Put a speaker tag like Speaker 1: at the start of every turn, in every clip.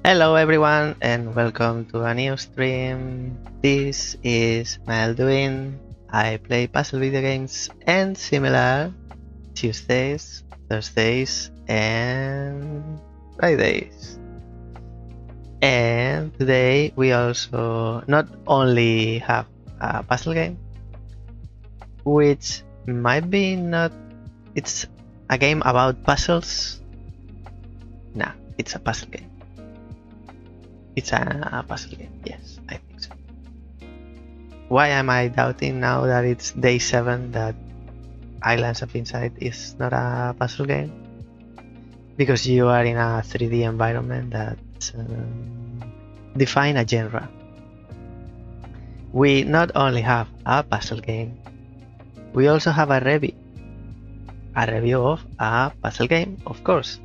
Speaker 1: Hello everyone and welcome to a new stream. This is Mael Duin. I play puzzle video games and similar Tuesdays, Thursdays and Fridays. And today we also not only have a puzzle game, which might be not, it's a game about puzzles. Nah, it's a puzzle game. It's a puzzle game, yes, I think so. Why am I doubting now that it's day 7 that Islands of Insight is not a puzzle game? Because you are in a 3D environment that define a genre. We not only have a puzzle game, we also have a review. A review of a puzzle game, of course.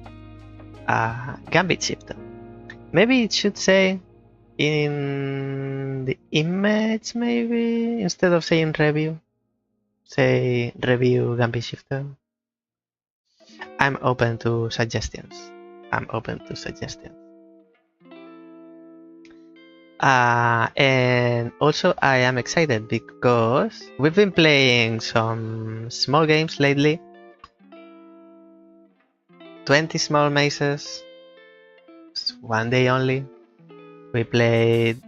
Speaker 1: A Gambit shifter. Maybe it should say in the image, maybe instead of saying review, say review Gambit shifter. I'm open to suggestions. And also I am excited because we've been playing some small games lately. 20 small mazes. One day only. We played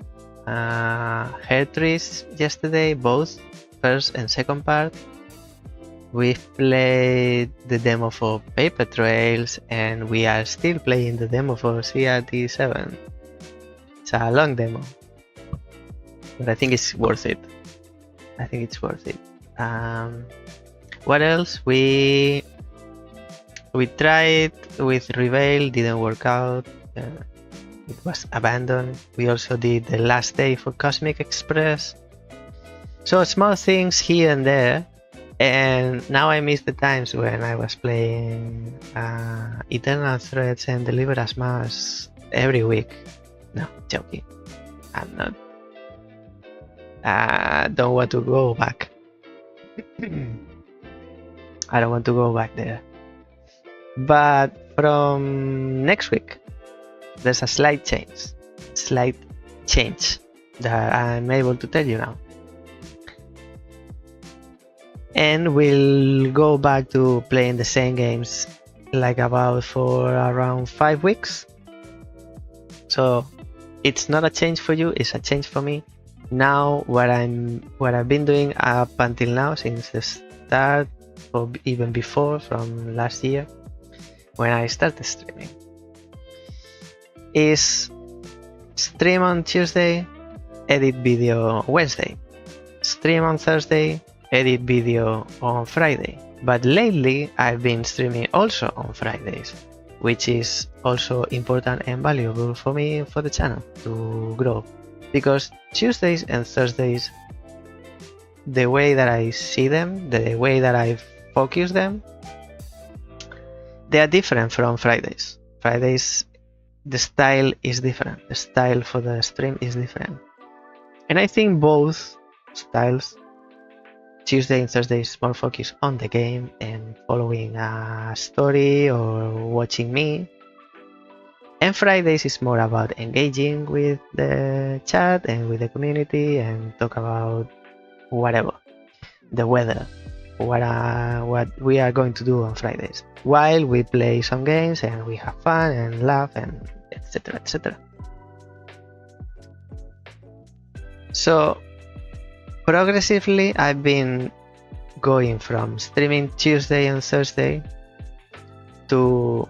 Speaker 1: Hair Trees yesterday, both first and second part. We've played the demo for Paper Trails and we are still playing the demo for CRT 7. It's a long demo, but I think it's worth it. What else? We tried with Reveal, didn't work out. It was abandoned. We also did the last day for Cosmic Express. So small things here and there. And now I miss the times when I was playing Eternal Threads and Deliver Us Mars every week. No, joking. I'm not. Don't want to go back. I don't want to go back there. But from next week, there's a slight change that I'm able to tell you now. And we'll go back to playing the same games like about for around 5 weeks. So it's not a change for you, it's a change for me. Now what I've been doing up until now, since the start or even before, from last year when I started streaming, is stream on Tuesday, edit video Wednesday, stream on Thursday, edit video on Friday. But lately I've been streaming also on Fridays, which is also important and valuable for me, for the channel to grow, because Tuesdays and Thursdays, the way that I see them, the way that I focus them, they are different from Fridays. Fridays, the style is different. The style for the stream is different. And I think both styles, Tuesday and Thursday, is more focused on the game and following a story or watching me. And Fridays is more about engaging with the chat and with the community and talk about whatever, the weather, what we are going to do on Fridays, while we play some games and we have fun and laugh and etc, etc. So progressively I've been going from streaming Tuesday and Thursday to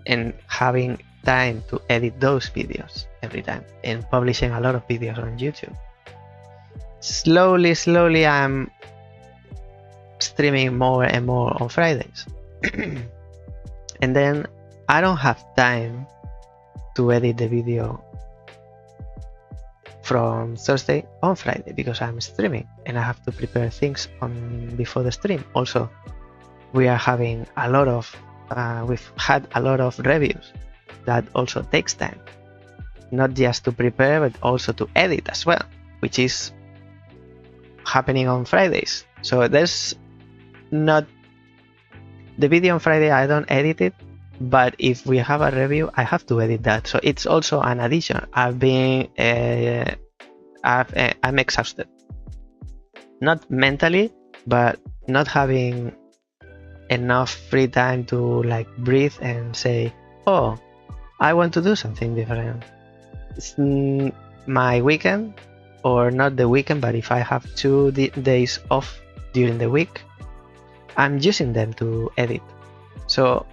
Speaker 1: and having time to edit those videos every time and publishing a lot of videos on YouTube. Slowly I'm streaming more and more on Fridays. And then I don't have time to edit the video from Thursday on Friday because I'm streaming and I have to prepare things before the stream. Also, we are having a lot of we've had a lot of reviews that also takes time, not just to prepare but also to edit as well, which is happening on Fridays. So there's not the video on Friday, I don't edit it But if we have a review, I have to edit that. So it's also an addition. I'm exhausted, not mentally, but not having enough free time to like breathe and say, oh, I want to do something different. It's my weekend, or not the weekend, but if I have 2 days off during the week, I'm using them to edit. So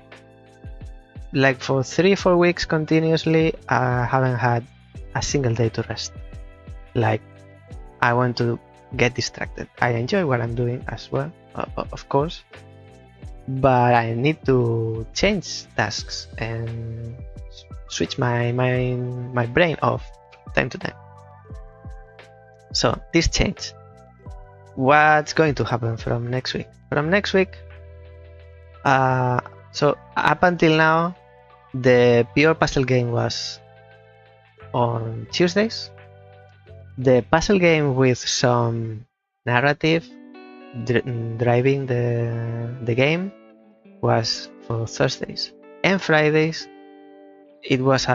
Speaker 1: like for 3-4 weeks continuously, I haven't had a single day to rest. Like, I want to get distracted. I enjoy what I'm doing as well, of course, but I need to change tasks and switch my brain off time to time. So this change. What's going to happen from next week? From next week, so up until now, the pure puzzle game was on Tuesdays. The puzzle game with some narrative driving the game was for Thursdays, and Fridays it was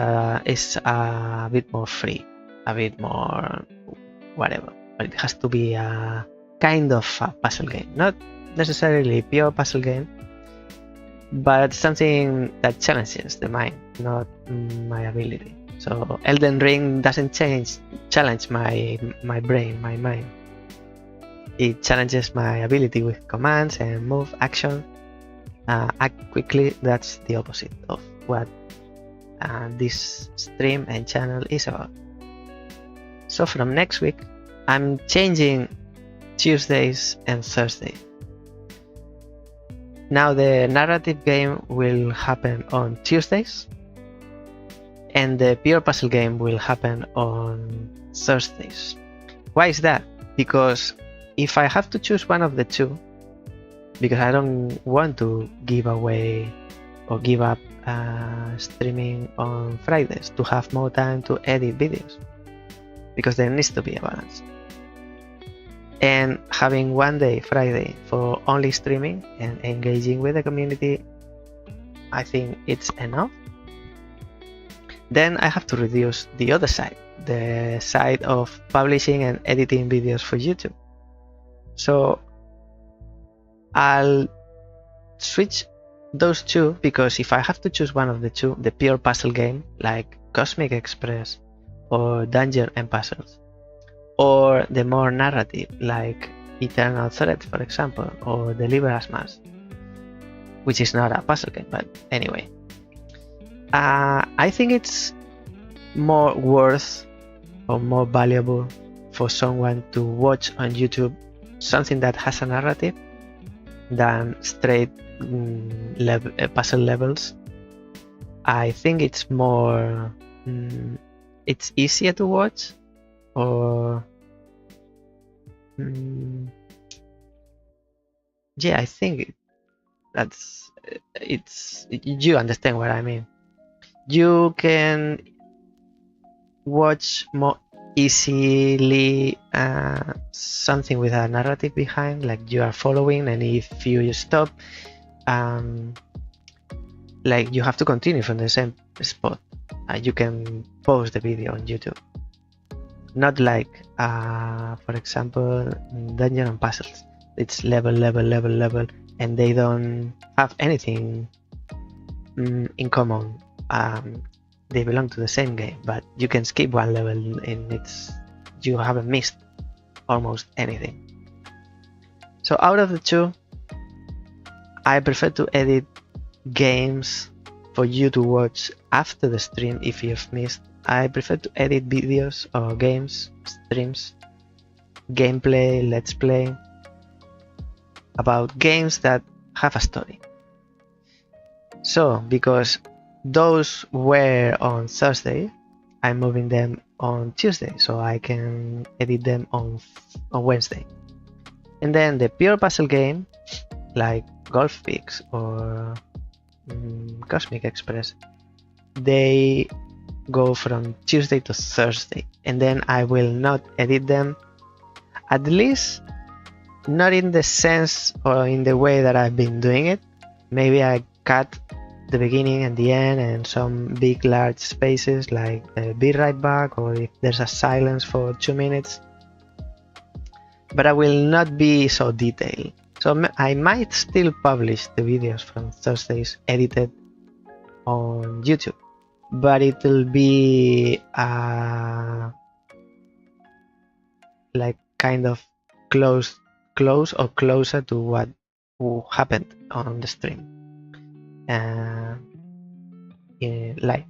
Speaker 1: it's a bit more free, a bit more whatever, but it has to be a kind of a puzzle game, not necessarily pure puzzle game, but something that challenges the mind, not my ability. So Elden Ring doesn't challenge my brain, my mind. It challenges my ability with commands and move, action, act quickly. That's the opposite of what this stream and channel is about. So from next week, I'm changing Tuesdays and Thursdays. Now the narrative game will happen on Tuesdays, and the pure puzzle game will happen on Thursdays. Why is that? Because if I have to choose one of the two, because I don't want to give away or give up streaming on Fridays to have more time to edit videos, because there needs to be a balance. And having one day, Friday, for only streaming and engaging with the community, I think it's enough. Then I have to reduce the other side, the side of publishing and editing videos for YouTube. So I'll switch those two, because if I have to choose one of the two, the pure puzzle game like Cosmic Express or Dungeon and Puzzles, or the more narrative like Eternal Threat, for example, or Deliver Us Mass, which is not a puzzle game, but anyway, I think it's more worth or more valuable for someone to watch on YouTube something that has a narrative than straight puzzle levels. I think it's more it's easier to watch, or yeah, I think that's you understand what I mean. You can watch more easily something with a narrative behind, like you are following, and if you stop, like you have to continue from the same spot. You can pause the video on YouTube, not like for example Dungeon and Puzzles. It's level, and they don't have anything in common. They belong to the same game, but you can skip one level and you haven't missed almost anything. So out of the two, I prefer to edit games for you to watch after the stream if you've missed. I prefer to edit videos or games, streams, gameplay, let's play, about games that have a story. So because those were on Thursday, I'm moving them on Tuesday so I can edit them on Wednesday. And then the pure puzzle game like Golf Pix or Cosmic Express, they go from Tuesday to Thursday, and then I will not edit them, at least not in the sense or in the way that I've been doing it. Maybe I cut the beginning and the end, and some big large spaces like be right back, or if there's a silence for 2 minutes. But I will not be so detailed. So I might still publish the videos from Thursdays edited on YouTube, but it will be like kind of close or closer to what happened on the stream live.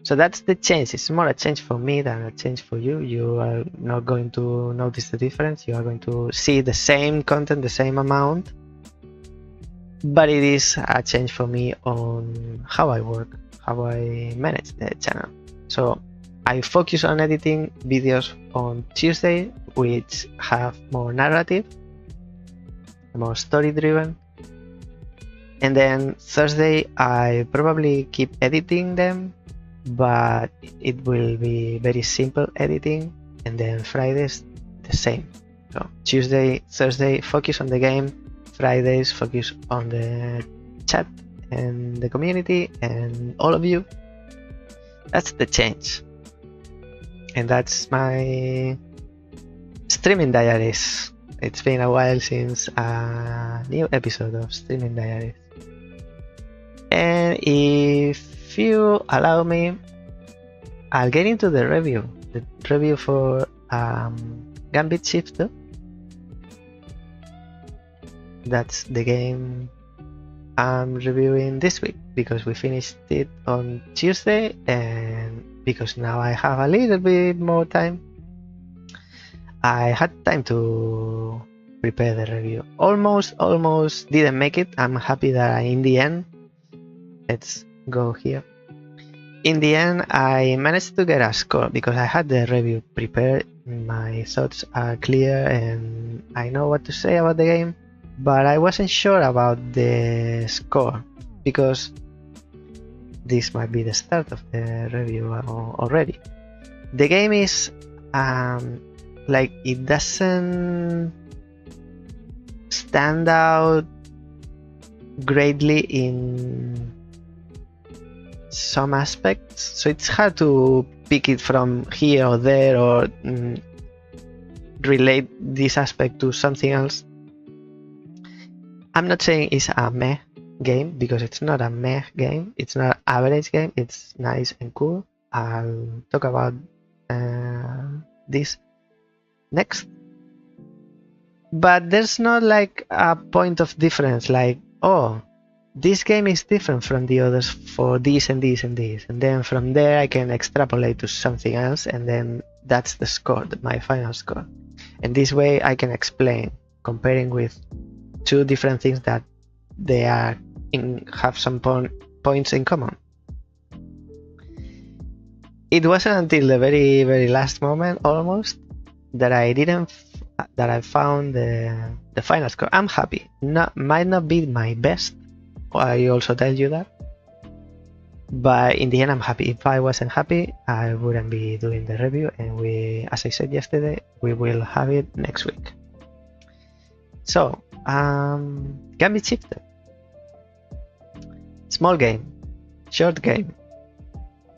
Speaker 1: So that's the change. It's more a change for me than a change for you. You are not going to notice the difference. You are going to see the same content, the same amount, but it is a change for me on how I work, how I manage the channel. So I focus on editing videos on Tuesday, which have more narrative, more story driven. And then Thursday, I probably keep editing them, but it will be very simple editing. And then Fridays, the same. So Tuesday, Thursday, focus on the game. Fridays, focus on the chat and the community and all of you. That's the change. And that's my streaming diaries. It's been a while since a new episode of Streaming Diaries. And if you allow me, I'll get into the review for Gambit Shift. That's the game I'm reviewing this week, because we finished it on Tuesday, and because now I have a little bit more time, I had time to prepare the review. Almost didn't make it. I'm happy that in the end, let's go here. In the end, I managed to get a score because I had the review prepared. My thoughts are clear and I know what to say about the game, but I wasn't sure about the score because this might be the start of the review already. The game is like, it doesn't stand out greatly in some aspects, so it's hard to pick it from here or there or relate this aspect to something else. I'm not saying it's a meh game, because it's not a meh game, it's not an average game, it's nice and cool. I'll talk about this next. But there's not like a point of difference, like, oh, this game is different from the others for this and this and this, and then from there I can extrapolate to something else, and then that's the score, my final score. And this way I can explain, comparing with two different things that they have some points in common. It wasn't until the very last moment almost that I found the final score. I'm happy. Might not be my best, I also tell you that, but in the end I'm happy. If I wasn't happy, I wouldn't be doing the review, and as I said yesterday, we will have it next week. So Gambit Shifter, small game, short game,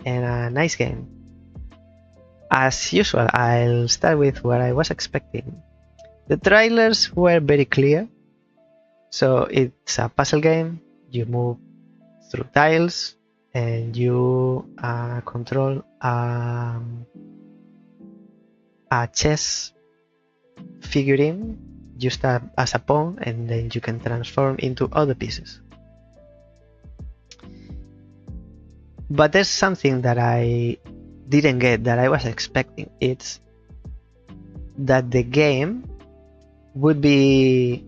Speaker 1: and a nice game. As usual, I'll start with what I was expecting. The trailers were very clear. So it's a puzzle game. You move through tiles and you control a chess figurine. You start as a pawn and then you can transform into other pieces. But there's something that I didn't get that I was expecting. It's that the game would be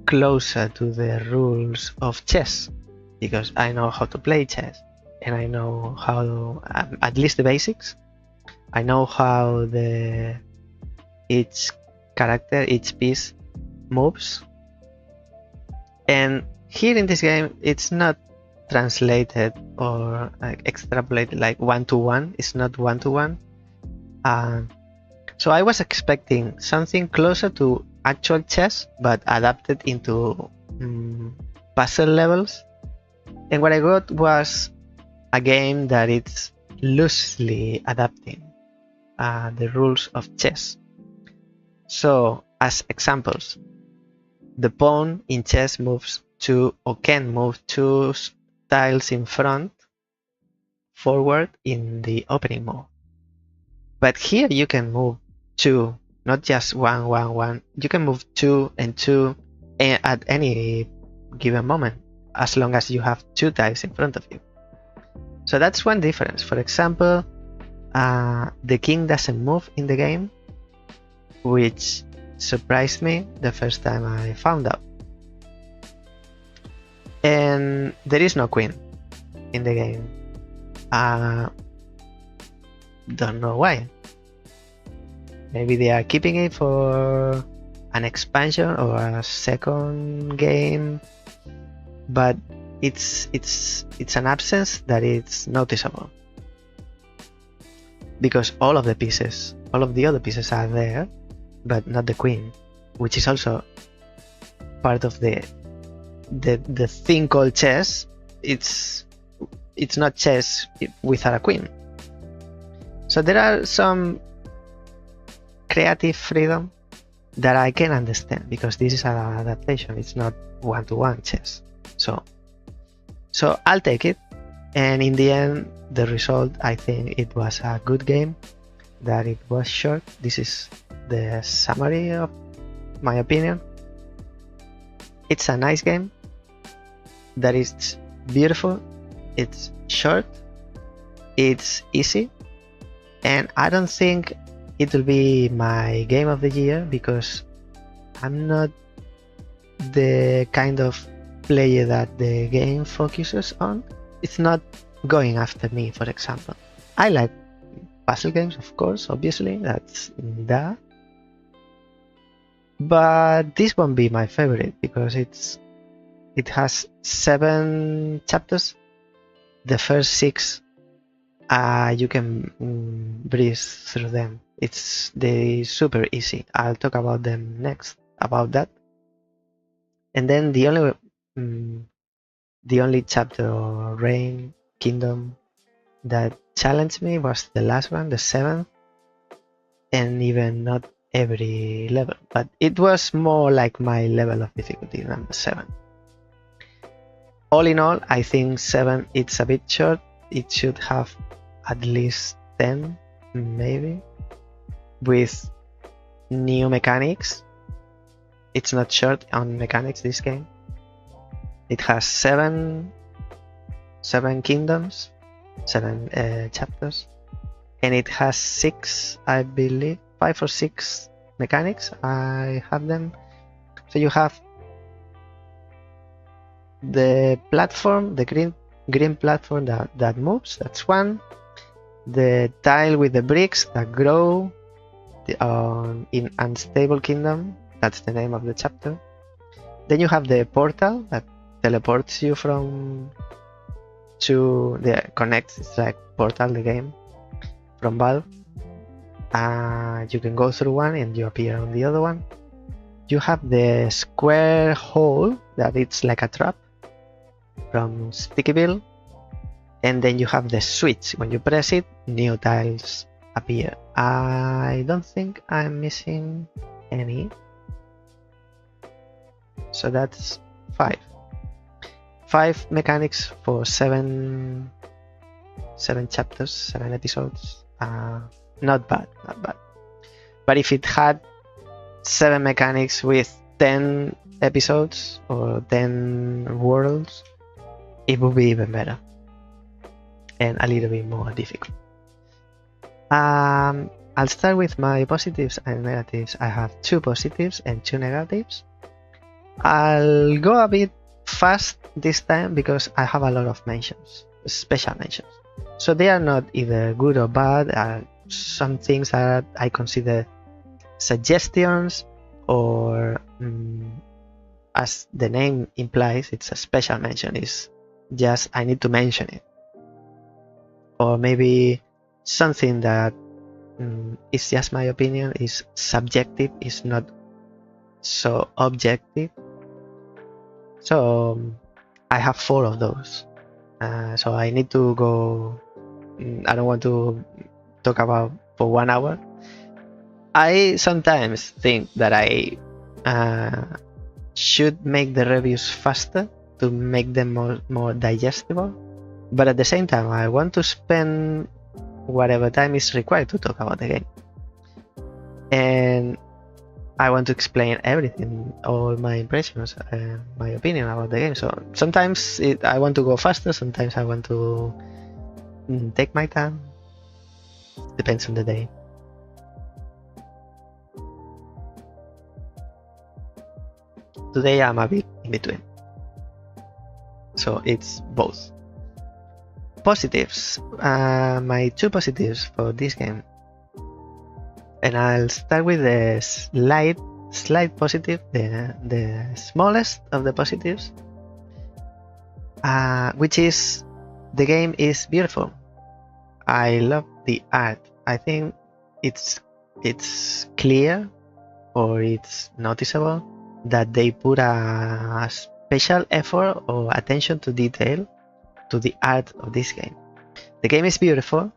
Speaker 1: closer to the rules of chess, because I know how to play chess and I know how, at least the basics. I know how each character, each piece moves. And here in this game, it's not translated or extrapolated like one-to-one. It's not one-to-one. So I was expecting something closer to actual chess, but adapted into puzzle levels. And what I got was a game that it's loosely adapting the rules of chess. So, as examples, the pawn in chess moves two or can move two tiles in front forward in the opening move. But here you can move two, not just one. You can move two and two at any given moment, as long as you have two tiles in front of you. So that's one difference. For example, the king doesn't move in the game, which surprised me the first time I found out. And there is no queen in the game. Don't know why. Maybe they are keeping it for an expansion or a second game, but it's an absence that is noticeable, because all of the other pieces are there, but not the queen, which is also part of the thing called chess. It's not chess without a queen. So there are some creative freedom that I can understand, because this is an adaptation. It's not one-to-one chess. So I'll take it. And in the end, the result, I think it was a good game, that it was short. This is the summary of my opinion. It's a nice game that is beautiful. It's short, it's easy, and I don't think it will be my game of the year, because I'm not the kind of player that the game focuses on. It's not going after me, for example. I like puzzle games, of course, obviously, that's that. But this won't be my favorite, because it has 7 chapters. The first 6, you can breeze through them. They're super easy. I'll talk about them next, about that. And then the only chapter, or Reign, Kingdom, that challenged me was the last one, the 7th, and even not every level, but it was more like my level of difficulty, number 7. All in all, I think 7, it's a bit short. It should have at least 10, maybe, with new mechanics. It's not short on mechanics, this game. It has 7 kingdoms, 7 chapters, and it has 6, I believe, 5 or 6 mechanics. I have them. So you have the platform, the green platform that moves, that's one. The tile with the bricks that grow in Unstable Kingdom, that's the name of the chapter. Then you have the portal that teleports you from to the connects, it's like Portal, the game from Valve. You can go through one and you appear on the other one. You have the square hole that it's like a trap from Stickyville, and then you have the switch. When you press it, new tiles appear. I don't think I'm missing any, so that's 5 mechanics for 7 chapters, 7 episodes. Not bad. But if it had 7 mechanics with 10 episodes or 10 worlds, it would be even better and a little bit more difficult. I'll start with my positives and negatives. I have 2 positives and 2 negatives. I'll go a bit fast this time because I have a lot of mentions, special mentions. So they are not either good or bad. Some things that I consider suggestions, or as the name implies, it's a special mention. It's just I need to mention it, or maybe something that is just my opinion, is subjective, is not so objective. So I have 4 of those. So I need to go. I don't want to talk about for 1 hour. I sometimes think that I should make the reviews faster to make them more digestible, but at the same time I want to spend whatever time is required to talk about the game, and I want to explain everything, all my impressions, my opinion about the game. So sometimes I want to go faster, sometimes I want to take my time. Depends on the day. Today I'm a bit in between. So it's both. Positives. My 2 positives for this game. And I'll start with the slight positive, the smallest of the positives, which is the game is beautiful. I love the art. I think it's clear, or it's noticeable, that they put a special effort or attention to detail to the art of this game. The game is beautiful.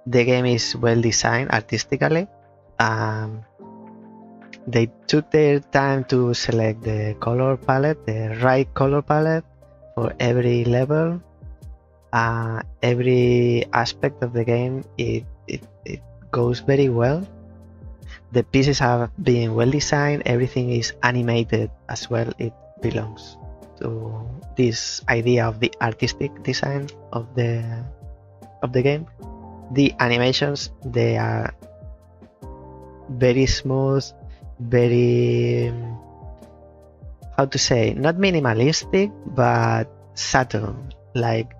Speaker 1: The game is well designed artistically. They took their time to select the color palette, the right color palette for every level. Every aspect of the game, it goes very well. The pieces have been well designed. Everything is animated as well. It belongs to this idea of the artistic design of the game. The animations, they are very smooth, very, how to say, not minimalistic, but subtle. Like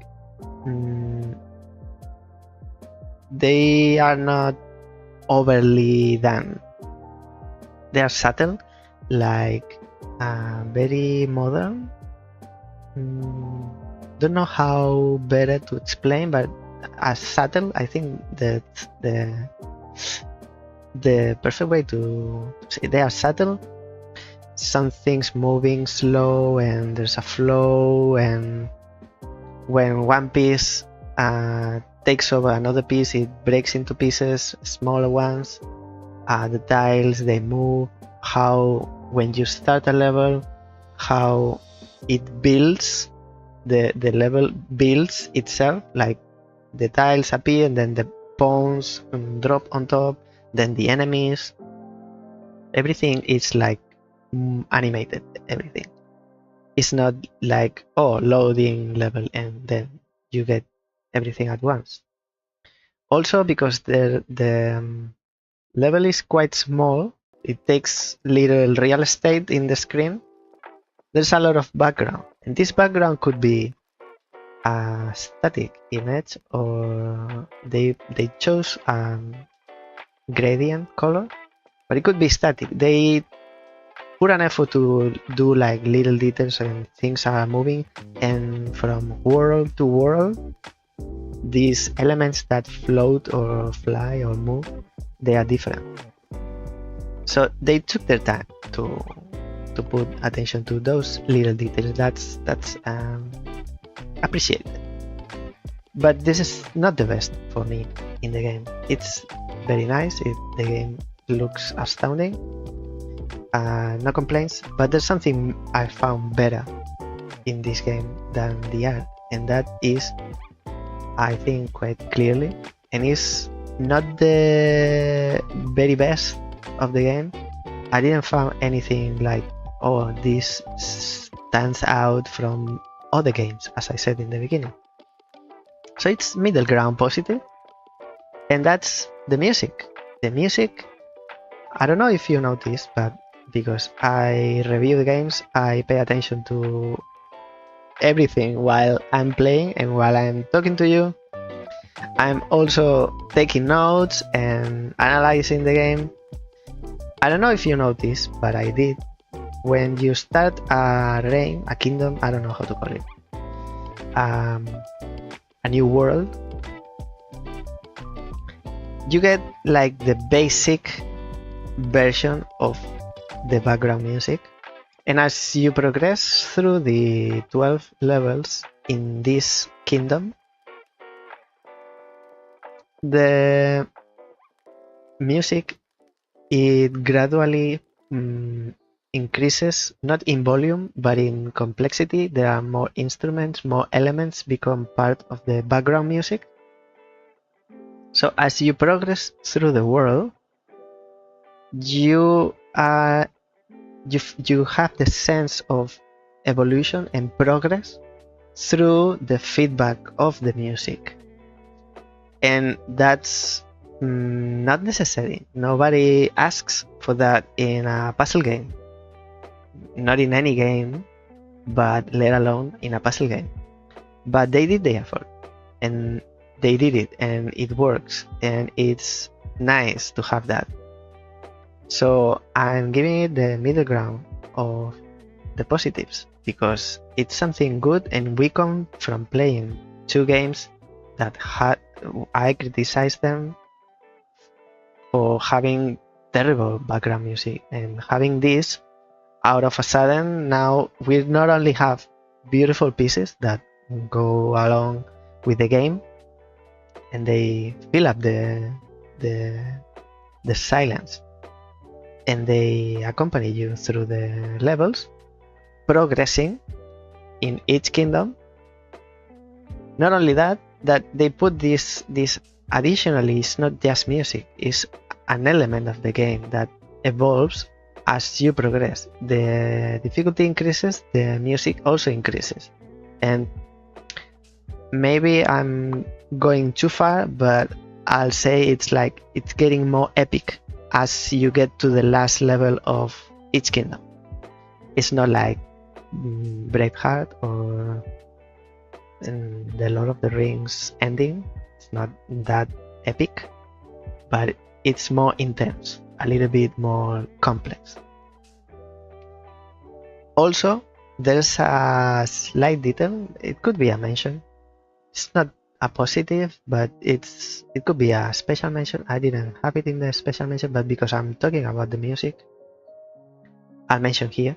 Speaker 1: they are not overly done. They are subtle, like very modern. Don't know how better to explain, but as subtle, I think that the perfect way to say they are subtle. Some things moving slow, and there's a flow, and when one piece takes over another piece, it breaks into pieces, smaller ones. The tiles, they move. How when you start a level, how it builds, the level builds itself, like the tiles appear and then the pawns drop on top, then the enemies. Everything is like animated. Everything. It's not like, oh, loading level and then you get everything at once. Also, because the level is quite small, it takes little real estate in the screen. There's a lot of background, and this background could be a static image, or they chose gradient color, but it could be static. They put an effort to do like little details, and things are moving, and from world to world, these elements that float or fly or move, they are different. So they took their time to put attention to those little details. That's appreciated. But this is not the best for me in the game. It's very nice. The game looks astounding. No complaints. But there's something I found better in this game than the art, and that is, I think, quite clearly, and is not the very best of the game. I didn't find anything like, oh, this stands out from other games, as I said in the beginning. So it's middle ground positive, and that's the music. The music, I don't know if you noticed, but because I review the games, I pay attention to everything while I'm playing, and while I'm talking to you, I'm also taking notes and analyzing the game. I don't know if you noticed, but I did. When you start a reign, a kingdom, I don't know how to call it, a new world, you get like the basic version of the background music, And as you progress through the 12 levels in this kingdom, the music, it gradually increases, not in volume but in complexity. There are more instruments, more elements become part of the background music. So as you progress through the world, you have the sense of evolution and progress through the feedback of the music, and that's not necessary. Nobody asks for that in a puzzle game, not in any game, but let alone in a puzzle game. But they did the effort, and they did it, and it works, and it's nice to have that. So I'm giving it the middle ground of the positives, because it's something good, and we come from playing two games that I criticized them for having terrible background music, and having this out of a sudden, now we not only have beautiful pieces that go along with the game and they fill up the silence, and they accompany you through the levels, progressing in each kingdom. Not only that they put this additionally, it's not just music, it's an element of the game that evolves as you progress. The difficulty increases, the music also increases. And maybe I'm going too far, but I'll say it's getting more epic as you get to the last level of each kingdom. It's not like Braveheart or the Lord of the Rings ending. It's not that epic, but it's more intense, a little bit more complex. Also, there's a slight detail, it could be a mention. It's not a positive, but it could be a special mention. I didn't have it in the special mention, but because I'm talking about the music, I'll mention here.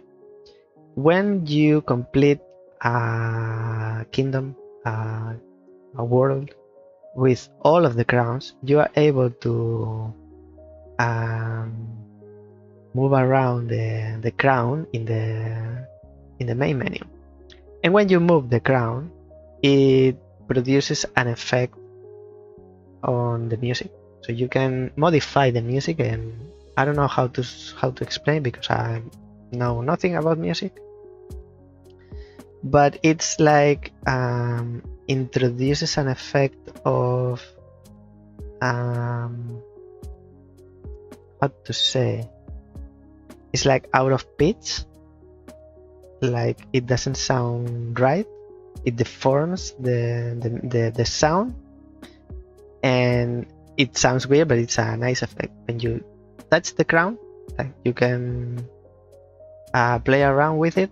Speaker 1: When you complete a kingdom, a world with all of the crowns, you are able to move around the crown in the main menu. And when you move the crown, it produces an effect on the music. So you can modify the music, and I don't know how to explain because I know nothing about music. But it's like introduces an effect of how to say, it's like out of pitch, like it doesn't sound right, it deforms the sound, and it sounds weird, but it's a nice effect. When you touch the crown, like you can play around with it,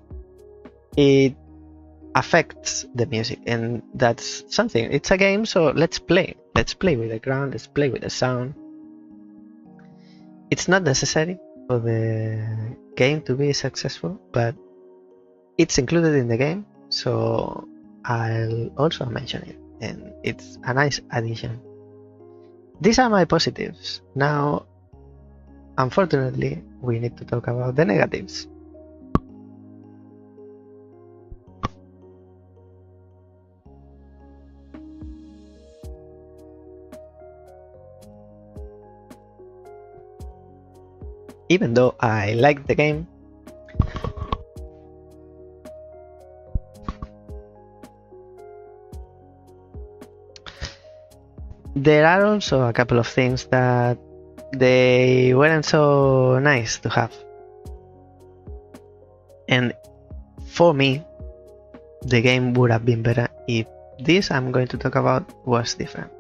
Speaker 1: it affects the music, and that's something. It's a game, so let's play with the crown, let's play with the sound. It's not necessary for the game to be successful, but it's included in the game, so I'll also mention it, and it's a nice addition. These are my positives. Now, unfortunately, we need to talk about the negatives. Even though I like the game, there are also a couple of things that they weren't so nice to have. And for me, the game would have been better if this I'm going to talk about was different.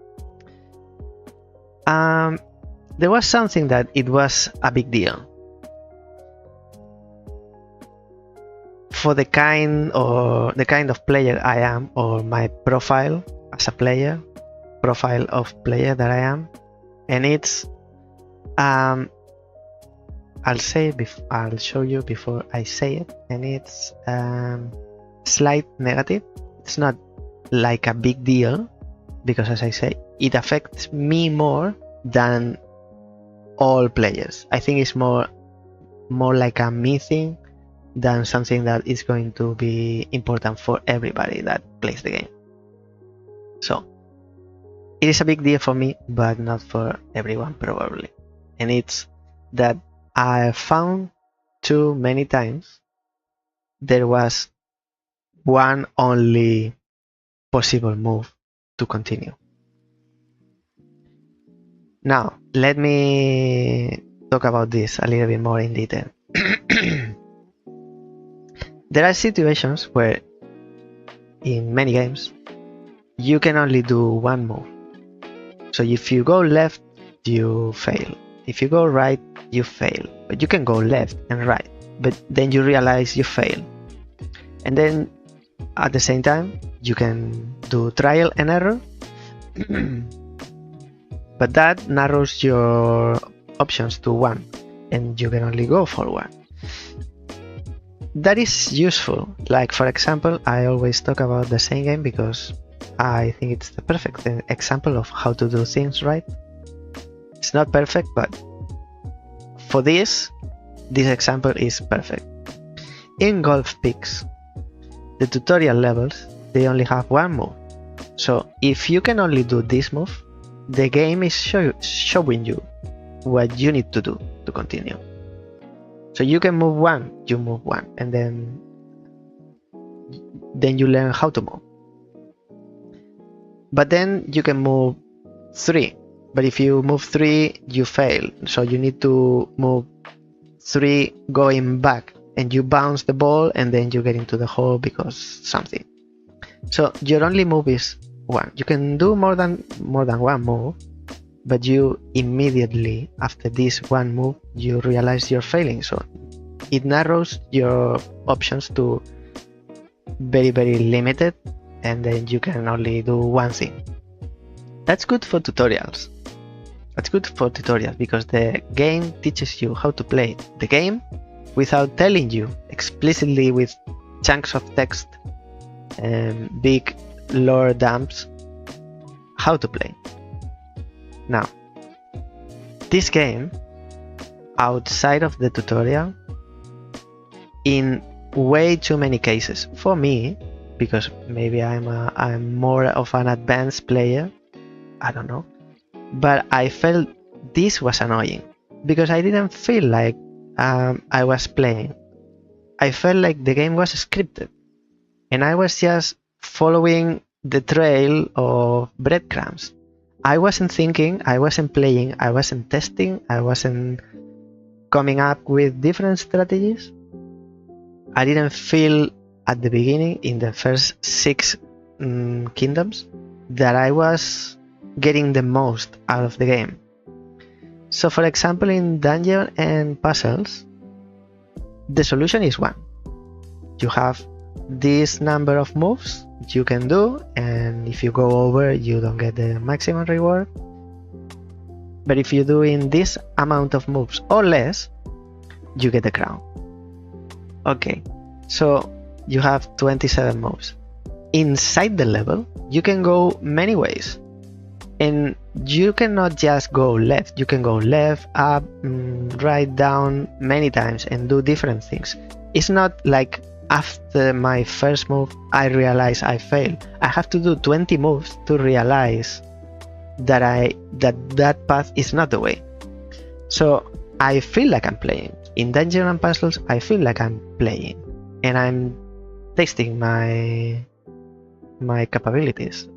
Speaker 1: There was something that it was a big deal. For the kind of player I am, or my profile as a player, profile of player that I am, and it's I'll show you before I say it, and it's slight negative. It's not like a big deal because, as I say, it affects me more than all players. I think it's more like a me thing than something that is going to be important for everybody that plays the game. So it is a big deal for me, but not for everyone probably. And it's that I found too many times there was one only possible move to continue. Now, let me talk about this a little bit more in detail. There are situations where in many games you can only do one move. So if you go left, you fail. If you go right, you fail. But you can go left and right, but then you realize you fail. And then at the same time, you can do trial and error. But that narrows your options to one, and you can only go for one. That is useful. Like, for example, I always talk about the same game because I think it's the perfect example of how to do things right. It's not perfect, but for this example is perfect. In Golf Picks, the tutorial levels, they only have one move. So if you can only do this move, the game is showing you what you need to do to continue. So you can move one, you move one, and then you learn how to move. But then you can move 3. But if you move 3, you fail. So you need to move 3 going back, and you bounce the ball, and then you get into the hole because something. So your only move is 1. You can do more than one move, but you immediately after this one move you realize you're failing. So it narrows your options to very, very limited, and then you can only do one thing. That's good for tutorials. That's good for tutorials because the game teaches you how to play the game without telling you explicitly with chunks of text and big lore dumps how to play. Now, this game, outside of the tutorial, in way too many cases, for me, because maybe I'm more of an advanced player, I don't know, but I felt this was annoying because I didn't feel like I was playing. I felt like the game was scripted and I was just following the trail of breadcrumbs. I wasn't thinking, I wasn't playing, I wasn't testing, I wasn't coming up with different strategies. I didn't feel at the beginning, in the first 6 kingdoms, that I was getting the most out of the game. So for example, in dungeon and puzzles, the solution is 1. You have this number of moves you can do, and if you go over you don't get the maximum reward, but if you do in this amount of moves or less, you get the crown. Okay, so you have 27 moves. Inside the level you can go many ways, and you cannot just go left. You can go left, up, right, down many times and do different things. It's not like after my first move I realize I failed. I have to do 20 moves to realize that that path is not the way. So I feel like I'm playing. In dungeon and puzzles I feel like I'm playing and I'm testing my capabilities,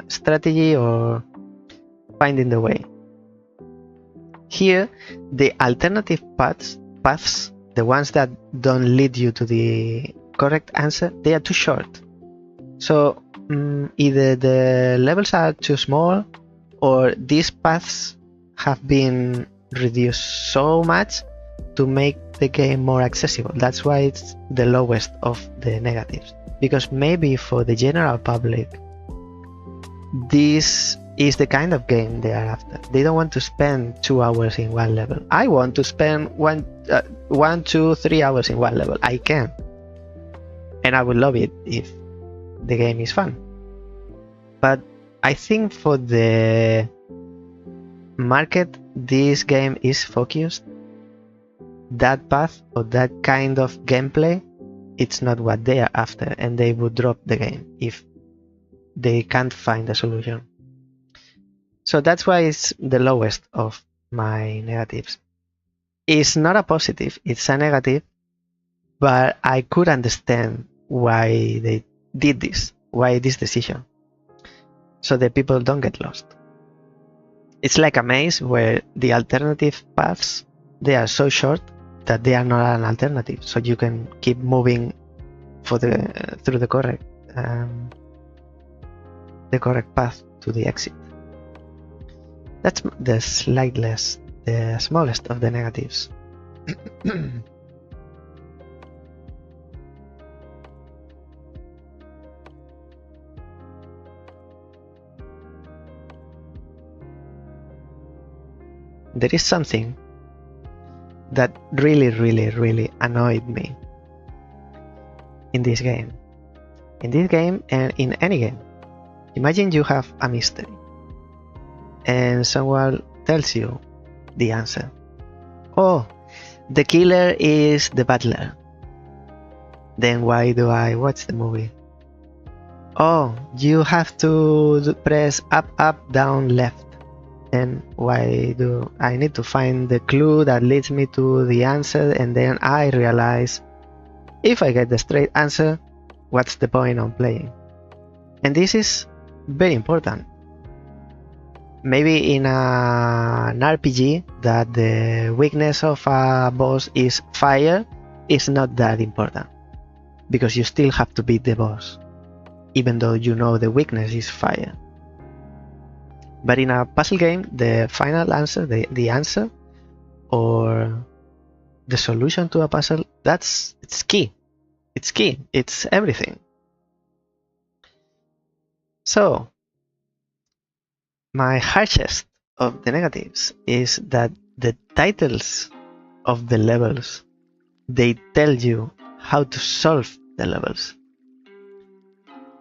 Speaker 1: strategy or finding the way. Here the alternative paths, the ones that don't lead you to the correct answer, they are too short. So either the levels are too small or these paths have been reduced so much to make the game more accessible. That's why it's the lowest of the negatives, because maybe for the general public these is the kind of game they are after. They don't want to spend 2 hours in one level. I want to spend 1, 2, 3 hours in one level. I can, and I would love it if the game is fun. But I think for the market this game is focused, that path or that kind of gameplay, it's not what they are after, and they would drop the game if they can't find a solution. So that's why it's the lowest of my negatives. It's not a positive, it's a negative, but I could understand why they did this, why this decision, so that people don't get lost. It's like a maze where the alternative paths, they are so short that they are not an alternative, so you can keep moving for through the correct path to the exit. That's the smallest of the negatives. There is something that really annoyed me in this game. In this game and in any game. Imagine you have a mystery and someone tells you the answer. Oh, the killer is the butler. Then why do I watch the movie? Oh, you have to press up, up, down, left. Then why do I need to find the clue that leads me to the answer, and then I realize if I get the straight answer, what's the point of playing? And this is very important. Maybe in an RPG that the weakness of a boss is fire is not that important, because you still have to beat the boss, even though you know the weakness is fire. But in a puzzle game, the final answer, the answer or the solution to a puzzle, it's key. It's key. It's everything. So my harshest of the negatives is that the titles of the levels, they tell you how to solve the levels.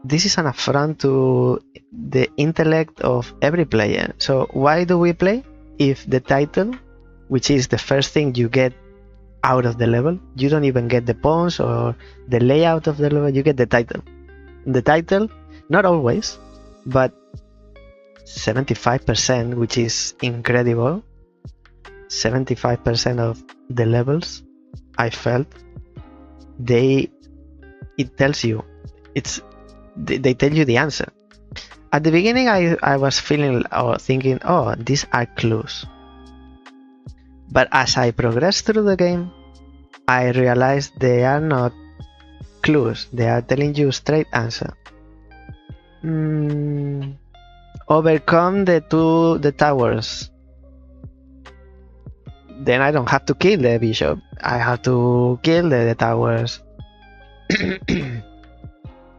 Speaker 1: This is an affront to the intellect of every player. So why do we play if the title, which is the first thing you get out of the level, you don't even get the pawns or the layout of the level, you get the title. The title, not always, but 75%, which is incredible, 75% of the levels I felt, it tells you, they tell you the answer. At the beginning, I was feeling or thinking, oh, these are clues. But as I progressed through the game, I realized they are not clues. They are telling you straight answer. Overcome the towers. Then I don't have to kill the bishop. I have to kill the towers.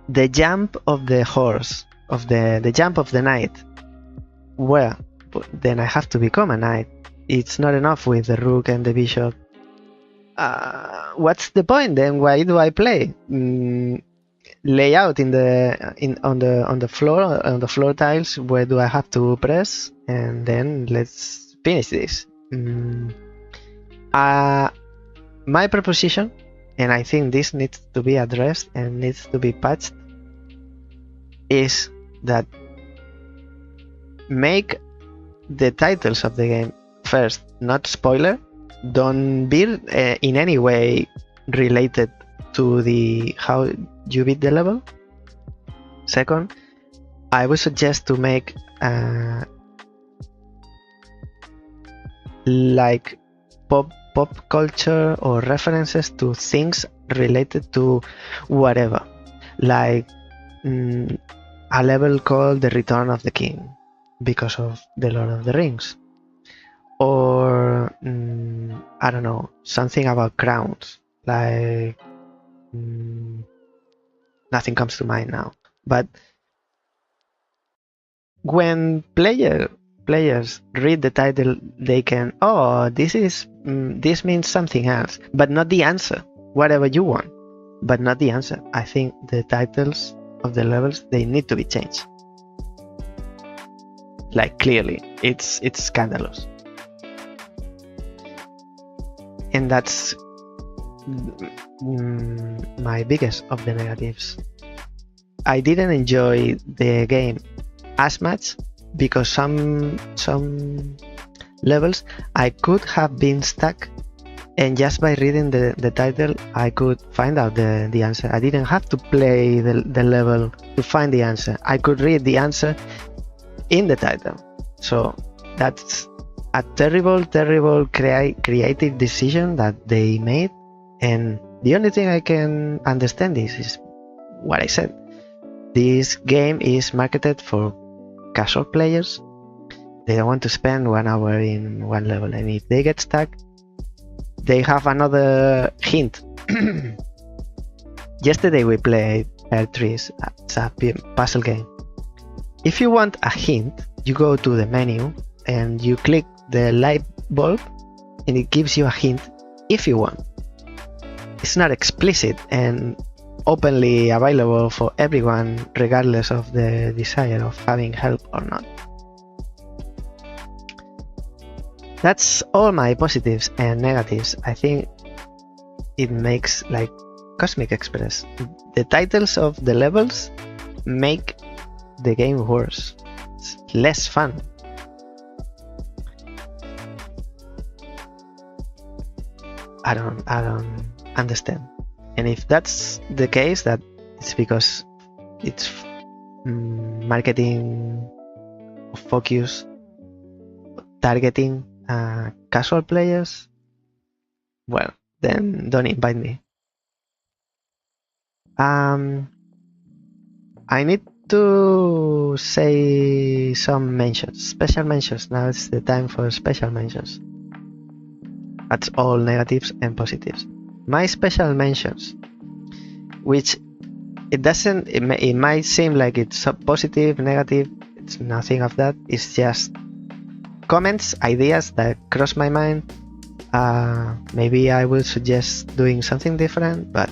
Speaker 1: The jump of the horse, the jump of the knight. Well, then I have to become a knight. It's not enough with the rook and the bishop. What's the point then? Why do I play? Layout on the floor tiles. Where do I have to press? And then let's finish this. My proposition, and I think this needs to be addressed and needs to be patched, is that make the titles of the game first not spoiler, don't be in any way related to the how you beat the level. Second, I would suggest to make like pop culture or references to things related to whatever, like a level called The Return of the King because of the Lord of the Rings, or I don't know, something about crowns, like nothing comes to mind now, but when players read the title, they can, oh, this means something else, but not the answer. Whatever you want, but not the answer. I think the titles of the levels, they need to be changed. Like, clearly, it's scandalous. And that's my biggest of the negatives. I didn't enjoy the game as much because some levels I could have been stuck, and just by reading the title I could find out the answer. I didn't have to play the level to find the answer. I could read the answer in the title. So that's a terrible creative decision that they made, and the only thing I can understand is what I said. This game is marketed for casual players. They don't want to spend 1 hour in one level, and if they get stuck, they have another hint. Yesterday we played Air Trees. It's a puzzle game. If you want a hint, you go to the menu and you click the light bulb, and it gives you a hint if you want. It's not explicit and openly available for everyone, regardless of the desire of having help or not. That's all my positives and negatives. I think it makes like Cosmic Express. The titles of the levels make the game worse. It's less fun. I don't understand. And if that's the case, that it's because it's marketing focus, targeting casual players, well, then don't invite me. I need to say some mentions, special mentions. Now it's the time for special mentions. That's all negatives and positives. My special mentions, which it might seem like it's positive, negative, it's nothing of that. It's just comments, ideas that cross my mind. Maybe I will suggest doing something different, but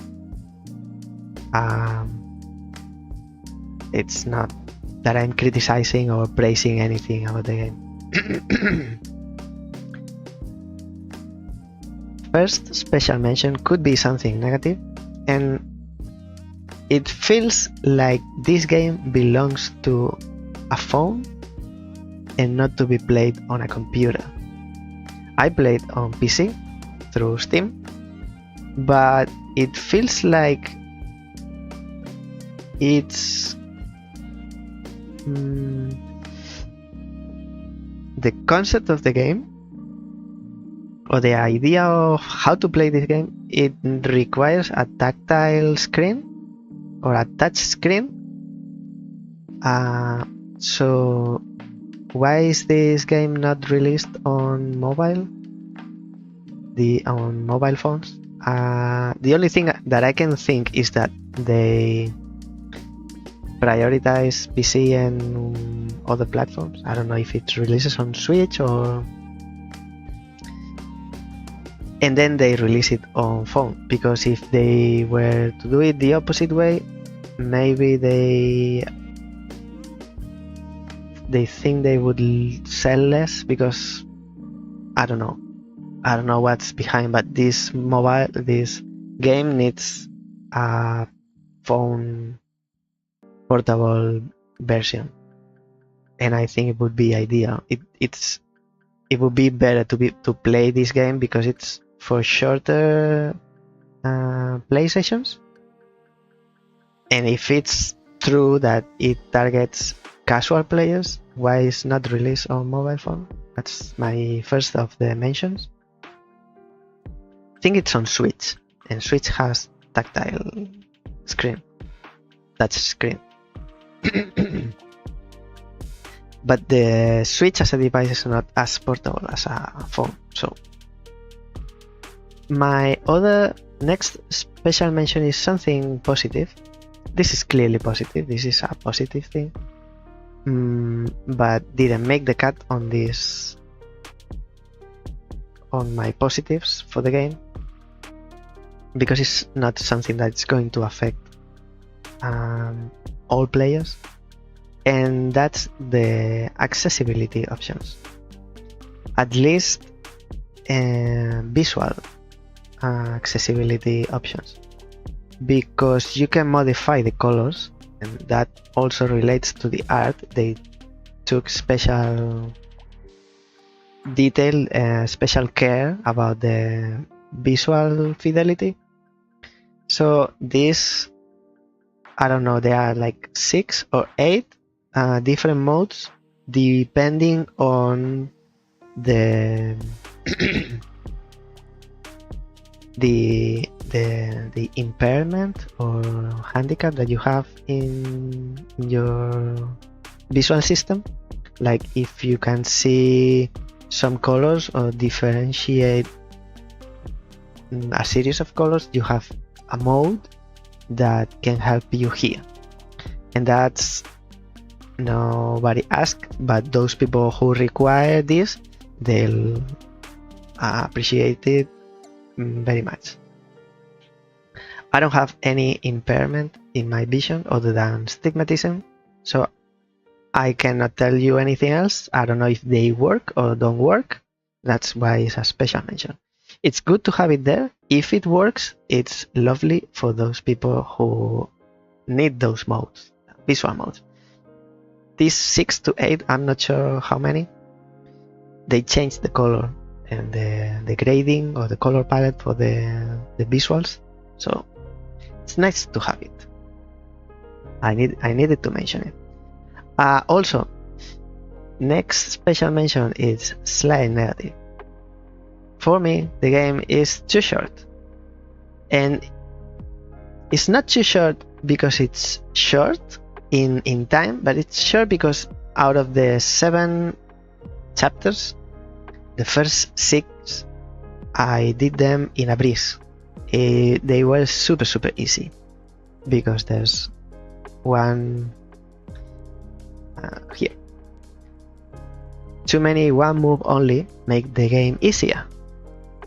Speaker 1: it's not that I'm criticizing or praising anything about the game. First special mention could be something negative, and it feels like this game belongs to a phone and not to be played on a computer. I played on PC through Steam, but it feels like it's the concept of the game, or the idea of how to play this game, it requires a tactile screen or a touch screen. So why is this game not released on mobile? On mobile phones? The only thing that I can think is that they prioritize PC and other platforms. I don't know if it releases on Switch or... and then they release it on phone, because if they were to do it the opposite way, maybe they think they would sell less, because I don't know what's behind, but this game needs a phone portable version, and I think it would be ideal. It would be better to play this game because it's for shorter play sessions, and if it's true that it targets casual players, why is not released on mobile phone? That's my first of the mentions. I think it's on Switch, and Switch has tactile screen, touch screen. But the Switch as a device is not as portable as a phone. So my other next special mention is something positive. This is clearly positive. This is a positive thing. but didn't make the cut on this, on my positives for the game, because it's not something that's going to affect all players, and that's the accessibility options. At least visual accessibility options, because you can modify the colors, and that also relates to the art. They took special detail, special care about the visual fidelity. So this, I don't know, there are like 6 or 8 different modes depending on the the impairment or handicap that you have in your visual system. Like if you can see some colors or differentiate a series of colors, you have a mode that can help you here. And that's nobody asked, but those people who require this, they'll appreciate it very much. I don't have any impairment in my vision other than stigmatism, so I cannot tell you anything else. I don't know if they work or don't work. That's why it's a special mention. It's good to have it there. If it works, it's lovely for those people who need those modes, visual modes. These 6 to 8, I'm not sure how many, they changed the color and the grading or the color palette for the visuals, so it's nice to have it. I needed to mention it. Also, next special mention is slight negative. For me, the game is too short, and it's not too short because it's short in time, but it's short because out of the 7 chapters, the first 6 I did them in a breeze. They were super easy, because there's one here. Too many one move only make the game easier,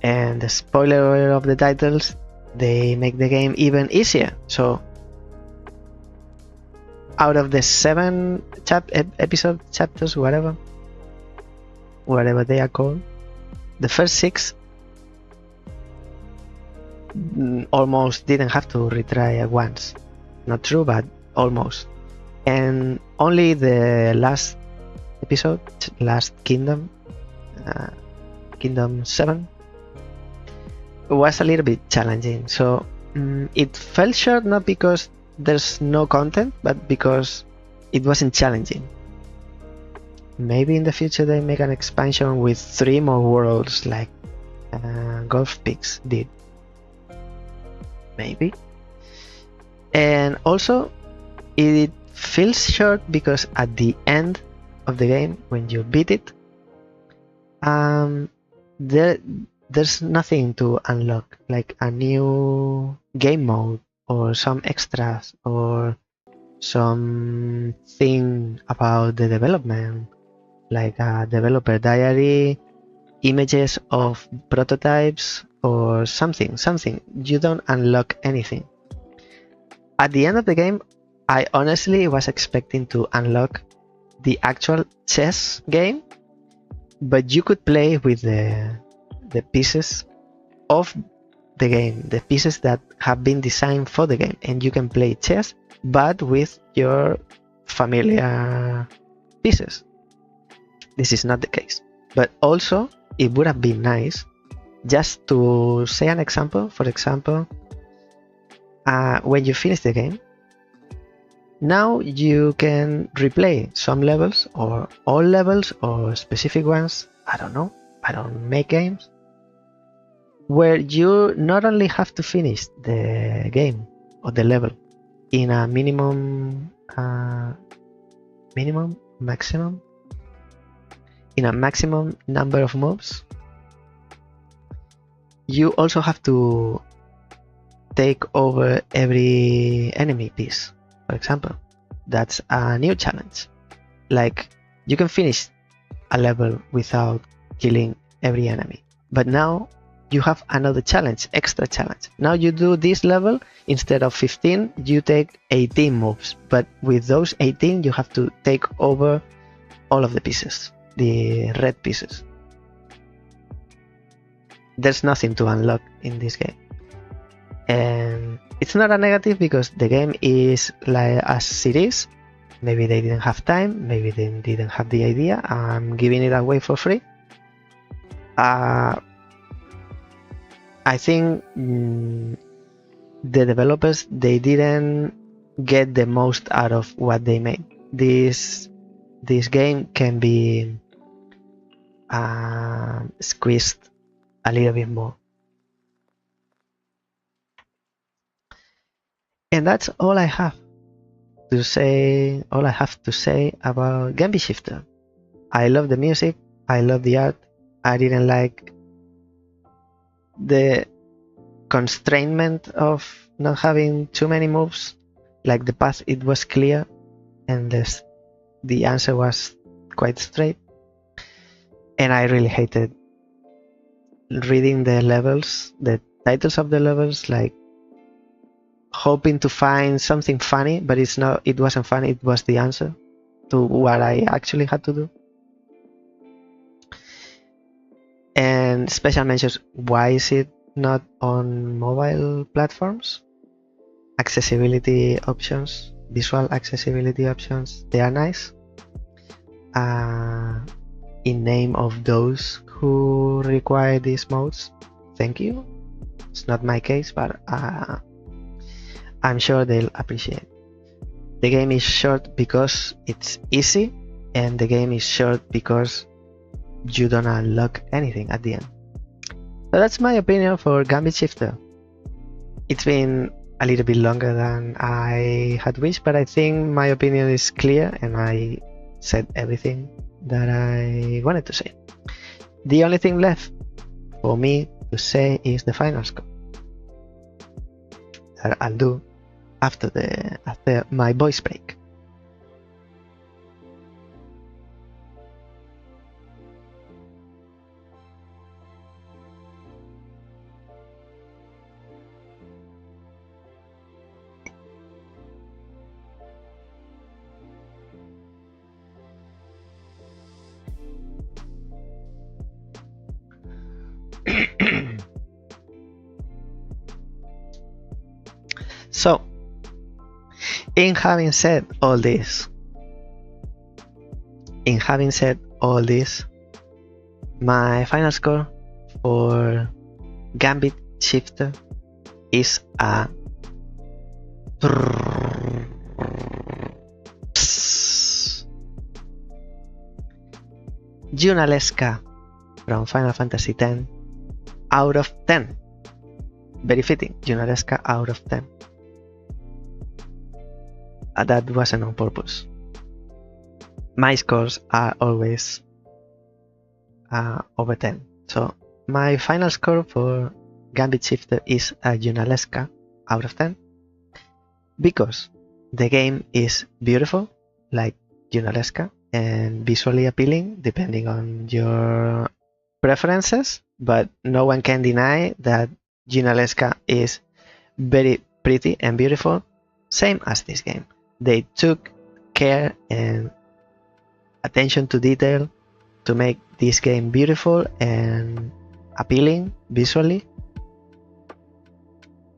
Speaker 1: and the spoiler of the titles, they make the game even easier. So out of the 7 episode chapters, whatever they are called, the first 6 almost didn't have to retry at once. Not true, but almost. And only the last episode, last Kingdom, Kingdom 7, was a little bit challenging. So it fell short, not because there's no content, but because it wasn't challenging. Maybe in the future they make an expansion with 3 more worlds, like Golf Pigs did. Maybe. And also, it feels short because at the end of the game, when you beat it, there's nothing to unlock, like a new game mode or some extras or something about the development, like a developer diary, images of prototypes, or something. You don't unlock anything. At the end of the game, I honestly was expecting to unlock the actual chess game, but you could play with the pieces of the game, the pieces that have been designed for the game, and you can play chess, but with your familiar pieces. This is not the case, but also it would have been nice just to say an example. For example, when you finish the game, now you can replay some levels or all levels or specific ones. I don't know, I don't make games, where you not only have to finish the game or the level in a maximum number of moves, you also have to take over every enemy piece, for example. That's a new challenge. like you can finish a level without killing every enemy, but now you have another challenge, extra challenge. Now you do this level, instead of 15 you take 18 moves, but with those 18 you have to take over all of the pieces, the red pieces. There's nothing to unlock in this game, and it's not a negative because the game is like as it is. Maybe they didn't have time, maybe they didn't have the idea. I'm giving it away for free. I think the developers, they didn't get the most out of what they made. This game can be squeezed a little bit more. And that's all I have to say. All I have to say about Gambit Shifter. I love the music. I love the art. I didn't like the constraint of not having too many moves. Like the path, it was clear, and the answer was quite straight. And I really hated reading the levels, the titles of the levels, like hoping to find something funny, but it's not. It wasn't funny. It was the answer to what I actually had to do. And special mentions, why is it not on mobile platforms? Accessibility options, visual accessibility options, they are nice. In name of those who require these modes, thank you. It's not my case, but I'm sure they'll appreciate. The game is short because it's easy, and the game is short because you don't unlock anything at the end. So that's my opinion for Gambit Shifter. It's been a little bit longer than I had wished, but I think my opinion is clear and I said everything that I wanted to say. The only thing left for me to say is the final score that I'll do after my voice break. So, in having said all this, my final score for Gambit Shifter is a Junalesca from Final Fantasy X out of 10. Very fitting, Junalesca out of 10. That wasn't on purpose. My scores are always over 10. So my final score for Gambit Shifter is a Junalesca out of 10 because the game is beautiful, like Junalesca, and visually appealing depending on your preferences, but no one can deny that Junalesca is very pretty and beautiful, same as this game. They took care and attention to detail to make this game beautiful and appealing visually,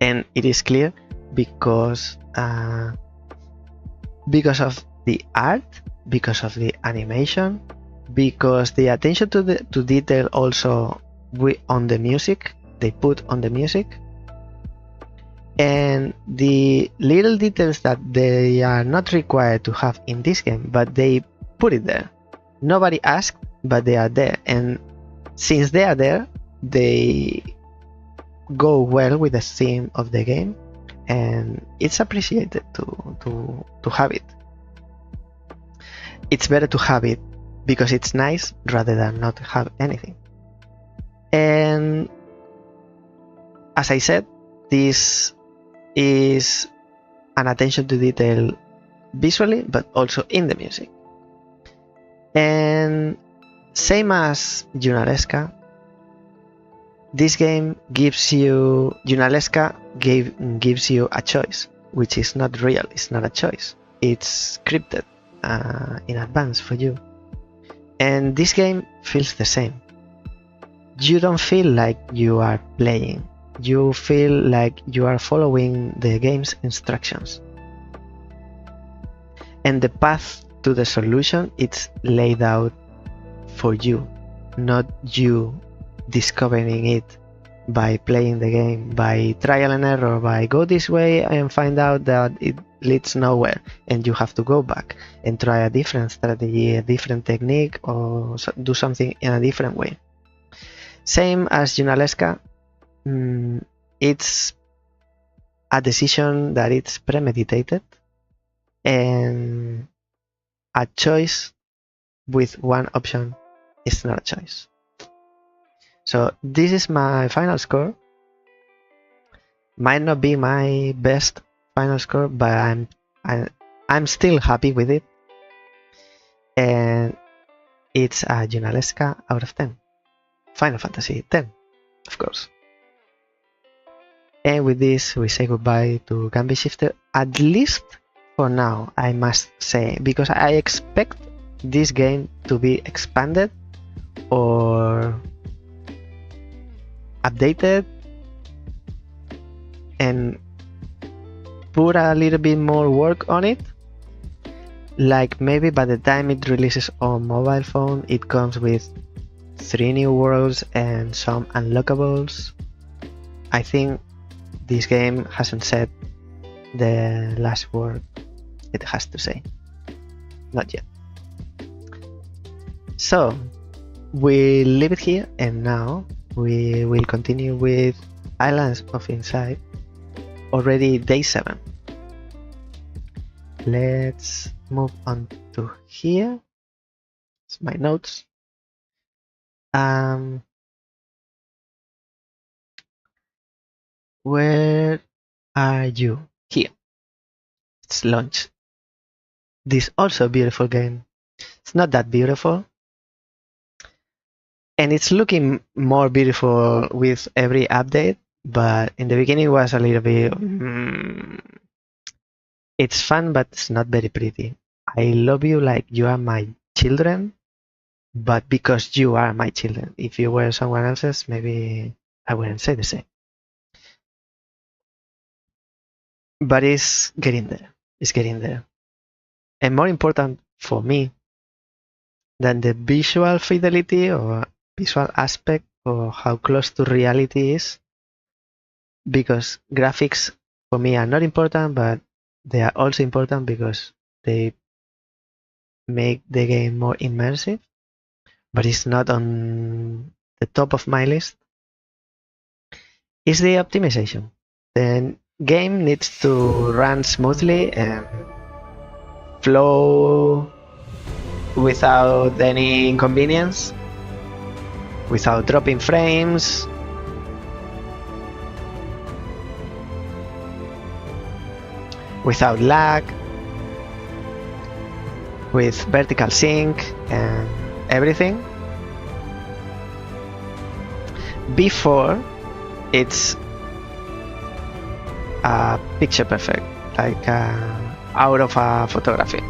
Speaker 1: and it is clear because of the art, because of the animation, because the attention to detail also on the music they put on the music, and the little details that they are not required to have in this game, but they put it there. Nobody asked, but they are there, and since they are there, they go well with the theme of the game, and it's appreciated to have it. It's better to have it because it's nice rather than not have anything. And as I said, this is an attention to detail visually, but also in the music. And same as Junaresca, this game gives you gives you a choice, which is not real. It's not a choice. It's scripted in advance for you. And this game feels the same. You don't feel like you are playing. You feel like you are following the game's instructions. And the path to the solution, it's laid out for you, not you discovering it by playing the game, by trial and error, by go this way and find out that it leads nowhere and you have to go back and try a different strategy, a different technique, or do something in a different way. Same as Junaresca, it's a decision that it's premeditated and a choice with one option is not a choice. So this is my final score. Might not be my best final score, but I'm still happy with it. And it's a Junaresca out of 10. Final Fantasy 10, of course. And with this, we say goodbye to Gambit Shifter, at least for now, I must say, because I expect this game to be expanded or updated and put a little bit more work on it. Like maybe by the time it releases on mobile phone, it comes with 3 new worlds and some unlockables. I think this game hasn't said the last word it has to say. Not yet. So we leave it here, and now we will continue with Islands of Insight, already day 7. Let's move on to here. It's my notes. Where are you? Here. It's launch. This also beautiful game. It's not that beautiful, and it's looking more beautiful with every update, but in the beginning it was a little bit it's fun, but it's not very pretty. I love you like you are my children, but because you are my children. If you were someone else's, maybe I wouldn't say the same. But it's getting there. It's getting there. And more important for me than the visual fidelity or visual aspect or how close to reality is, because graphics for me are not important, but they are also important because they make the game more immersive, but it's not on the top of my list, is the optimization. The game needs to run smoothly and flow without any inconvenience, without dropping frames, without lag, with vertical sync and everything before it's picture perfect, like out of a photography.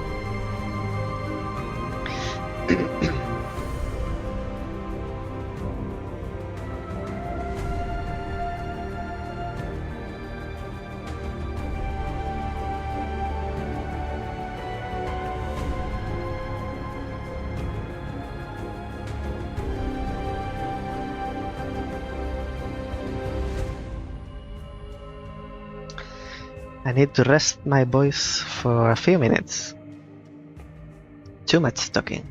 Speaker 1: I need to rest my voice for a few minutes. Too much talking.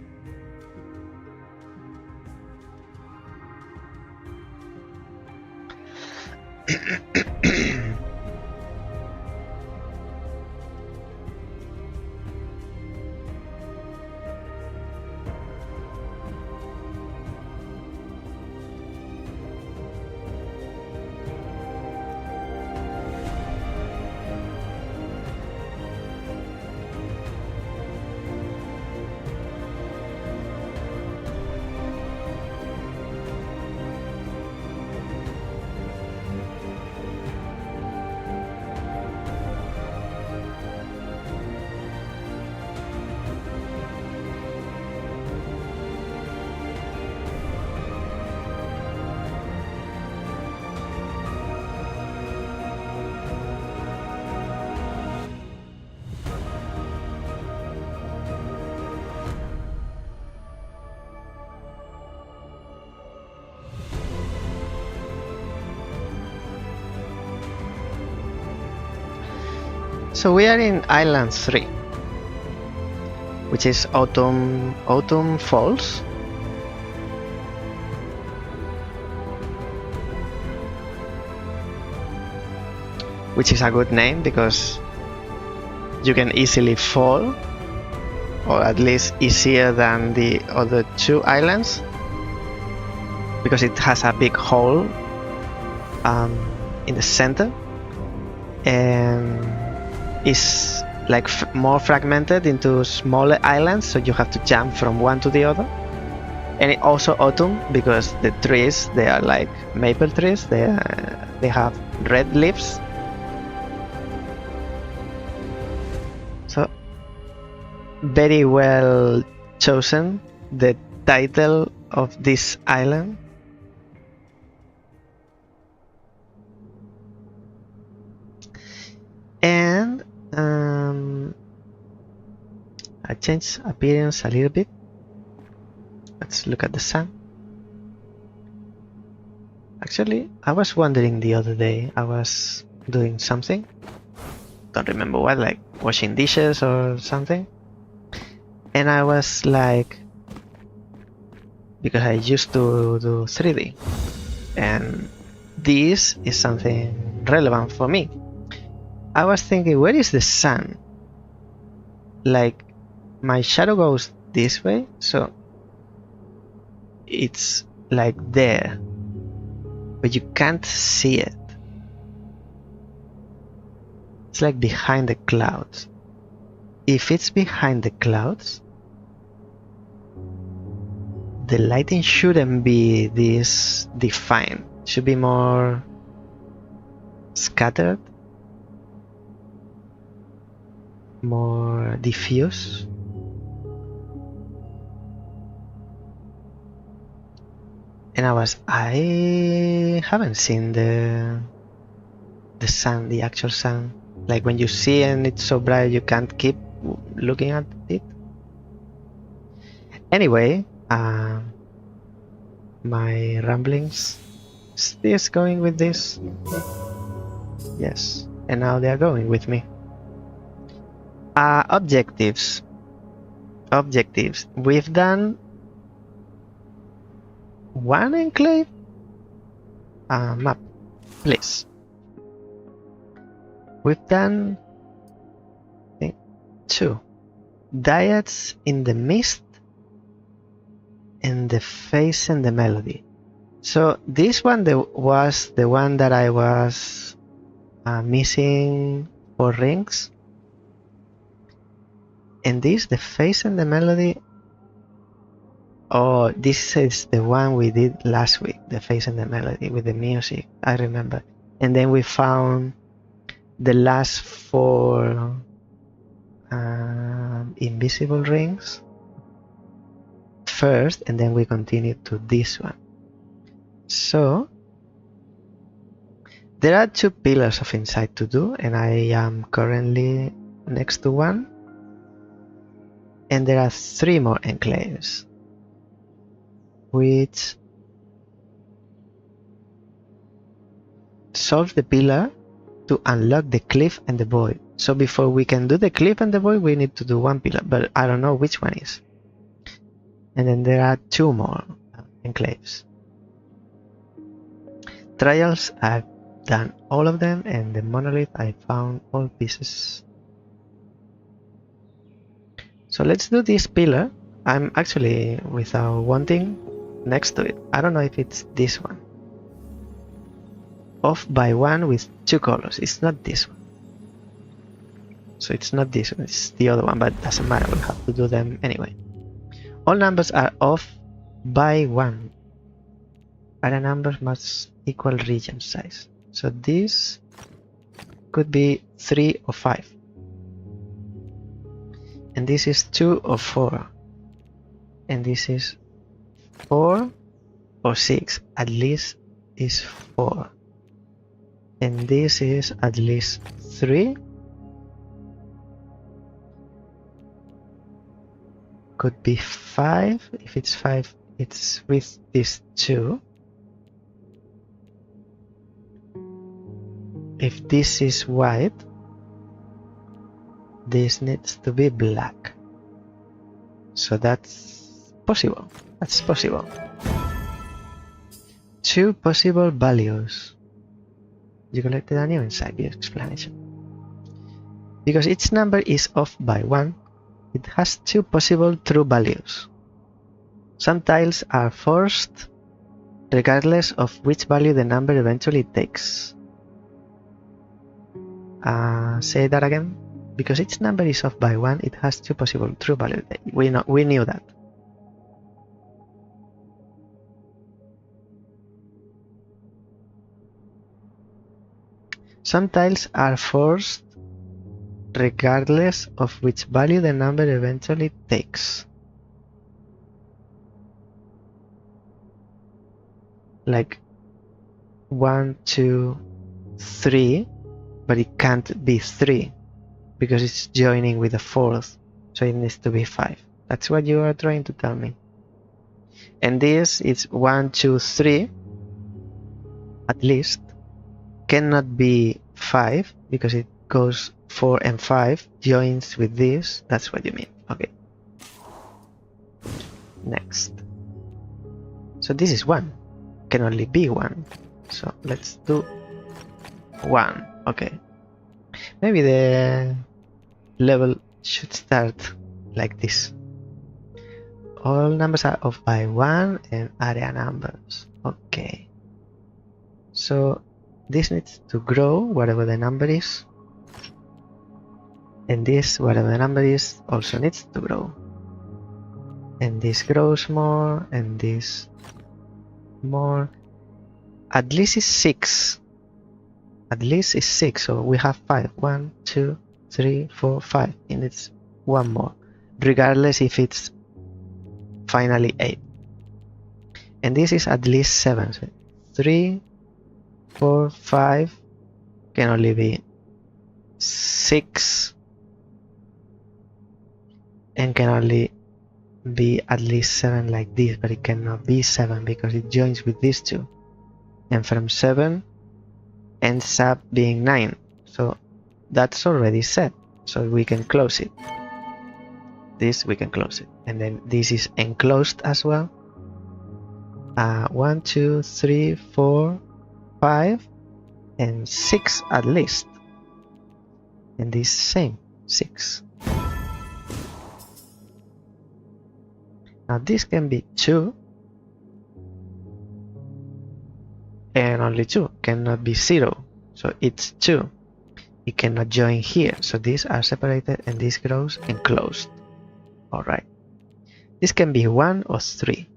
Speaker 1: So we are in Island 3, which is Autumn Falls. Which is a good name because you can easily fall, or at least easier than the other two islands, because it has a big hole in the center and is like more fragmented into smaller islands, so you have to jump from one to the other. And it also autumn because the trees, they are like maple trees, they have red leaves. So very well chosen, the title of this island. And I changed appearance a little bit. Let's look at the sun. Actually, I was wondering the other day, I was doing something, don't remember what, like washing dishes or something, and I was like, because I used to do 3D, and this is something relevant for me. I was thinking, where is the sun? Like, my shadow goes this way, so it's like there, but you can't see it. It's like behind the clouds. If it's behind the clouds, the lighting shouldn't be this defined. It should be more scattered, more diffuse. And I haven't seen the sun, the actual sun. Like when you see and it's so bright you can't keep looking at it. Anyway, my ramblings still going with this. Yes, and now they are going with me. Objectives. We've done one enclave. Map, please. We've done, I think, 2. Diets in the mist and the face and the melody. So this one was the one that I was missing 4 rings. And this, the face and the melody. Oh, this is the one we did last week, the face and the melody with the music, I remember. And then we found the last 4 invisible rings first, and then we continued to this one. So there are 2 pillars of insight to do, and I am currently next to one. And there are 3 more enclaves, which solves the pillar to unlock the cliff and the void. So before we can do the cliff and the void, we need to do 1 pillar, but I don't know which one is. And then there are 2 more enclaves. Trials, I've done all of them, and the monolith, I found all pieces. So let's do this pillar. I'm actually, without wanting, next to it. I don't know if it's this one. Off by 1 with 2 colors. It's not this one. So it's not this one, it's the other one, but it doesn't matter, we'll have to do them anyway. All numbers are off by 1. Other numbers must equal region size. So this could be 3 or 5. And this is 2 or 4. And this is 4 or 6. At least is 4. And this is at least 3. Could be 5. If it's 5, it's with this 2. If this is white, this needs to be black. So that's possible. That's possible. Two possible values. You collected a new inside the explanation. Because each number is off by 1, it has two possible true values. Some tiles are forced regardless of which value the number eventually takes. Say that again. Because each number is off by 1, it has two possible true values. We knew that. Some tiles are forced regardless of which value the number eventually takes. Like 1, 2, 3, but it can't be 3 because it's joining with a fourth, so it needs to be 5. That's what you are trying to tell me. And this is 1, 2, 3, at least, cannot be 5 because it goes 4 and 5 joins with this. That's what you mean. Okay. Next. So this is 1. Can only be 1. So let's do 1. Okay. Maybe the level should start like this. All numbers are off by 1 and area numbers. Okay. So this needs to grow whatever the number is. And this, whatever the number is, also needs to grow. And this grows more, and this more. At least is 6. At least is 6, so we have 5. 1, 2, 3, 4, 5. And it's one more, regardless if it's finally 8. And this is at least 7. So 3, 4, 5 can only be 6. And can only be at least 7 like this, but it cannot be 7 because it joins with these two. And from 7 ends up being 9. So that's already set. So we can close it. This we can close it. And then this is enclosed as well. 1, 2, 3, 4, 5, and 6 at least. And this same 6. Now this can be 2 and only 2, cannot be 0, so it's 2. It cannot join here, so these are separated and this grows enclosed. Alright. This can be 1 or 3.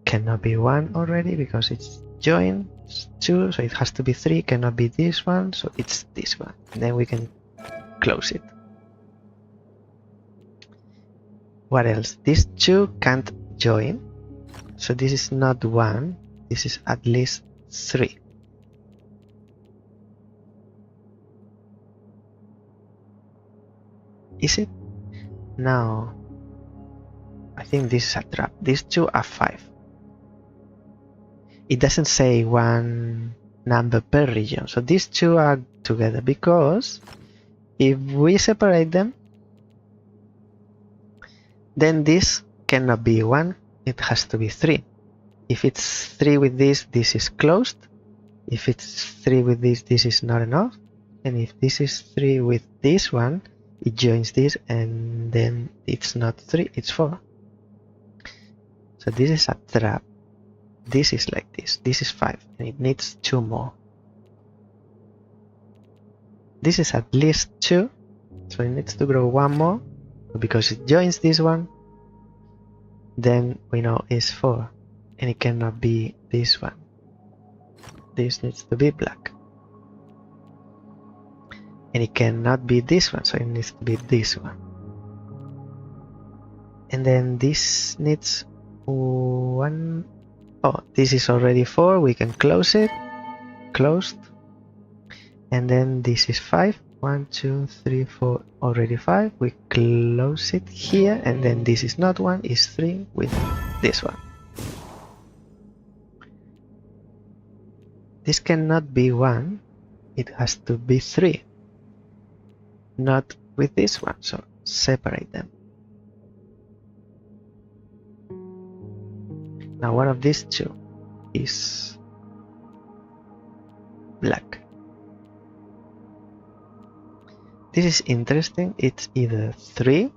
Speaker 1: Cannot be 1 already because it's joined. It's 2, so it has to be 3. Cannot be this one, so it's this one. And then we can close it. What else? These two can't join, so this is not 1. This is at least 3. Is it? No. I think this is a trap. These two are 5. It doesn't say one number per region, so these two are together because if we separate them, then this cannot be 1, it has to be 3. If it's 3 with this, this is closed. If it's 3 with this, this is not enough. And if this is 3 with this one, it joins this and then it's not 3, it's 4. So this is a trap. This is like this. This is 5 and it needs 2 more. This is at least 2, so it needs to grow 1 more. Because it joins this one, then we know it's 4, and it cannot be this one. This needs to be black, and it cannot be this one, so it needs to be this one. And then this needs 1. Oh, this is already 4. We can close it. Closed. And then this is 5. 1, 2, 3, 4, already 5. We close it here, and then this is not 1, is 3 with this one. This cannot be 1, it has to be 3. not with this one, so separate them. Now one of these two is black. This is interesting. It's either 3,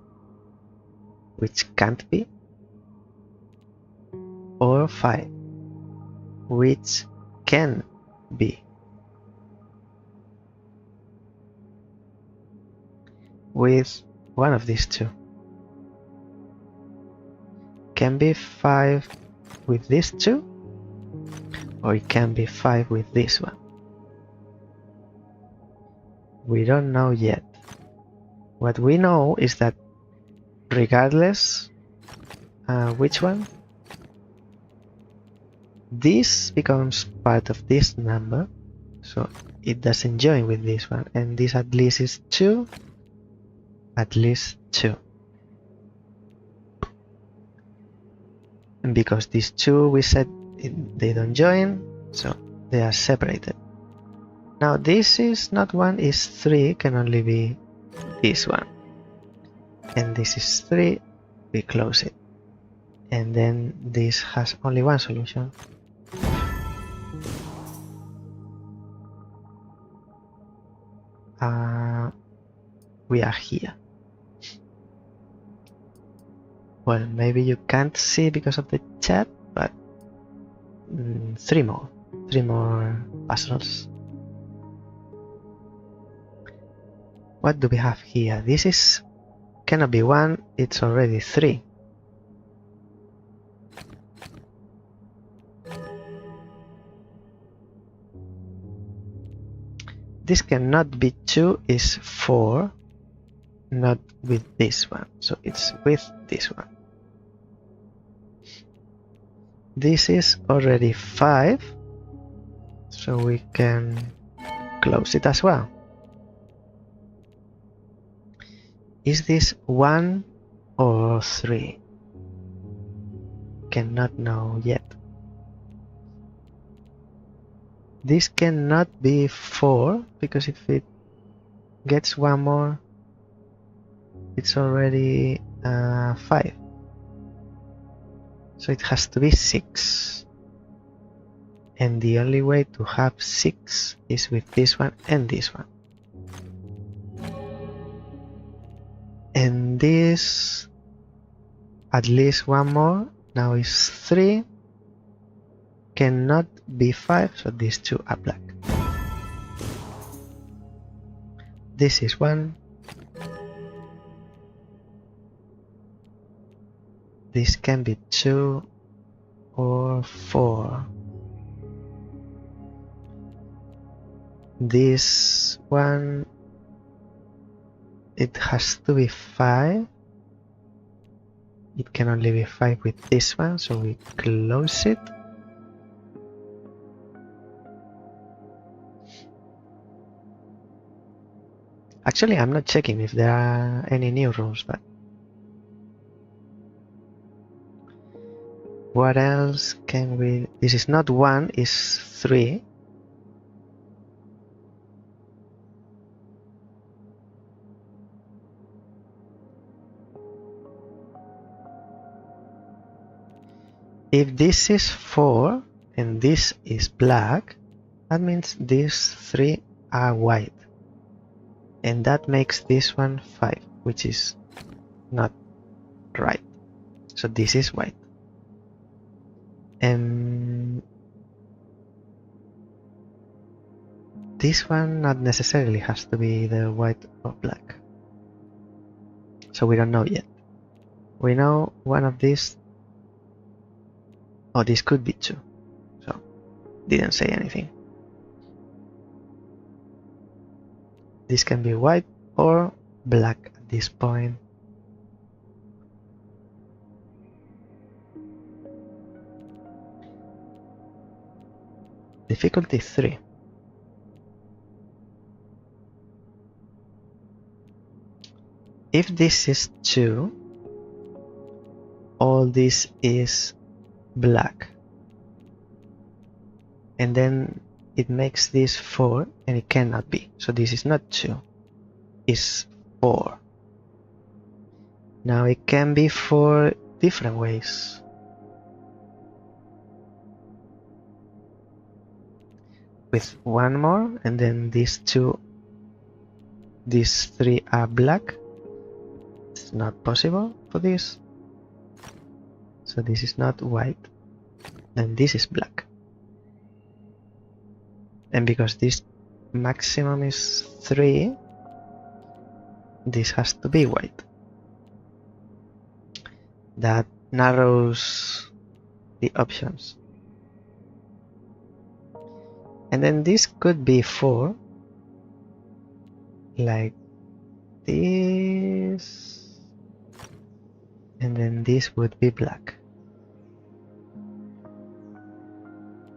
Speaker 1: which can't be, or 5, which can be. With one of these two. Can be 5 with these two, or it can be 5 with this one. We don't know yet. What we know is that regardless which one, this becomes part of this number, so it doesn't join with this one, and this at least is 2, at least 2. And because these two we said they don't join, so they are separated. Now this is not 1, is 3, can only be this one. And this is 3, we close it. And then this has only one solution. We are here. Well, maybe you can't see because of the chat, but 3 more puzzles. What do we have here? This is cannot be 1, it's already 3. This cannot be 2, is 4, not with this one, so it's with this one. This is already 5, so we can close it as well. Is this 1 or 3? Cannot know yet. This cannot be 4, because if it gets one more, it's already 5. So it has to be 6. And the only way to have 6 is with this one and this one. And this, at least one more, now is 3. Cannot be 5, so these two are black. This is 1. This can be 2 or 4. This one, it has to be 5. It can only be 5 with this one, so we close it. Actually, I'm not checking if there are any new rules, but what else can we... This is not 1, is 3. If this is 4 and this is black, that means these 3 are white. And that makes this one 5, which is not right. So this is white. And this one not necessarily has to be either white or black. So we don't know yet. We know one of these. Oh, this could be 2. So didn't say anything. This can be white or black at this point. Difficulty 3. If this is 2, all this is black. And then it makes this 4, and it cannot be. So this is not 2. is 4. Now it can be 4 different ways. With one more, and then these 3 are black. It's not possible for this. So this is not white. Then this is black. And because this maximum is 3, this has to be white. That narrows the options. And then this could be 4, like this, and then this would be black.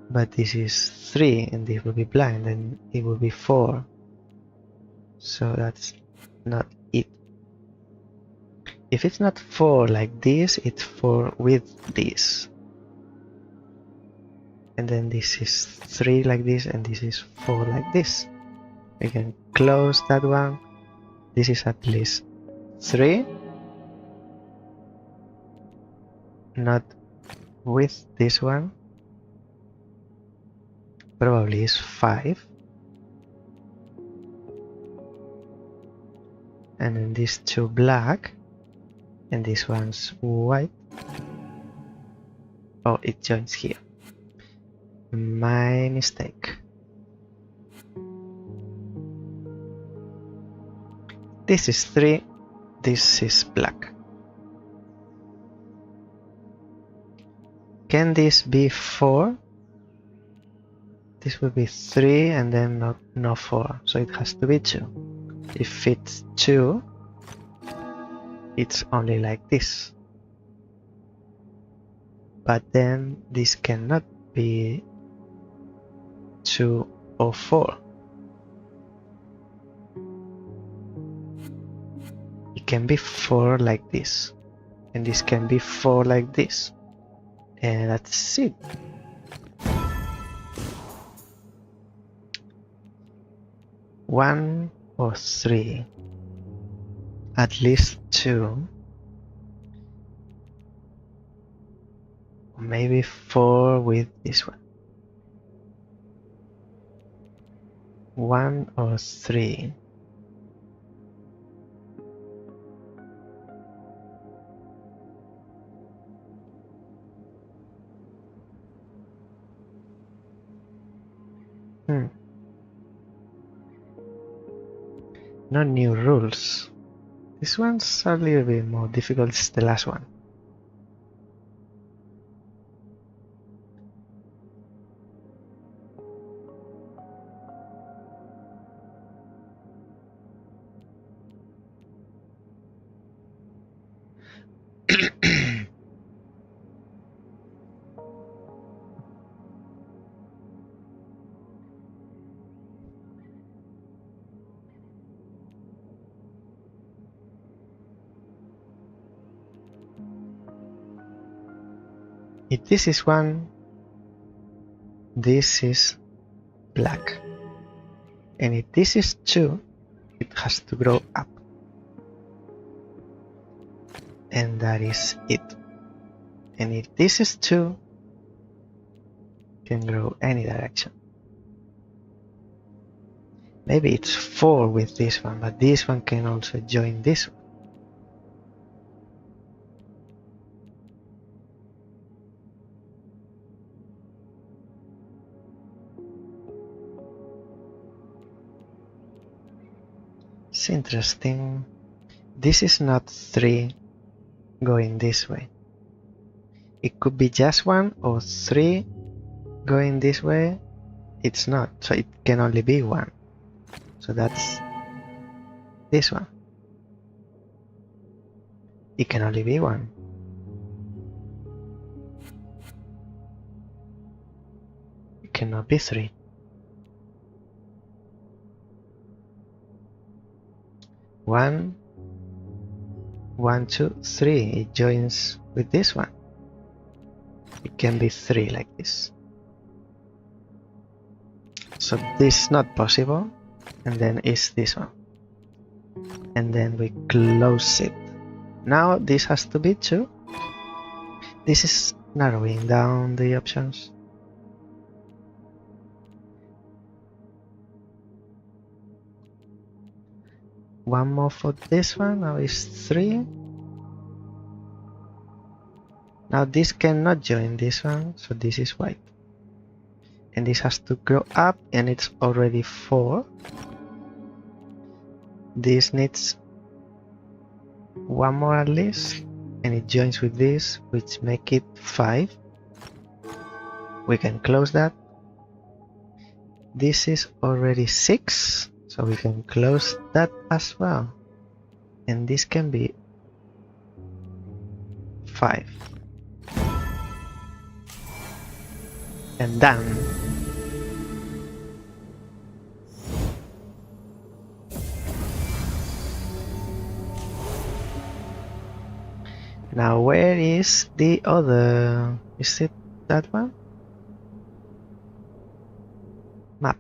Speaker 1: But this is 3, and this will be black, and then it will be 4. So that's not it. If it's not 4 like this, it's 4 with this. And then this is 3 like this, and this is 4 like this. We can close that one. This is at least 3. Not with this one. Probably is 5. And then these 2 black. And this one's white. Oh, it joins here. My mistake. This is 3. This is black. Can this be 4? This would be 3 and then no 4. So it has to be 2. If it's 2, it's only like this. But then this cannot be 2 or 4. It can be 4 like this. And this can be 4 like this. And that's it. One or 3. At least 2. Maybe 4 with this one. 1 or 3. No new rules. This one's a little bit more difficult. It's the last one. If this is 1, this is black. And if this is 2, it has to grow up. And that is it. And if this is 2, it can grow any direction. Maybe it's 4 with this one, but this one can also join this one. It's interesting. This is not 3 going this way. It could be just 1 or 3 going this way. It's not, so it can only be 1. So that's this one. It can only be 1. It cannot be 3. One, 1, 2, 3. It joins with this one. It can be 3 like this. So this is not possible. And then is this one. and then we close it. Now this has to be 2. This is narrowing down the options. One more for this one, now is 3. Now this cannot join this one, so this is white. And this has to grow up, and it's already 4. This needs 1 more at least, and it joins with this, which make it 5. We can close that. This is already 6, so we can close that as well. And this can be 5. And done. Now where is the other? Is it that one? Map.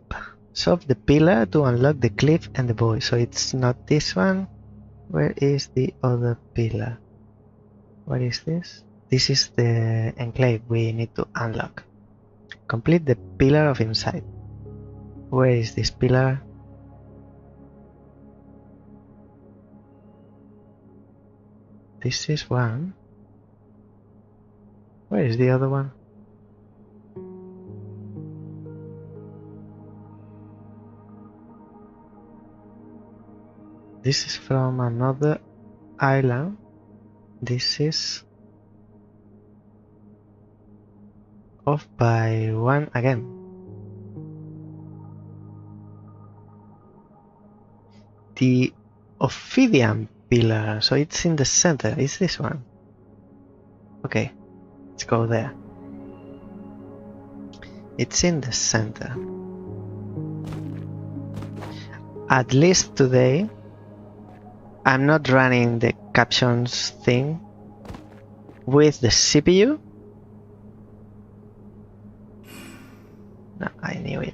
Speaker 1: Solve the pillar to unlock the cliff and the boy. So it's not this one. Where is the other pillar? What is this? This is the enclave we need to unlock. Complete the pillar of insight. Where is this pillar? This is one. Where is the other one? This is from another island. This is off by 1 again. The Ophidian pillar, so it's in the center. Is this one? Okay, let's go there. It's in the center. At least today, I'm not running the captions thing with the CPU. No, I knew it.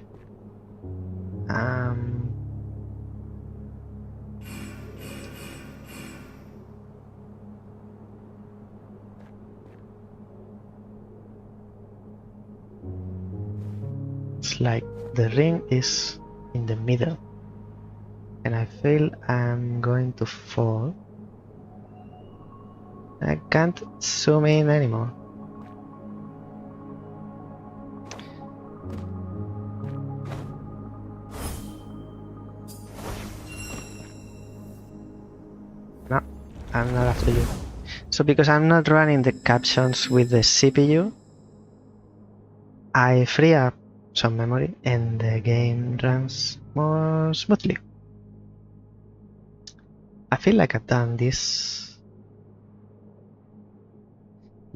Speaker 1: It's like the ring is in the middle, and I feel I'm going to fall. I can't zoom in anymore. No, I'm not after you. So because I'm not running the captions with the CPU, I free up some memory and the game runs more smoothly. I feel like I've done this.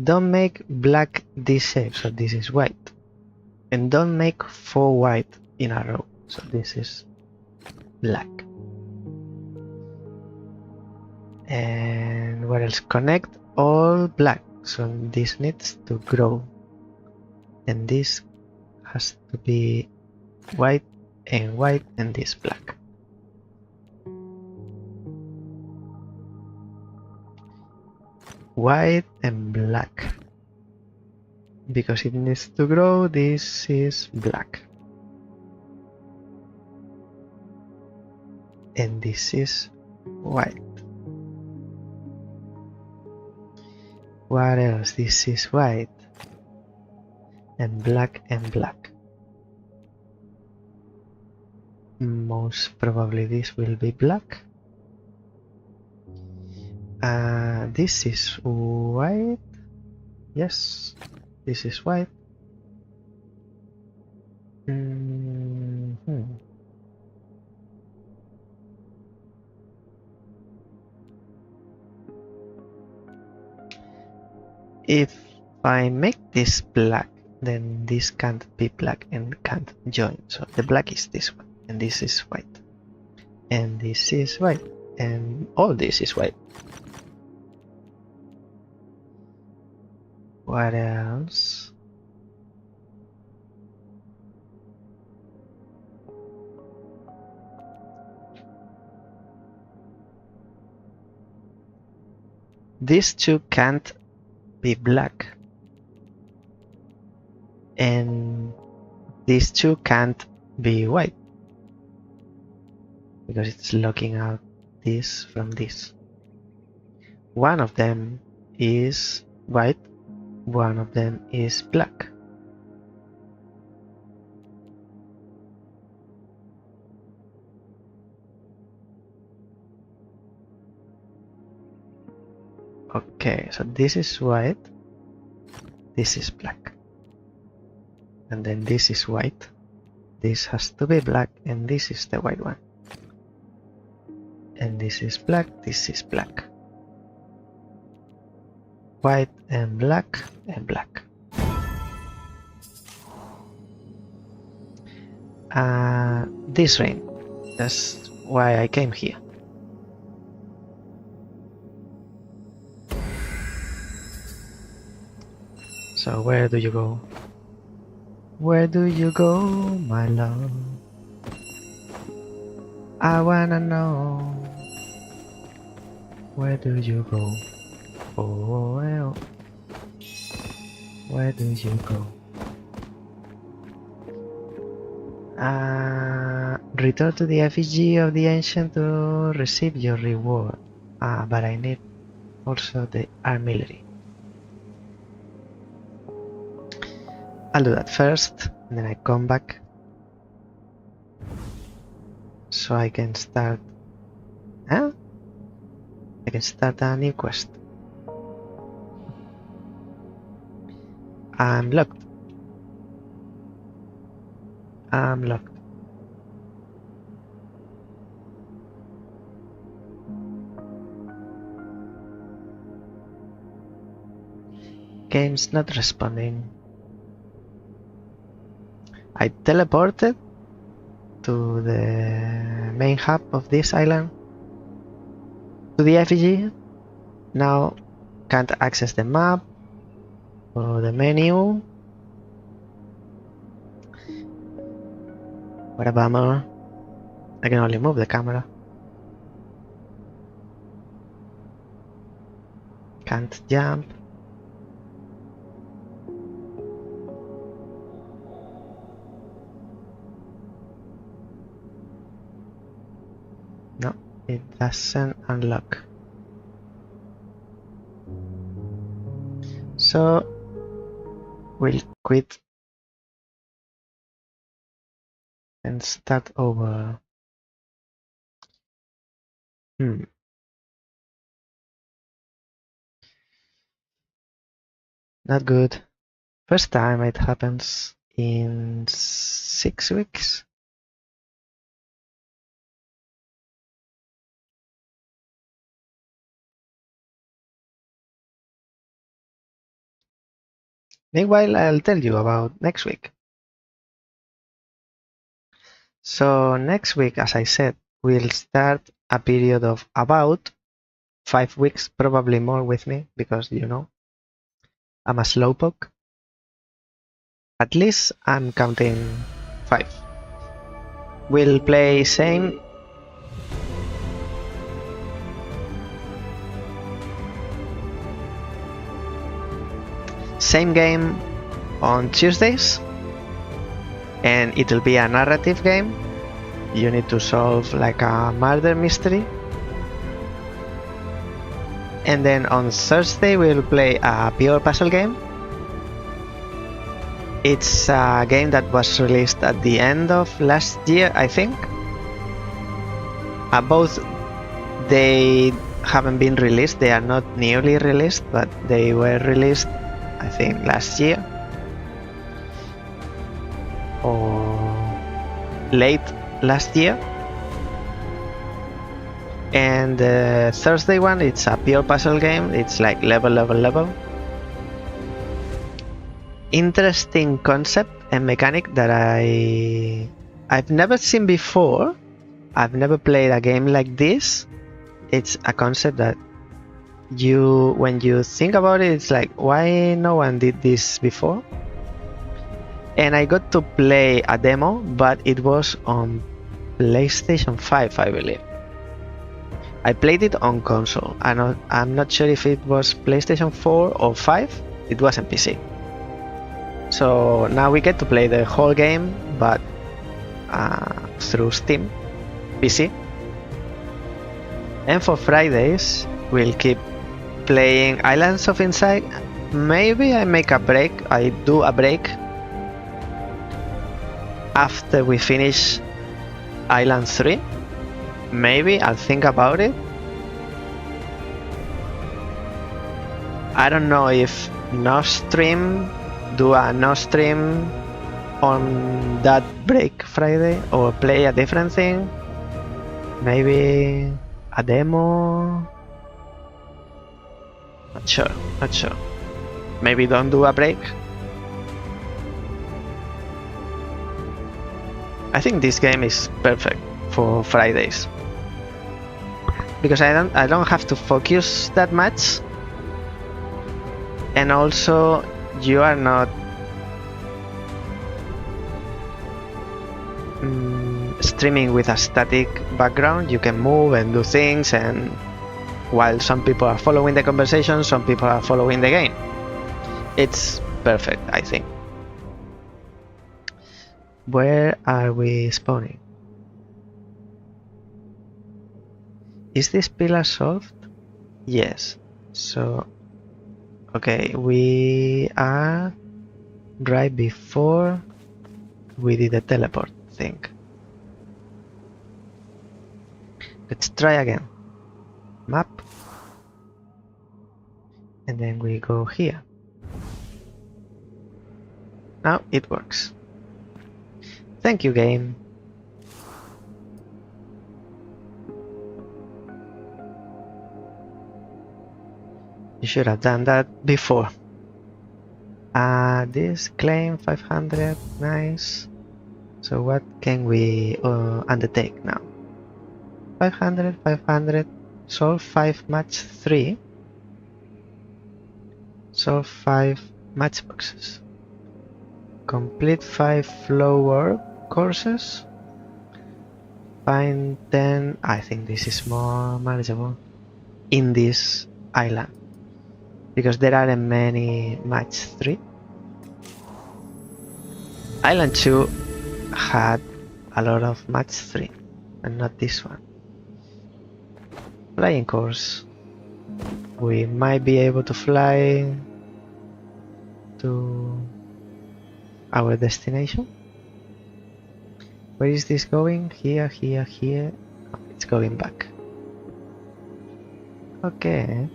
Speaker 1: Don't make black this shape, so this is white. And don't make 4 white in a row, so this is black. And what else? Connect all black, so this needs to grow. And this has to be white, and this black. White and black. Because it needs to grow, this is black. And this is white. What else? This is white. And black and black. Most probably this will be black. This is white. Yes, this is white. If I make this black, then this can't be black and can't join. So the black is this one, and this is white, and this is white, and all this is white. What else? these two can't be black, and these two can't be white because it's locking out this from this. One of them is white, one of them is black. Okay, so this is white, this is black, and then this is white, this has to be black, and this is the white one, and this is black, this is black, white and black and black. This rain, that's why I came here. So where do you go? Where do you go, my love? I wanna know. Where do you go? Oh, well. Where do you go? Return to the effigy of the ancient to receive your reward. But I need also the armillery. I'll do that first, and then I come back so I can start. I can start a new quest. I'm locked. I'm locked. Game's not responding. I teleported to the main hub of this island, to the effigy. Now can't access the map or the menu. What a bummer. I can only move the camera. Can't jump. No, it doesn't unlock. So we'll quit and start over. Not good. First time it happens in 6 weeks. Meanwhile, I'll tell you about next week. So next week, as I said, we'll start a period of about 5 weeks, probably more with me, because you know, I'm a slowpoke. At least I'm counting 5. We'll play same game on Tuesdays, and it'll be a narrative game. You need to solve like a murder mystery. And then on Thursday we'll play a pure puzzle game. It's a game that was released at the end of last year, I think. Both they haven't been released, they are not newly released, but they were released I think last year or late last year. And the Thursday one, it's a pure puzzle game. It's like level. Interesting concept and mechanic that I've never seen before. I've never played a game like this. It's a concept that when you think about it, it's like, why no one did this before? And I got to play a demo, but it was on PlayStation 5, I believe. I played it on console. I'm not sure if it was PlayStation 4 or 5. It wasn't PC. So now we get to play the whole game, but through Steam, PC. And for Fridays, we'll keep playing Islands of Insight. Maybe I make a break. I do a break after we finish Island 3. Maybe I'll think about it. I don't know if do a no stream on that break Friday, or play a different thing. Maybe a demo. Not sure. Maybe don't do a break. I think this game is perfect for Fridays because I don't have to focus that much, and also you are not streaming with a static background. You can move and do things, and while some people are following the conversation, some people are following the game. It's perfect, I think. Where are we spawning? Is this pillar solved? Yes. So, okay, we are right before we did the teleport thing. Let's try again. Map. And then we go here. Now it works. Thank you, game. You should have done that before. This claim 500, nice. So what can we undertake now? 500, 500, solve 5 match 3. Solve 5 matchboxes. Complete 5 flow orb courses. Find 10, I think this is more manageable in this island, because there aren't many match 3. Island 2 had a lot of match 3, and not this one. Flying course. We might be able to fly to our destination. Where is this going? Here, here, here. Oh, it's going back. Okay.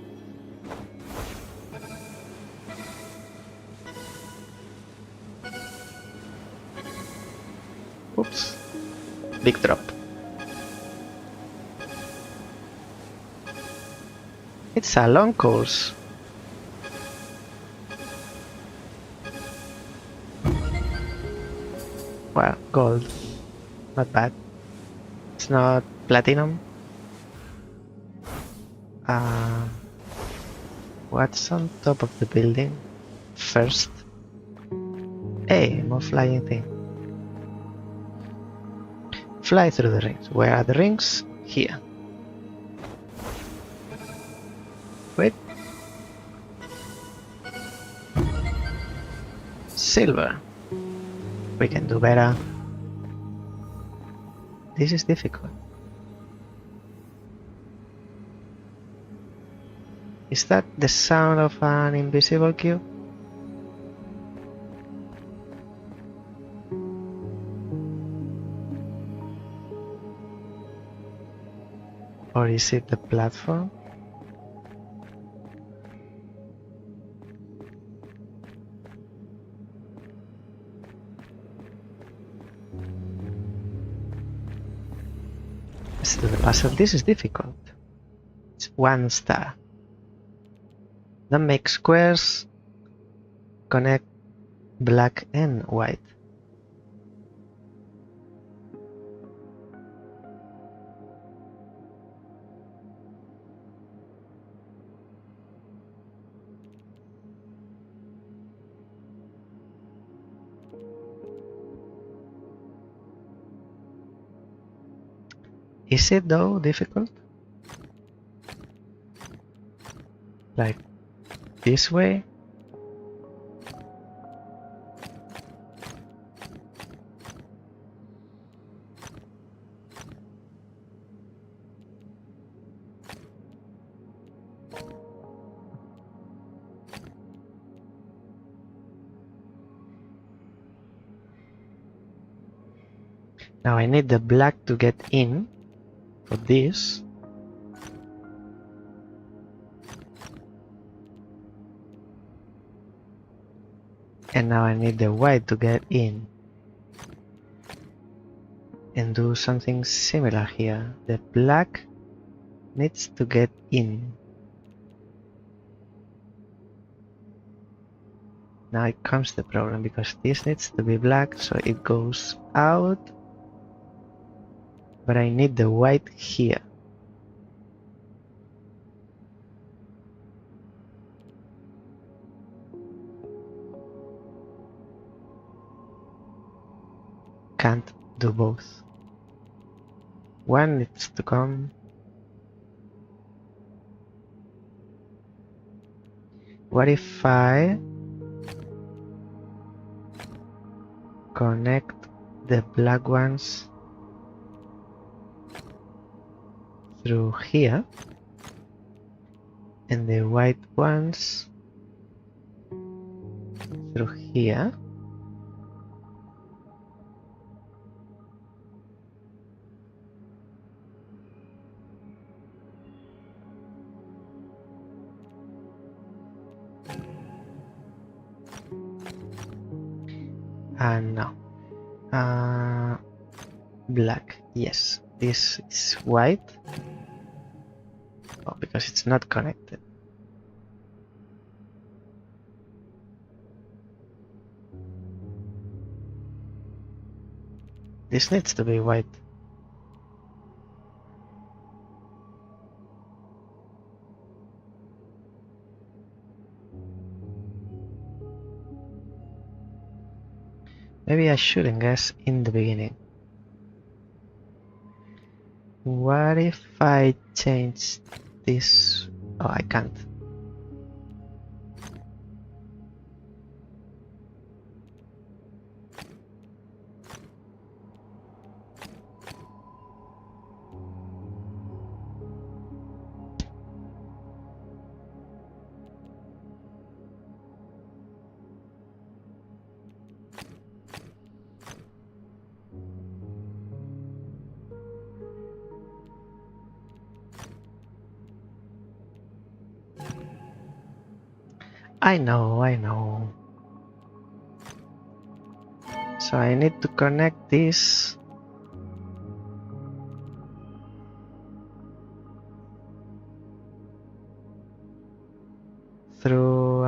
Speaker 1: Oops. Big drop. It's a long course. Well, gold. Not bad. It's not platinum. What's on top of the building first? Hey, more flying thing. Fly through the rings. Where are the rings? Here. Wait. Silver. We can do better. This is difficult. Is that the sound of an invisible cube? Or is it the platform? Let's do the puzzle. This is difficult. It's 1 star. Don't make squares. Connect black and white. Is it though difficult? like this way. Now I need the black to get in for this. And now I need the white to get in. And do something similar here. The black needs to get in. Now comes the problem, because this needs to be black, so it goes out. But I need the white here. Can't do both. One needs to come. What if I connect the black ones through here and the white ones through here? No. Black. Yes, this is white. Oh, because it's not connected. This needs to be white. Maybe I shouldn't guess in the beginning. What if I change this? Oh, I can't. I know. So I need to connect this through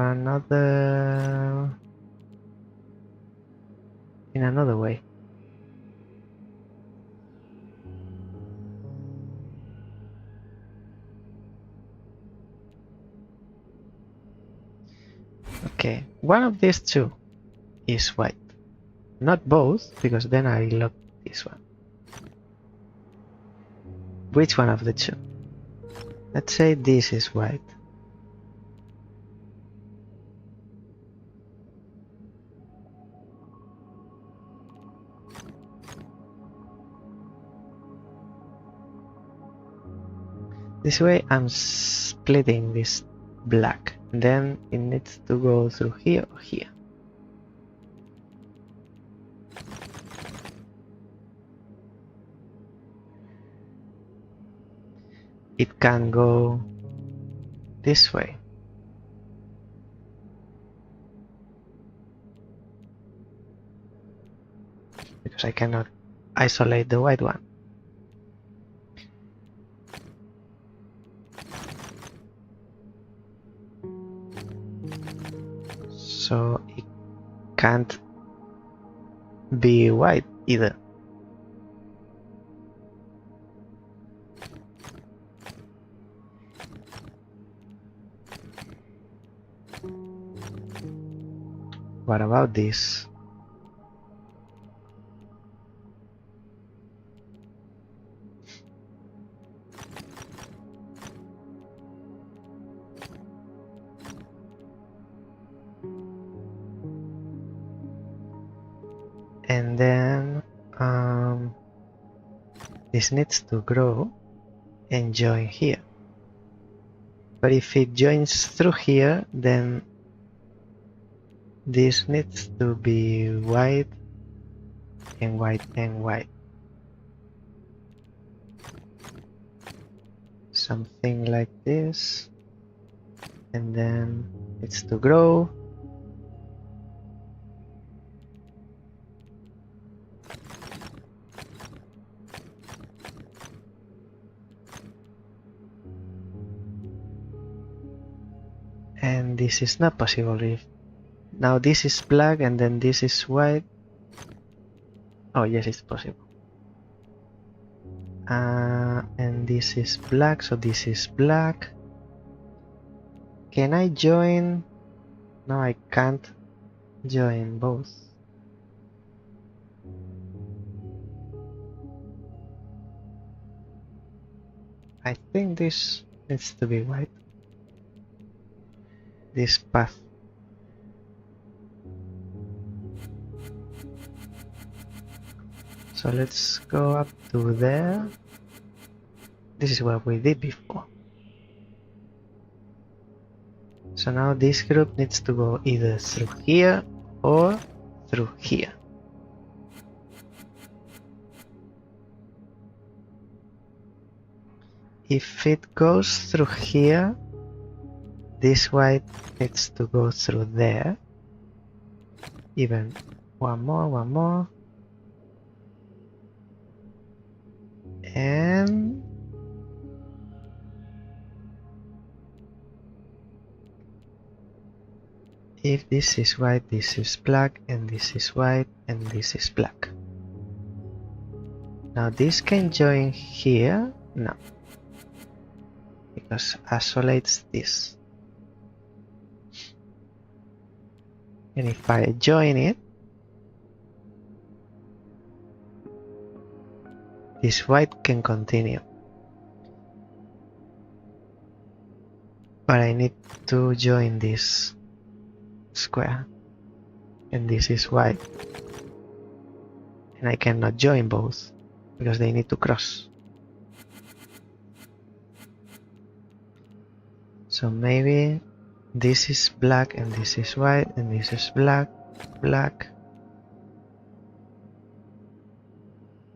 Speaker 1: in another way. Okay, one of these two is white. Not both, because then I lock this one. Which one of the two? Let's say this is white. This way I'm splitting this black. Then it needs to go through here or here. It can go this way. Because I cannot isolate the white one. So it can't be white either. What about this? And then this needs to grow and join here. But if it joins through here, then this needs to be white and white and white. Something like this. And then it's to grow. And this is not possible if now this is black and then this is white. Oh yes, it's possible. And this is black, so this is black. Can I join? No, I can't join both. I think this needs to be white. This path. So let's go up to there. This is what we did before. So now this group needs to go either through here or through here. If it goes through here, this white needs to go through there. Even one more. And if this is white, this is black, and this is white, and this is black. Now this can join here? No. Because isolates this. And if I join it, this white can continue. But I need to join this square. And this is white. And I cannot join both because they need to cross. So maybe this is black and this is white and this is black.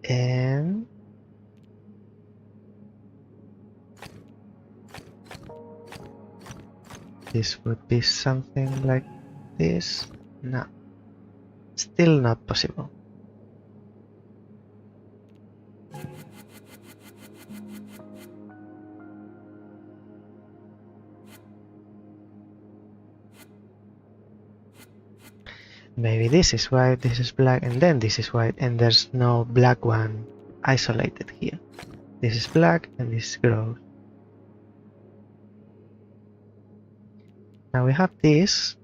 Speaker 1: And this would be something like this. No, still not possible. Maybe this is white, this is black, and then this is white, and there's no black one isolated here. This is black and this grows. Now we have this,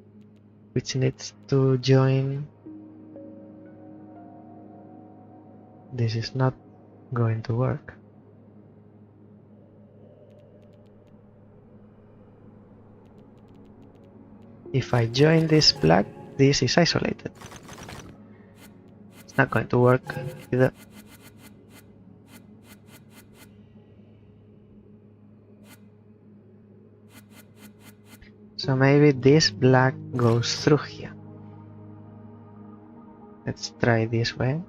Speaker 1: which needs to join. This is not going to work. If I join this black, this is isolated. It's not going to work either. So maybe this black goes through here. Let's try this way.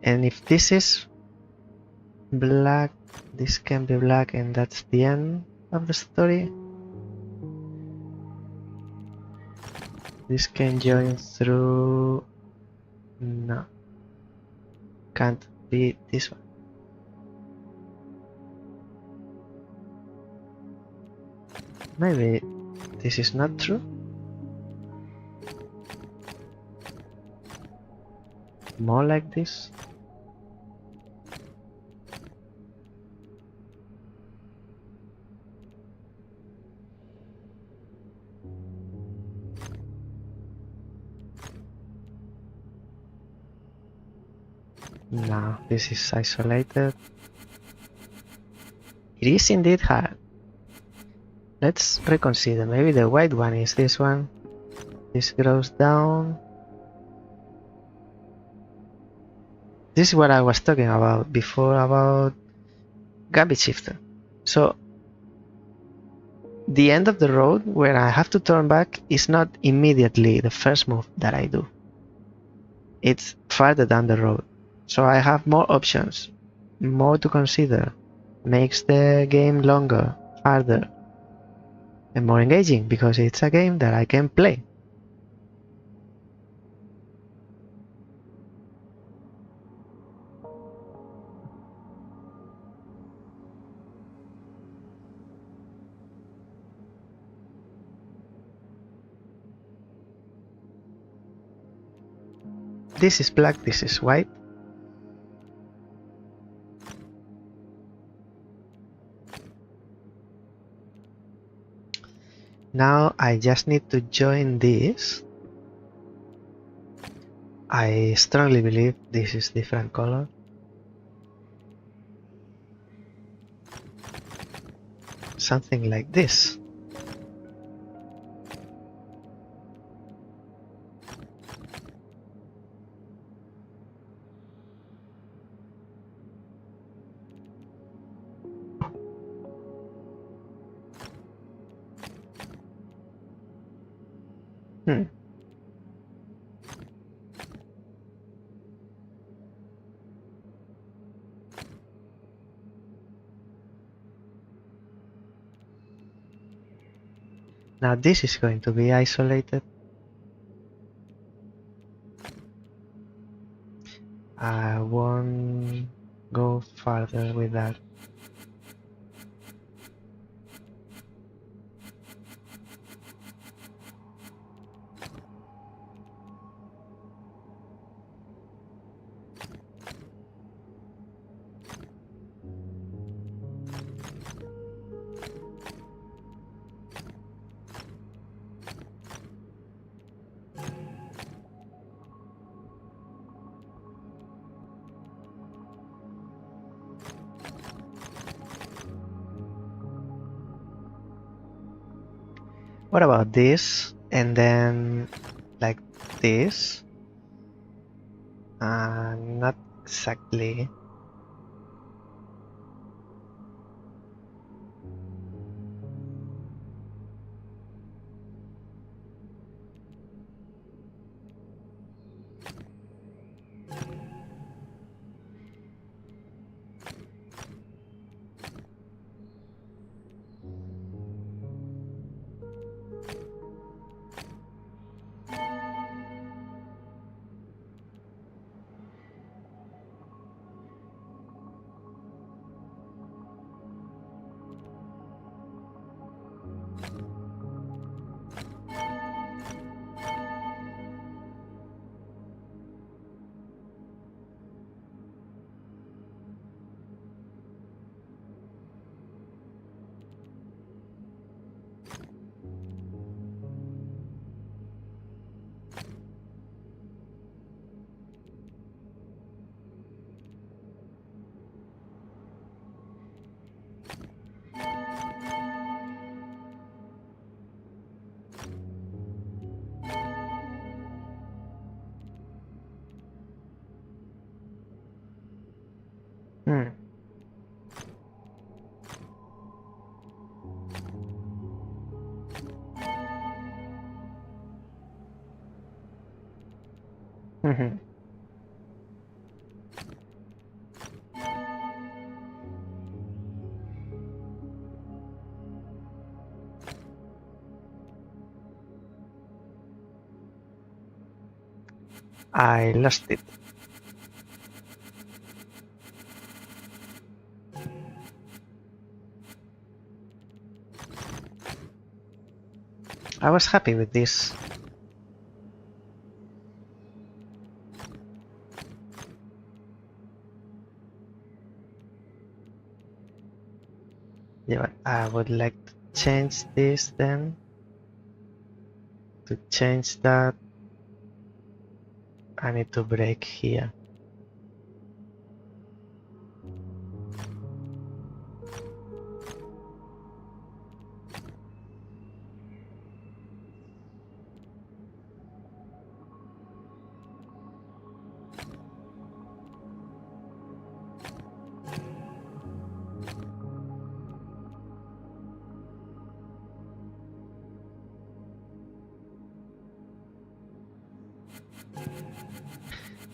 Speaker 1: And if this is black, this can be black, and that's the end of the story. This can join through. No, can't be this one. Maybe this is not true. More like this. No, this is isolated. It is indeed hard. Let's reconsider. Maybe the white one is this one This goes down. This is what I was talking about before about Gambit shifter. So the end of the road where I have to turn back is not immediately the first move that I do. It's farther down the road. So I have more options, more to consider. Makes the game longer, harder, and more engaging because it's a game that I can play. This is black, this is white. Now I just need to join this. I strongly believe this is different color. Something like this. Now this is going to be isolated. I won't go further with that. What about this? And then like this? Not exactly. Hmm. Mhm. I lost it. I was happy with this. Yeah, but I would like to change this then. To change that, I need to break here.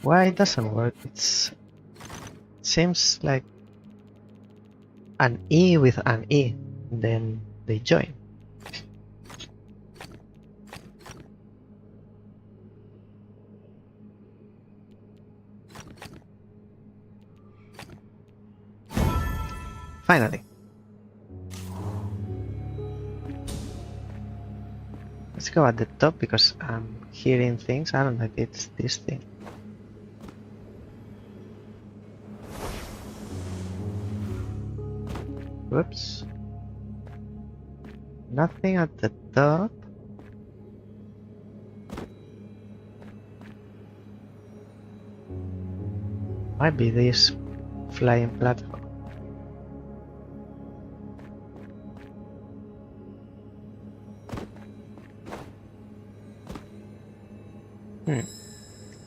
Speaker 1: Why it doesn't work? It seems like an E with an E, then they join. Finally. Let's go at the top because I'm hearing things. I don't know if it's this thing. Whoops. Nothing at the top. Might be this flying platform.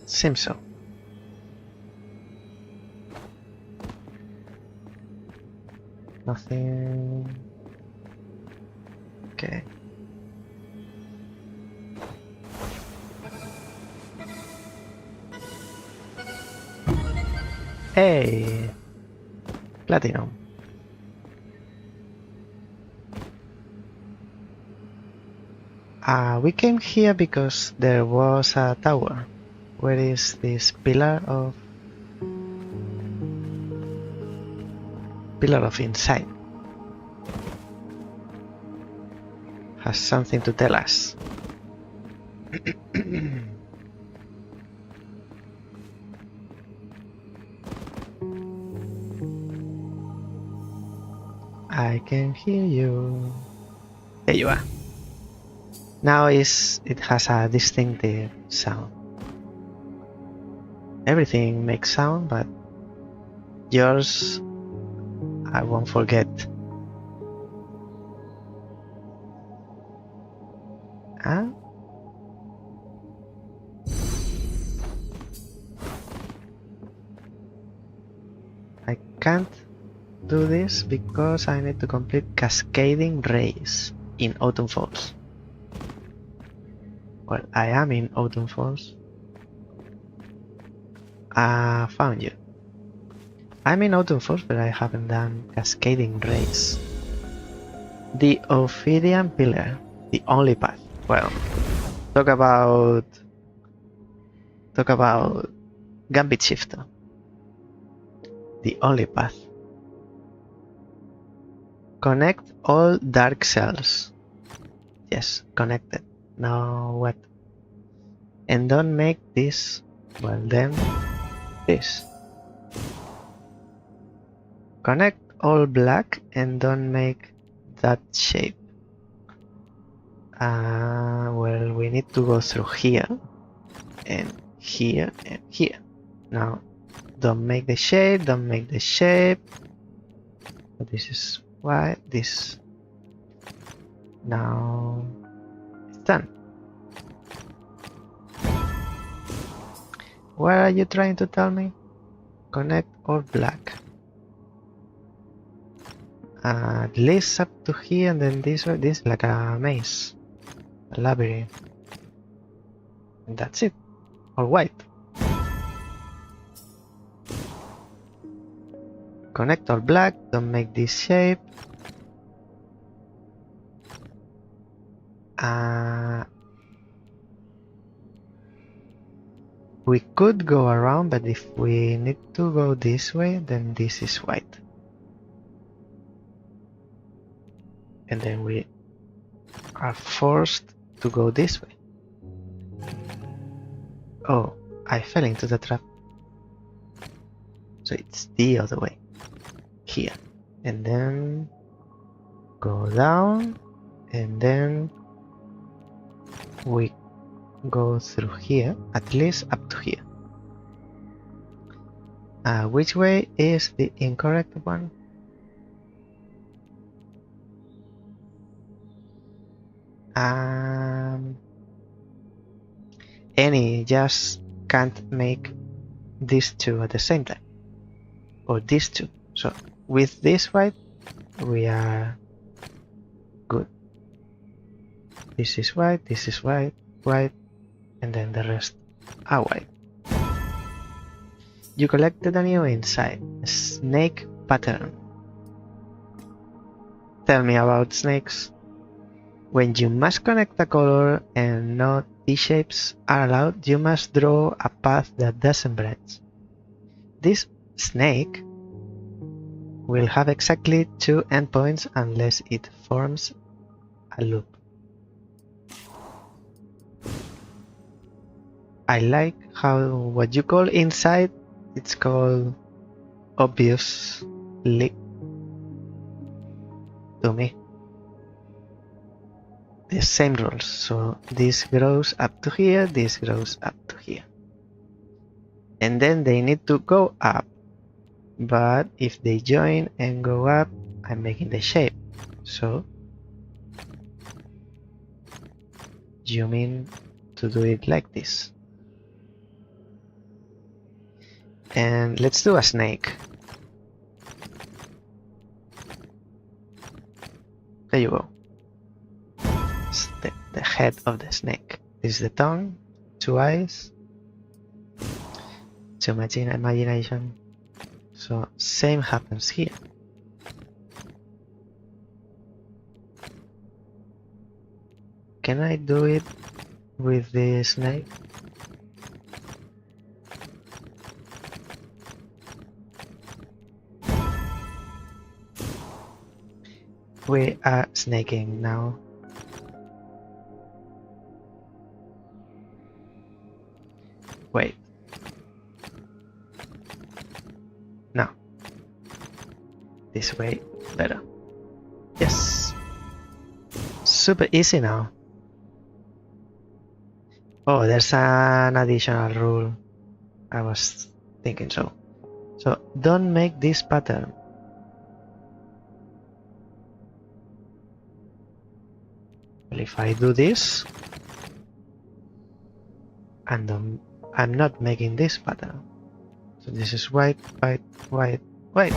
Speaker 1: Seems so. Nothing. Okay. Hey! Platinum. We came here because there was a tower. Where is this pillar of insight? Has something to tell us. I can hear you. There you are. Now it has a distinctive sound. Everything makes sound, but yours I won't forget. Huh? I can't do this because I need to complete cascading rays in Autumn Falls. Well, I am in Autumn Falls. Found you. I'm in Autumn Falls, but I haven't done cascading rays. The Ophidian Pillar, the only path. Well, talk about Gambit Shifter. The only path. Connect all dark cells. Yes, connected. Now what? And don't make this. Well then, this. Connect all black and don't make that shape. Well, we need to go through here and here and here. Now, don't make the shape, don't make the shape. This is why this. Now, it's done. What are you trying to tell me? Connect all black. At least up to here and then this way. This is like a maze. A labyrinth. And that's it. All white. Connect all black. Don't make this shape. We could go around, but if we need to go this way, then this is white. And then we are forced to go this way. Oh, I fell into the trap. So it's the other way. Here. And then go down. And then we go through here, at least up to here. Which way is the incorrect one? Any, just can't make these two at the same time. Or these two. So with this white, we are good. This is white, white, and then the rest a white. You collected a new insight, snake pattern. Tell me about snakes. When you must connect a color and no T-shapes are allowed, you must draw a path that doesn't branch. This snake will have exactly 2 endpoints unless it forms a loop. I like how what you call inside, it's called obviously to me. The same rules, so this grows up to here, this grows up to here. And then they need to go up. But if they join and go up, I'm making the shape. So you mean to do it like this. And let's do a snake. There you go. It's the head of the snake. This is the tongue, 2 eyes. To imagination. So same happens here. Can I do it with the snake? We are snaking now. Wait. No. This way better. Yes. Super easy now. Oh, there's an additional rule. I was thinking so. So don't make this pattern. Well, if I do this, and I'm not making this pattern. So this is white, white, white, white.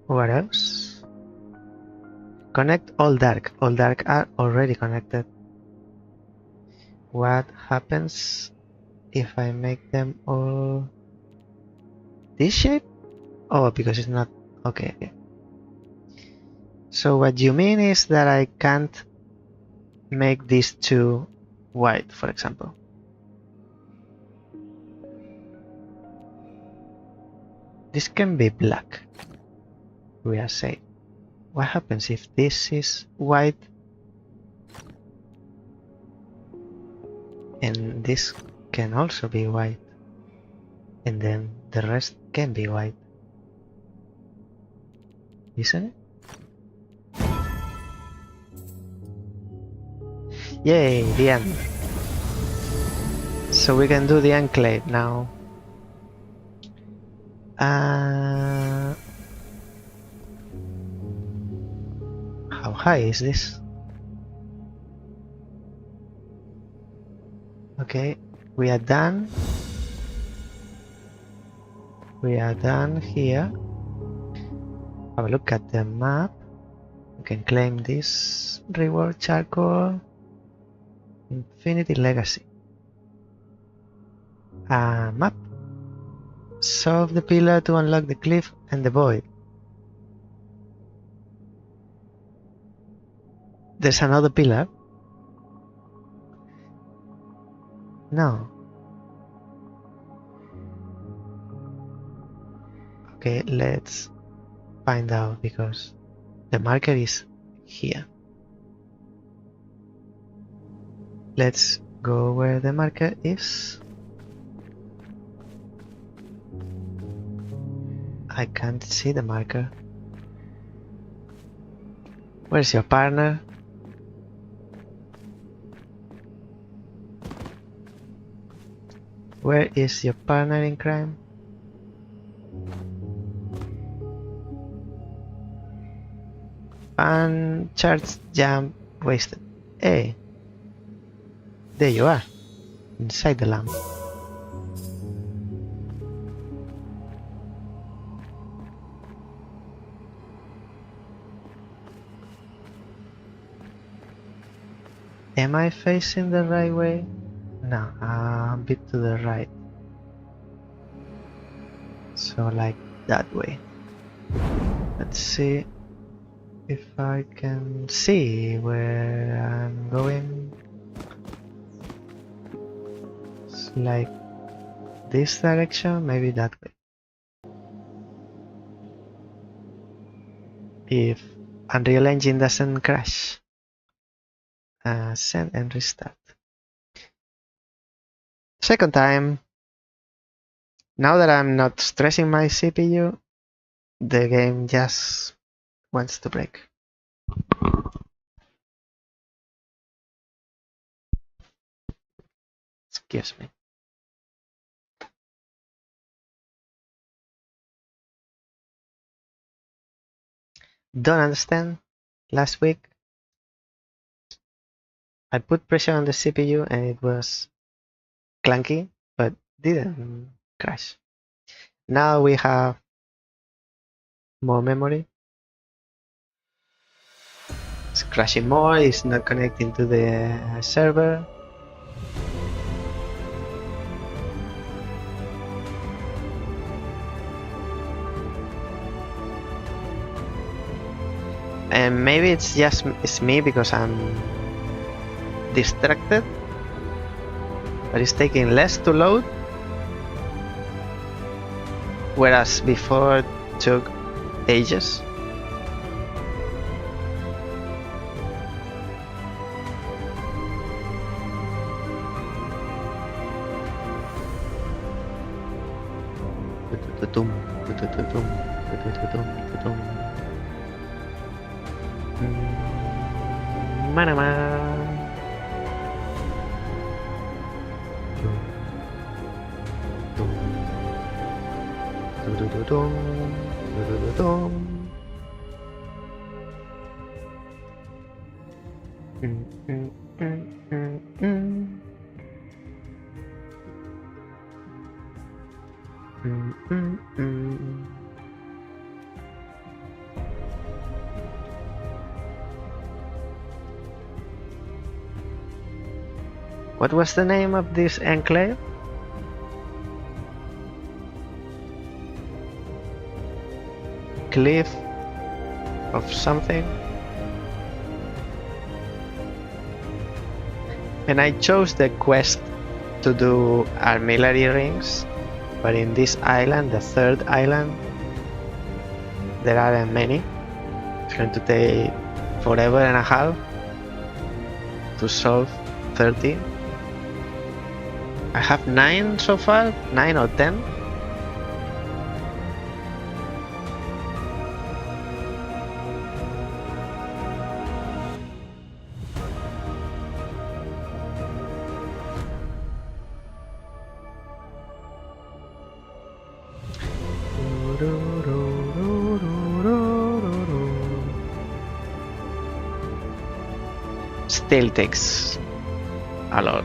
Speaker 1: What else? Connect all dark. All dark are already connected. What happens if I make them all this shape? Oh, because it's not okay. So what you mean is that I can't make these two white, for example. This can be black. We are saying, what happens if this is white and this can also be white, and then the rest can be white, isn't it? Yay, the end. So we can do the enclave now. How high is this? Okay, we are done. We are done here. Have a look at the map. We can claim this reward charcoal. Infinity Legacy. Map. Solve the pillar to unlock the cliff and the void. There's another pillar. No. Okay, let's find out because the marker is here. Let's go where the marker is. I can't see the marker. Where's your partner? Where is your partner in crime? And charge jump wasted. Hey, there you are, inside the lamp. Am I facing the right way? No, a bit to the right. So like that way. Let's see if I can see where I'm going. It's like this direction, maybe that way. If Unreal Engine doesn't crash, send and restart. Second time. Now that I'm not stressing my CPU, the game just wants to break. Excuse me. Don't understand. Last week, I put pressure on the CPU and it was clunky, but didn't crash. Now we have more memory. It's crashing more, it's not connecting to the server. And maybe it's me because I'm distracted, but it's taking less to load, whereas before it took ages. What was the name of this enclave? Cliff of something? And I chose the quest to do armillary rings, but in this island, the third island, there aren't many. It's going to take forever and a half to solve 30. I have 9 so far, 9 or 10. Still takes a lot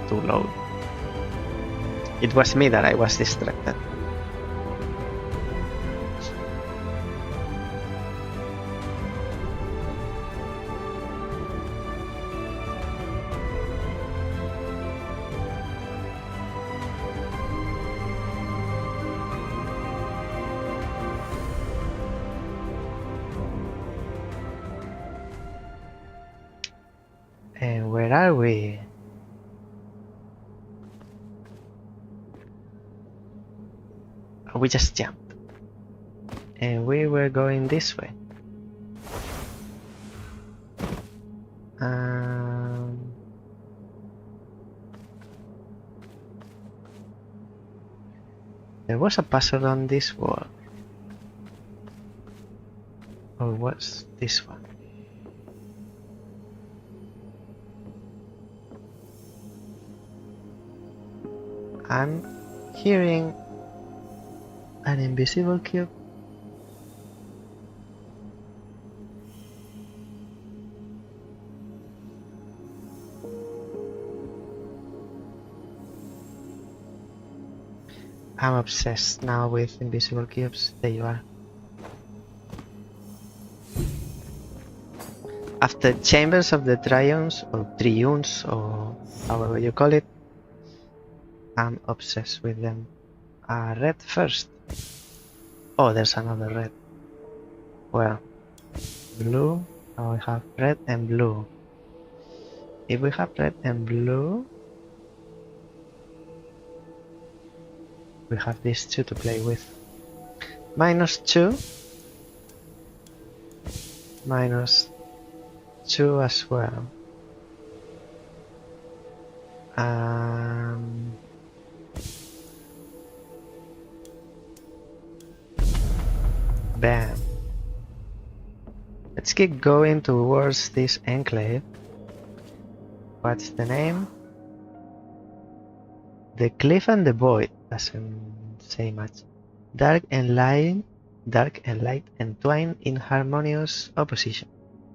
Speaker 1: to load. It was me that I was distracted. And where are we? We just jumped. And we were going this way. There was a puzzle on this wall. Or was this one? I'm hearing an invisible cube. I'm obsessed now with invisible cubes. There you are. After the chambers of the triunes, or however you call it. I'm obsessed with them. Red first. Oh, there's another red. Well, blue. Now we have red and blue. If we have red and blue, we have these two to play with. -2. -2 as well. Bam. Let's keep going towards this enclave. What's the name? The Cliff and the Void. Doesn't say much. Dark and light entwine in harmonious opposition.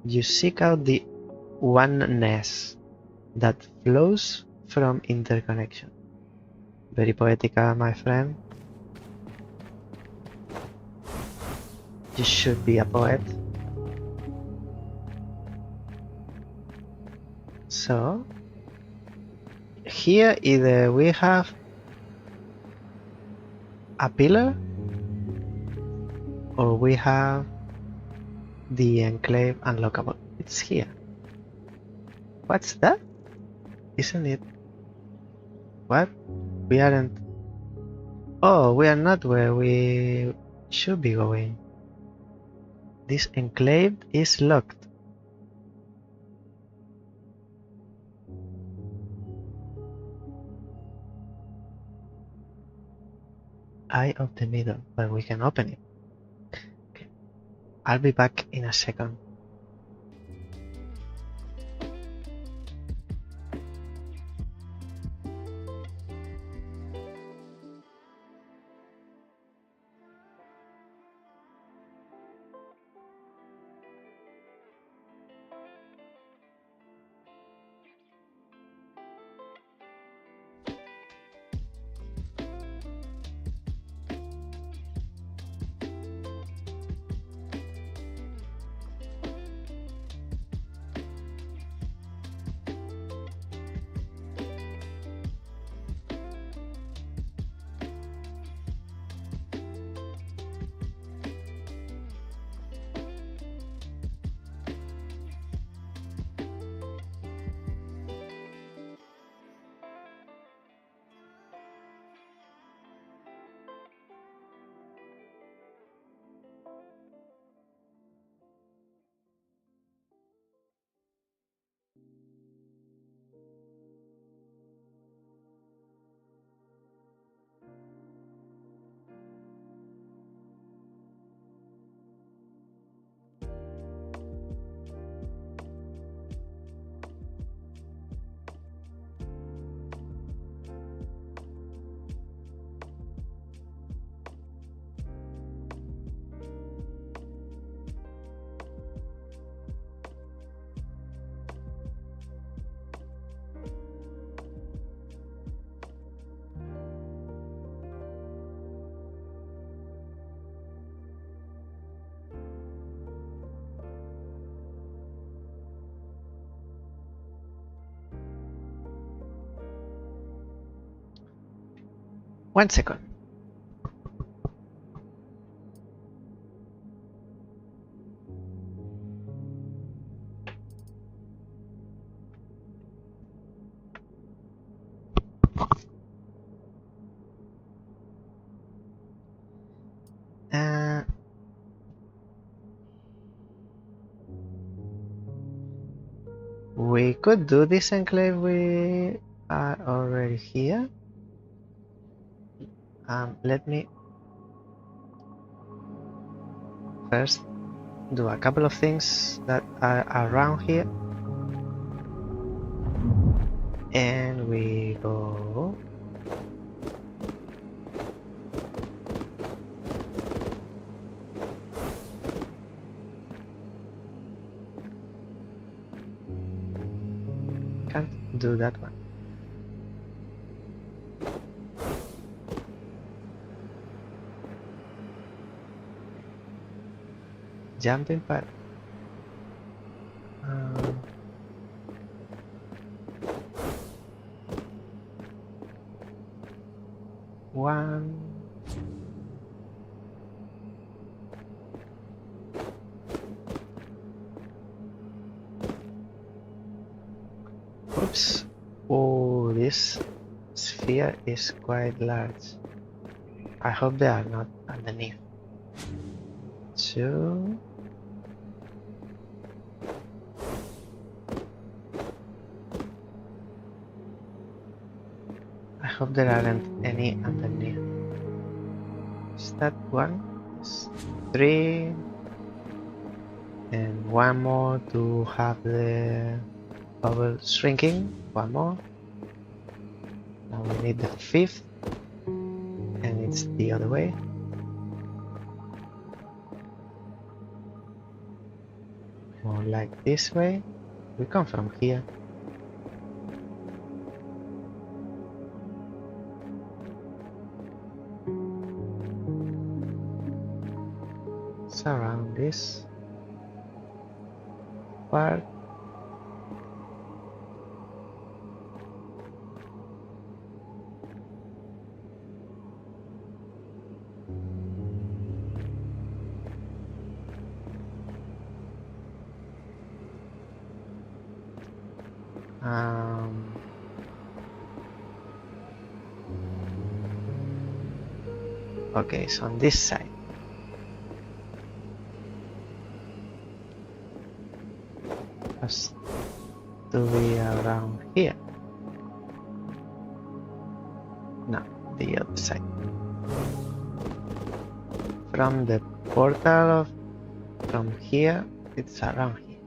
Speaker 1: You seek out the oneness that flows from interconnection. Very poetical, my friend. You should be a poet. So, here either we have a pillar or we have the enclave unlockable. It's here. What's that? Isn't it? What? We aren't. Oh, we are not where we should be going. This enclave is locked. Eye of the middle, but we can open it. Okay. I'll be back in a second. One second. We could do this enclave. We are already here. Let me first do a couple of things that are around here. And we go. Can't do that one. Jumping pad. one. Oops. Oh, this sphere is quite large. I hope they are not underneath. Two. I hope there aren't any underneath. Is that one? Yes. Three. And one more to have the bubble shrinking. One more. Now we need the fifth. And it's the other way. More like this way. We come from here. Surround this part. Okay, so on this side. Has to be around here. No, the other side. From the portal from here, it's around here.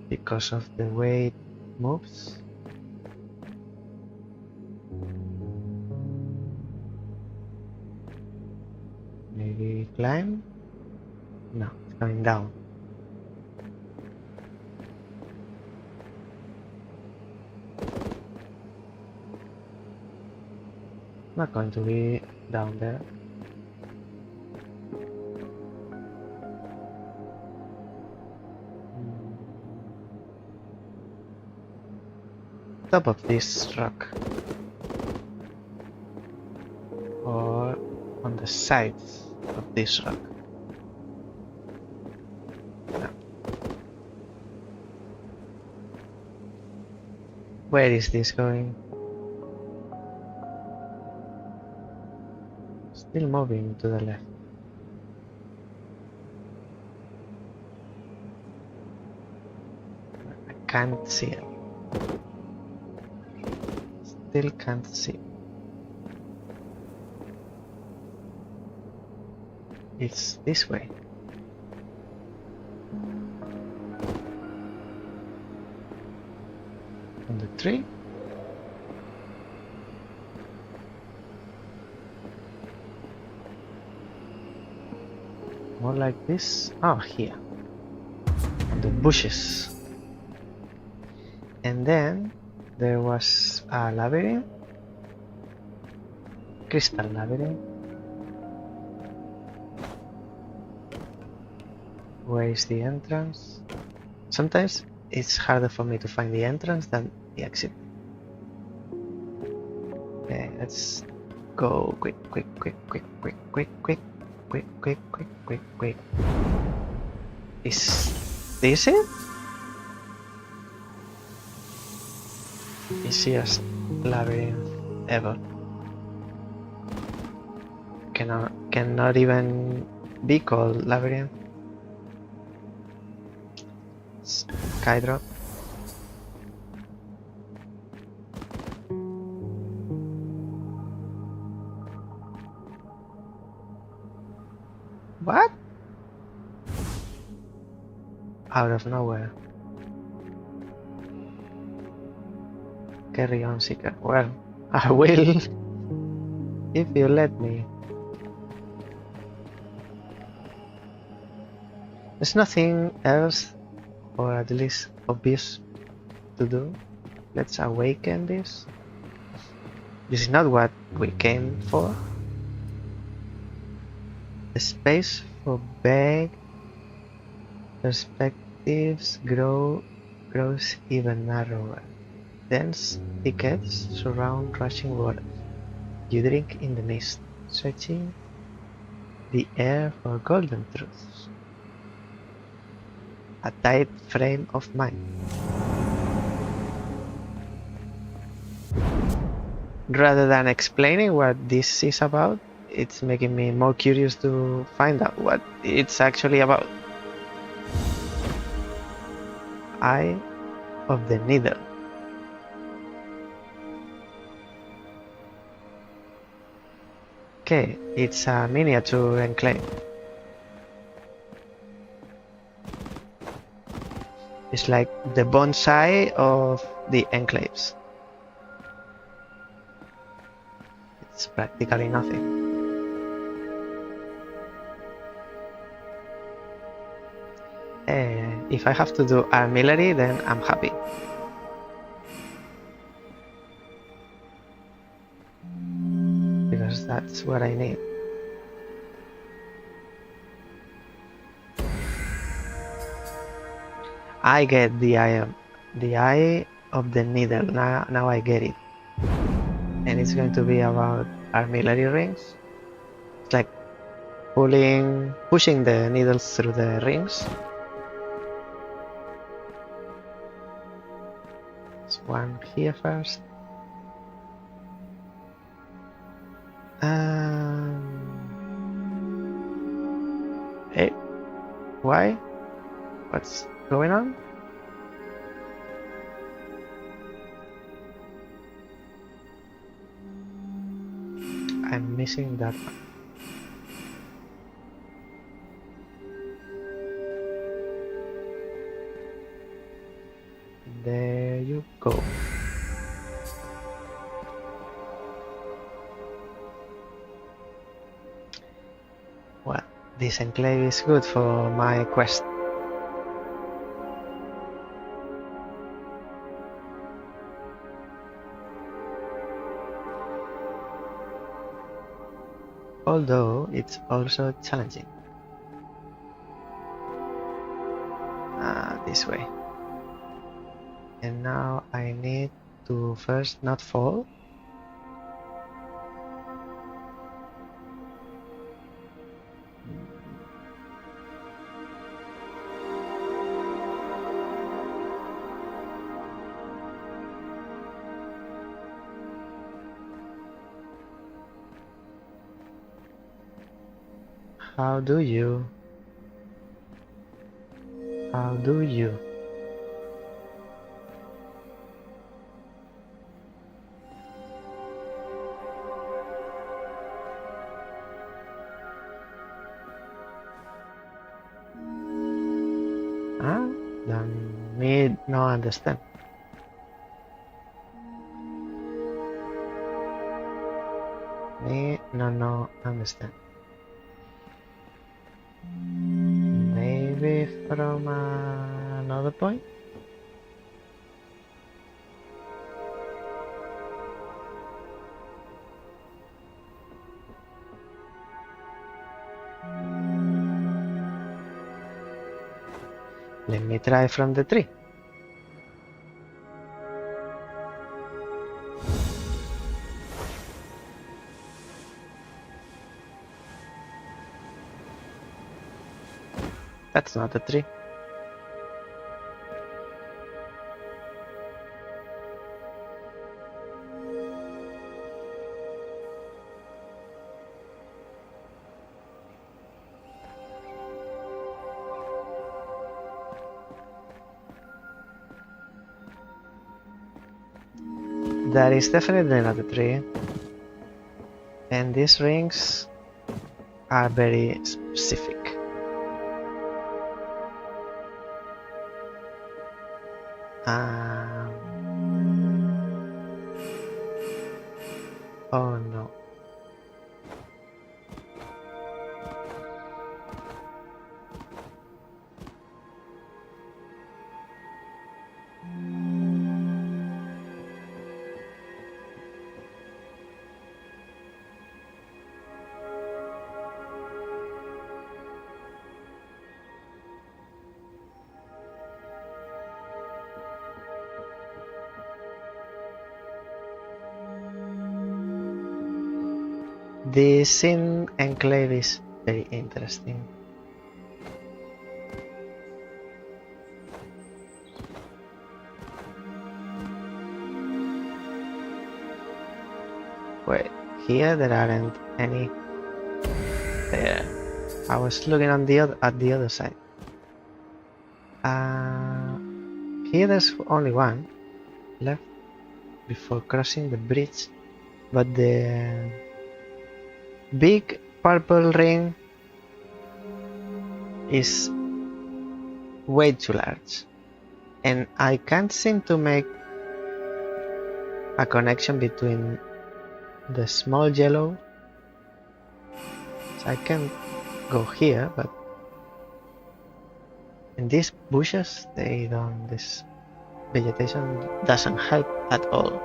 Speaker 1: Because of the way it moves. Maybe climb? No, it's going down. Not going to be down there. Top of this rock. Or on the sides of this rock. No. Where is this going? Still moving to the left. I can't see it. Still can't see. It's this way. On the tree. More like this. Oh, here. On the bushes. And then there was a labyrinth. Crystal labyrinth. Where is the entrance? Sometimes it's harder for me to find the entrance than the exit. Okay, let's go quick. Is this it? Easiest labyrinth ever. Cannot even be called labyrinth. Skydrop. What? Out of nowhere. Carry on, Seeker. Well, I will if you let me. There's nothing else, or at least obvious, to do. Let's awaken this. This is not what we came for. The space for vague perspectives grows even narrower. Dense thickets surround rushing waters. You drink in the mist, searching the air for golden truths. A tight frame of mind. Rather than explaining what this is about, it's making me more curious to find out what it's actually about. Eye of the Needle. Okay, it's a miniature enclave. It's like the bonsai of the enclaves. It's practically nothing. If I have to do artillery, then I'm happy. Because that's what I need. I get the eye of the needle. Now I get it. And it's going to be about artillery rings. It's like pushing the needles through the rings. There's one here first. Hey, why? What's going on? I'm missing that one. There you go. Well, this enclave is good for my quest. Although it's also challenging. This way. And now I need to first not fall. How do you? How do you? Then me no understand. Me no understand. Maybe from another point? Let me try from the tree. That's not a tree. That is definitely not a tree. And these rings are very specific. Oh no. The scene enclave is very interesting. Wait, here there aren't any. There. I was looking on the other side. Here there's only one left before crossing the bridge, but the big purple ring is way too large, and I can't seem to make a connection between the small yellow. So I can go here, but in these bushes they don't. This vegetation doesn't help at all.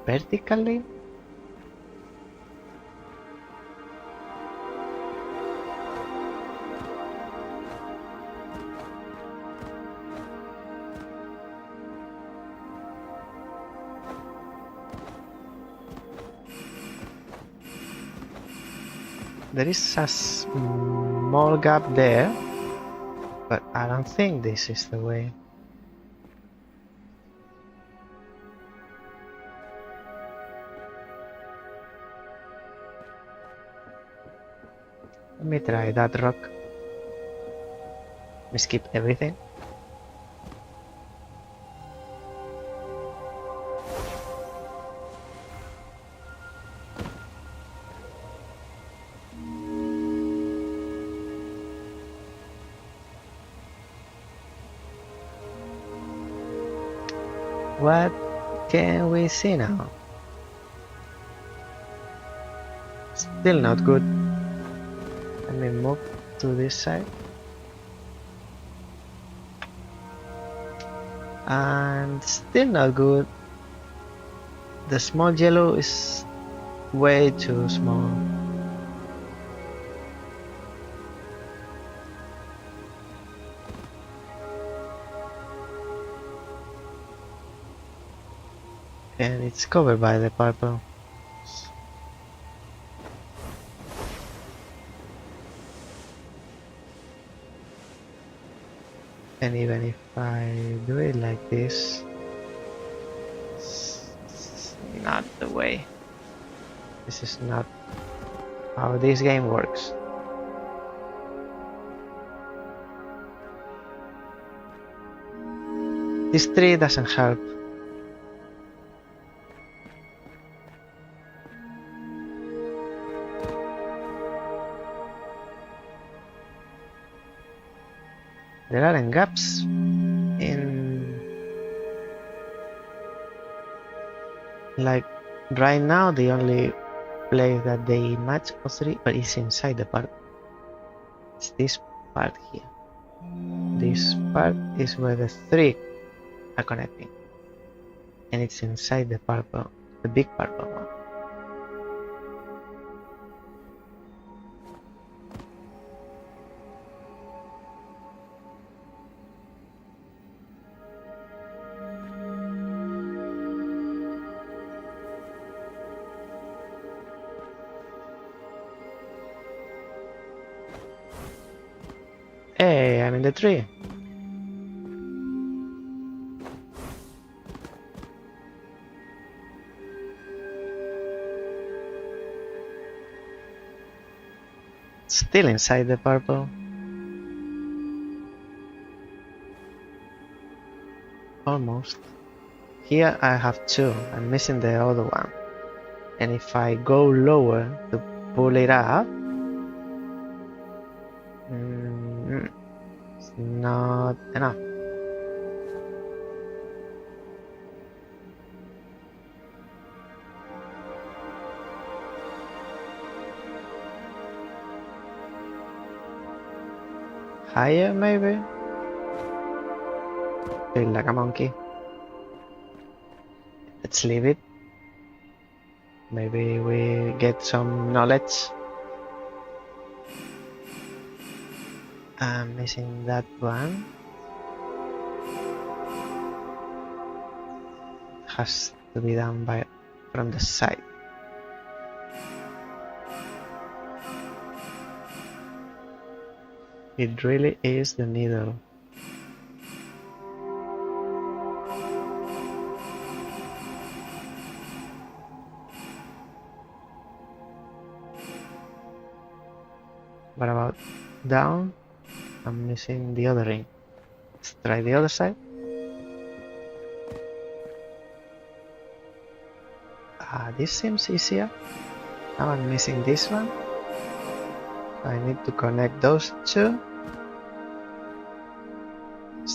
Speaker 1: Vertically? There is a small gap there, but I don't think this is the way. Let me try that rock. Let me skip everything. What can we see now? Still not good. Let me move to this side. And still not good. The small yellow is way too small. And it's covered by the purple. And even if I do it like this, it's not the way. This is not how this game works. This tree doesn't help. There aren't gaps in, like right now the only place that they match all three, but it's inside the part. It's this part here. This part is where the three are connecting, and it's inside the purple, the big purple one. Hey, I'm in the tree. Still inside the purple. Almost. Here I have two. I'm missing the other one. And if I go lower to pull it up, it's not enough. Higher, maybe? Feel like a monkey. Let's leave it. Maybe we get some knowledge. I'm missing that one. has to be done from the side. It really is the needle. What about down? I'm missing the other ring. Let's try the other side. This seems easier. Now I'm missing this one. So I need to connect those two.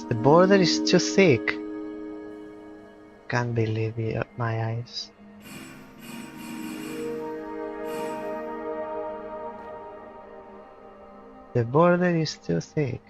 Speaker 1: The border is too thick. Can't believe my eyes. The border is too thick.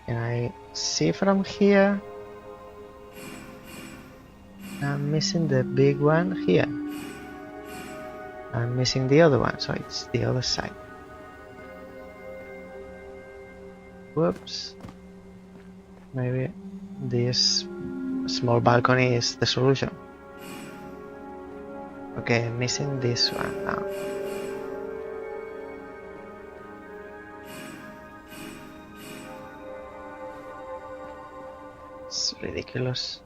Speaker 1: Can I see from here? I'm missing the big one here. I'm missing the other one, so it's the other side. Whoops. Maybe this small balcony is the solution. Okay, I'm missing this one now. It's ridiculous.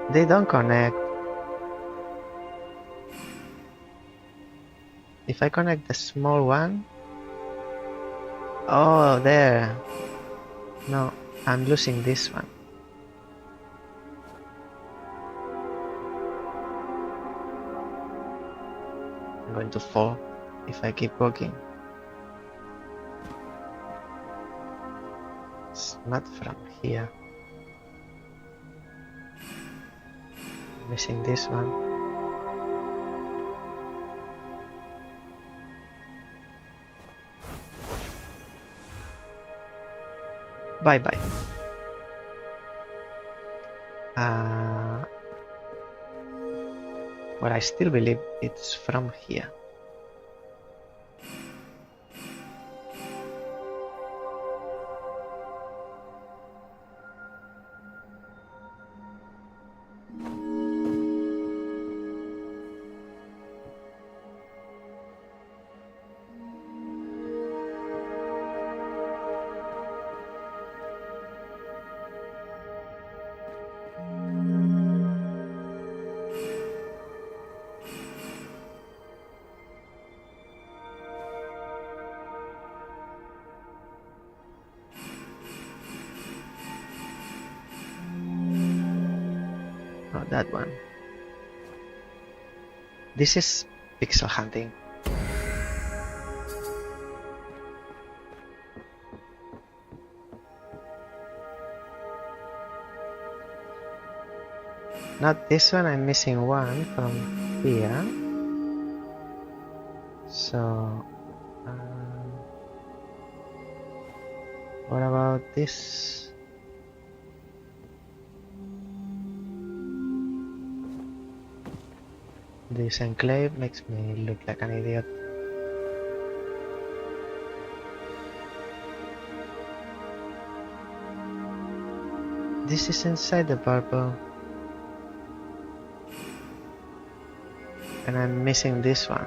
Speaker 1: They don't connect. If I connect the small one... Oh, there. No, I'm losing this one. I'm going to fall if I keep walking. It's not from here. I'm missing this one. Bye bye. But I still believe it's from here. That one. This is pixel hunting. Not this one, I'm missing one from here. So, what about this? This enclave makes me look like an idiot. This is inside the purple. And I'm missing this one.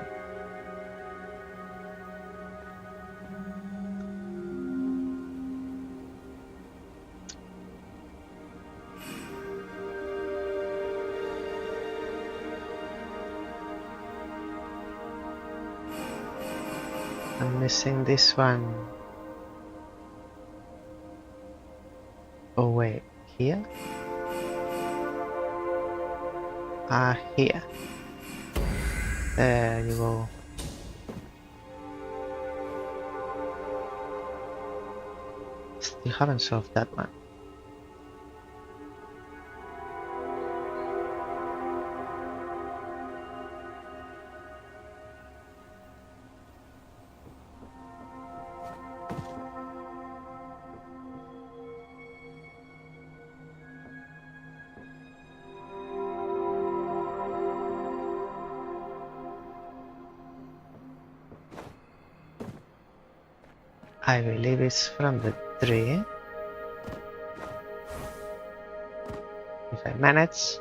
Speaker 1: I'm missing this one. Oh wait, here? Here. There you go. Still haven't solved that one. I believe it's from the tree. If I manage.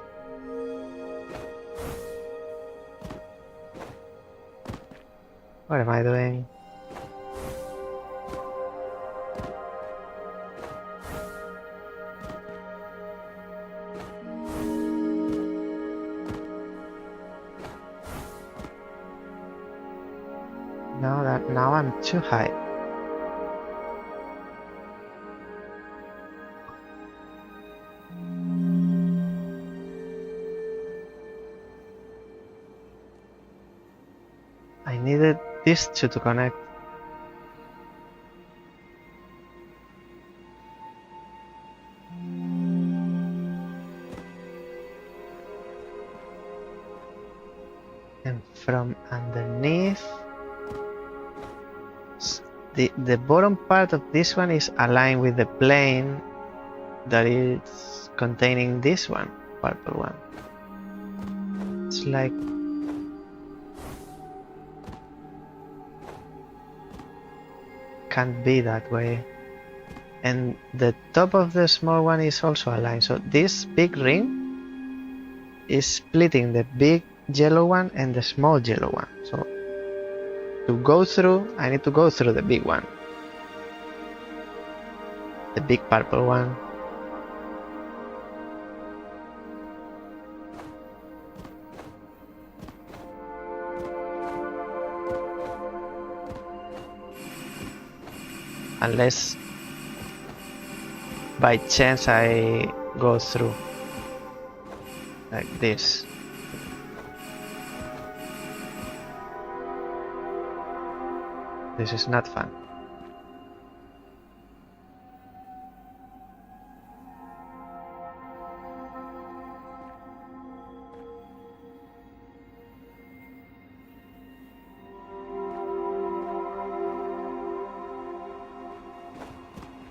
Speaker 1: What am I doing? Now I'm too high. I needed these two to connect. And from underneath, the bottom part of this one is aligned with the plane that is containing this one, purple one. It's like can't be that way. And the top of the small one is also aligned. So this big ring is splitting the big yellow one and the small yellow one. So to go through, I need to go through the big one. The big purple one. Unless by chance I go through like this. This is not fun.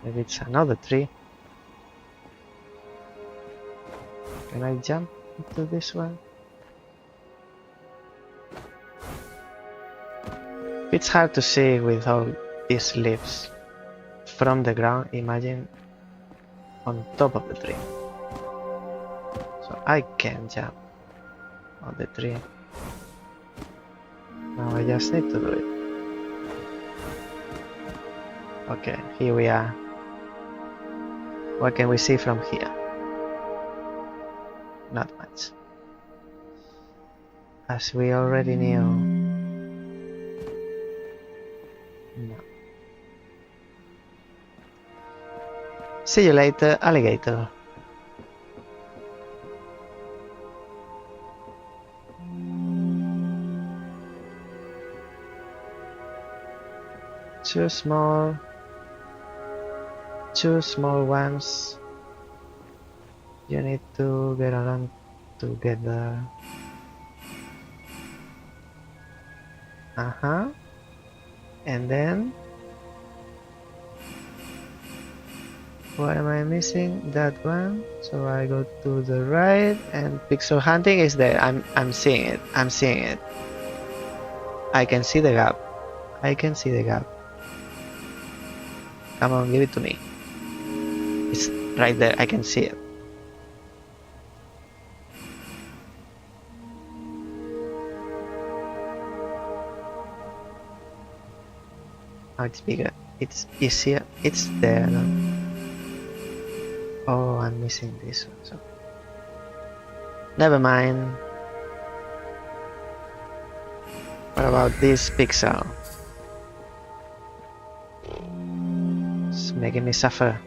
Speaker 1: Maybe it's another tree. Can I jump into this one? It's hard to see with all these leaves from the ground. Imagine on top of the tree. So I can jump on the tree. Now I just need to do it. Okay, here we are. What can we see from here? Not much. As we already knew. No. See you later, alligator. Two small ones. You need to get along together. And then what am I missing? That one. So I go to the right and pixel hunting is there. I'm seeing it. I'm seeing it. I can see the gap. I can see the gap. Come on, give it to me. It's right there. I can see it. Oh, it's bigger. It's easier. It's there. No? Oh, I'm missing this one. So never mind. What about this pixel? It's making me suffer.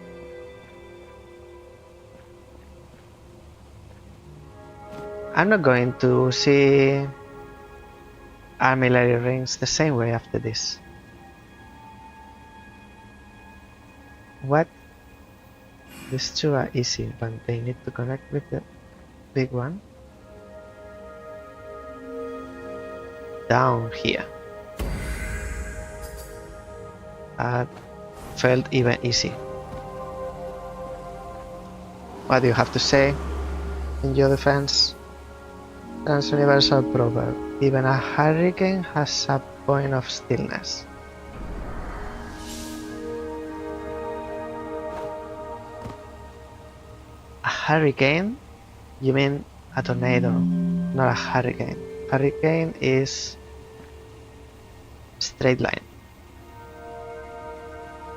Speaker 1: I'm not going to see armillary rings the same way after this. What? These two are easy, but they need to connect with the big one. Down here. That felt even easy. What do you have to say in your defense? That's universal proverb. Even a hurricane has a point of stillness. hurricane? You mean a tornado, not a hurricane. Hurricane is straight line.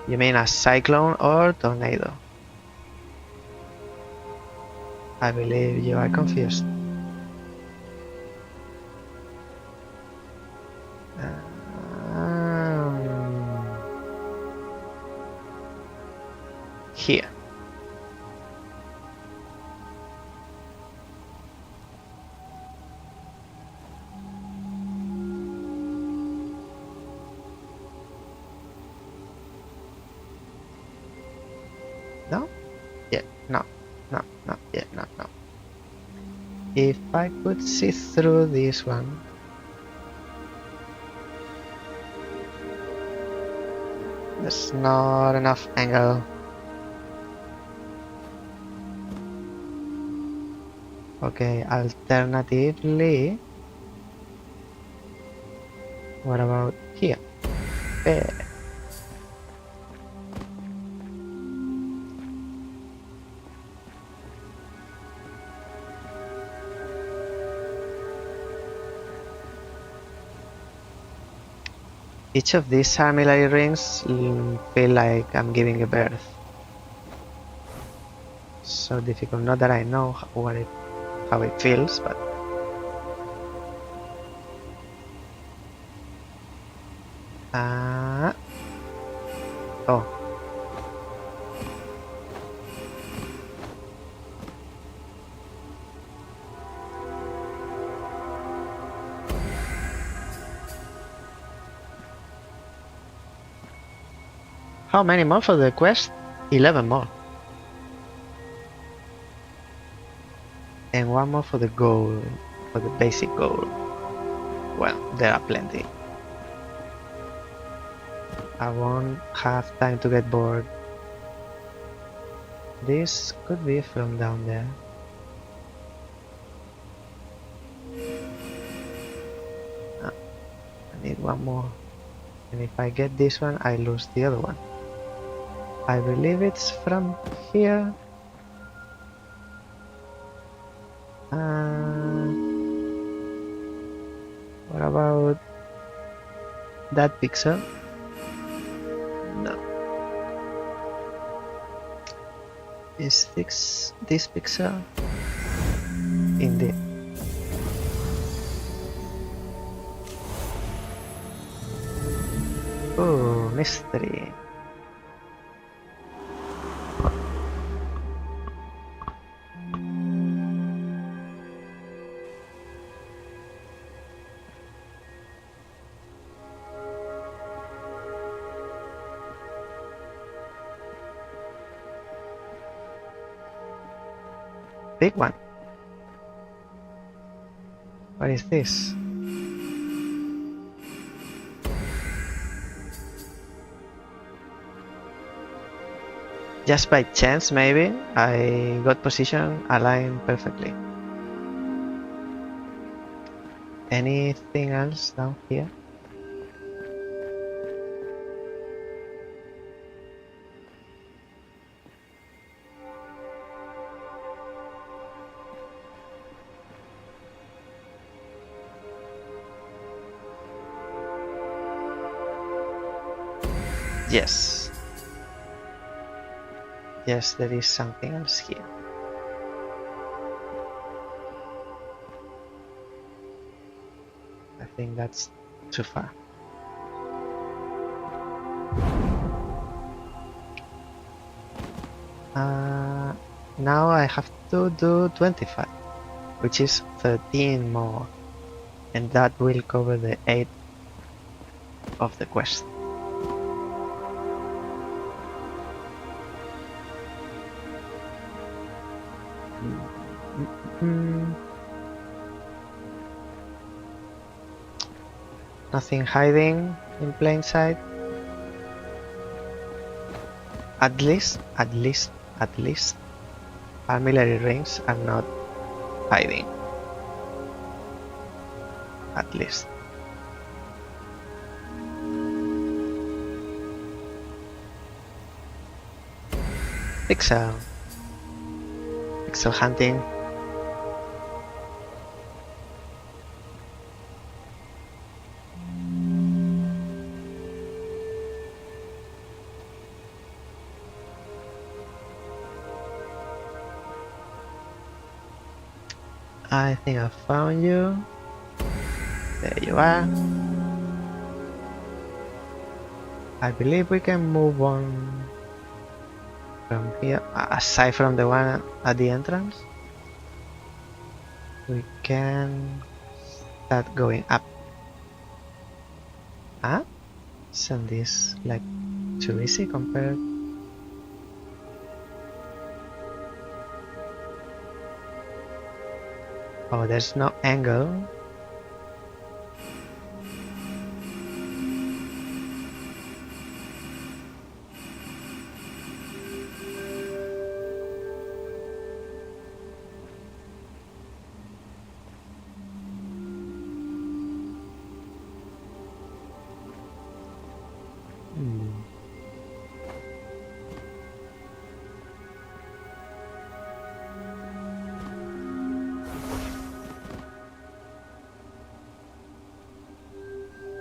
Speaker 1: You mean a cyclone or tornado? I believe you are confused. Here. No? Yeah, no. No, no, yeah, no, no. If I could see through this one. There's not enough angle. Okay, alternatively, what about here? There. Each of these armillary rings feel like I'm giving a birth. So difficult. Not that I know how it feels, but oh. How many more for the quest? 11 more. And one more for the goal, for the basic goal. Well, there are plenty. I won't have time to get bored. This could be from down there. I need one more. And if I get this one, I lose the other one. I believe it's from here. What about that pixel? No. Is this pixel? Indeed. Oh, mystery. Big one. What is this? Just by chance, maybe, I got position aligned perfectly. Anything else down here? Yes. Yes, there is something else here. I think that's too far. Now I have to do 25, which is 13 more, and that will cover the 8 of the quest. Nothing hiding in plain sight. At least, armillary rings are not hiding. At least. Pixel. pixel hunting. I think I found you. There you are. I believe we can move on from here, aside from the one at the entrance. We can start going up. Huh? Isn't this like too easy compared? Oh, there's no angle.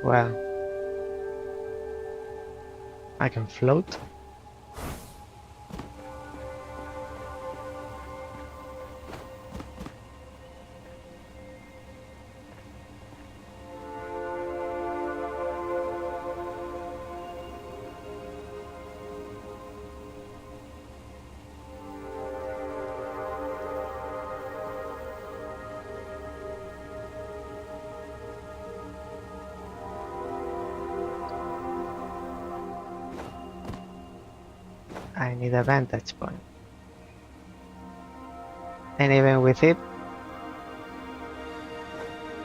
Speaker 1: Well, I can float. I need a vantage point. And even with it,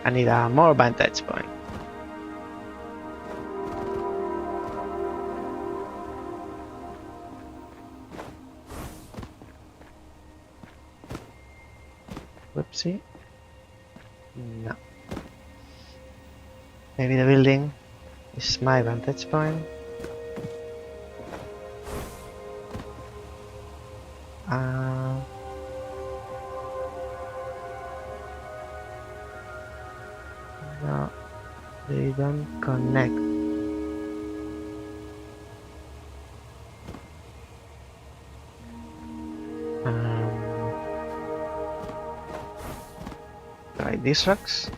Speaker 1: I need a more vantage point. Whoopsie. No. Maybe the building is my vantage point. No, they don't connect. Try these rocks.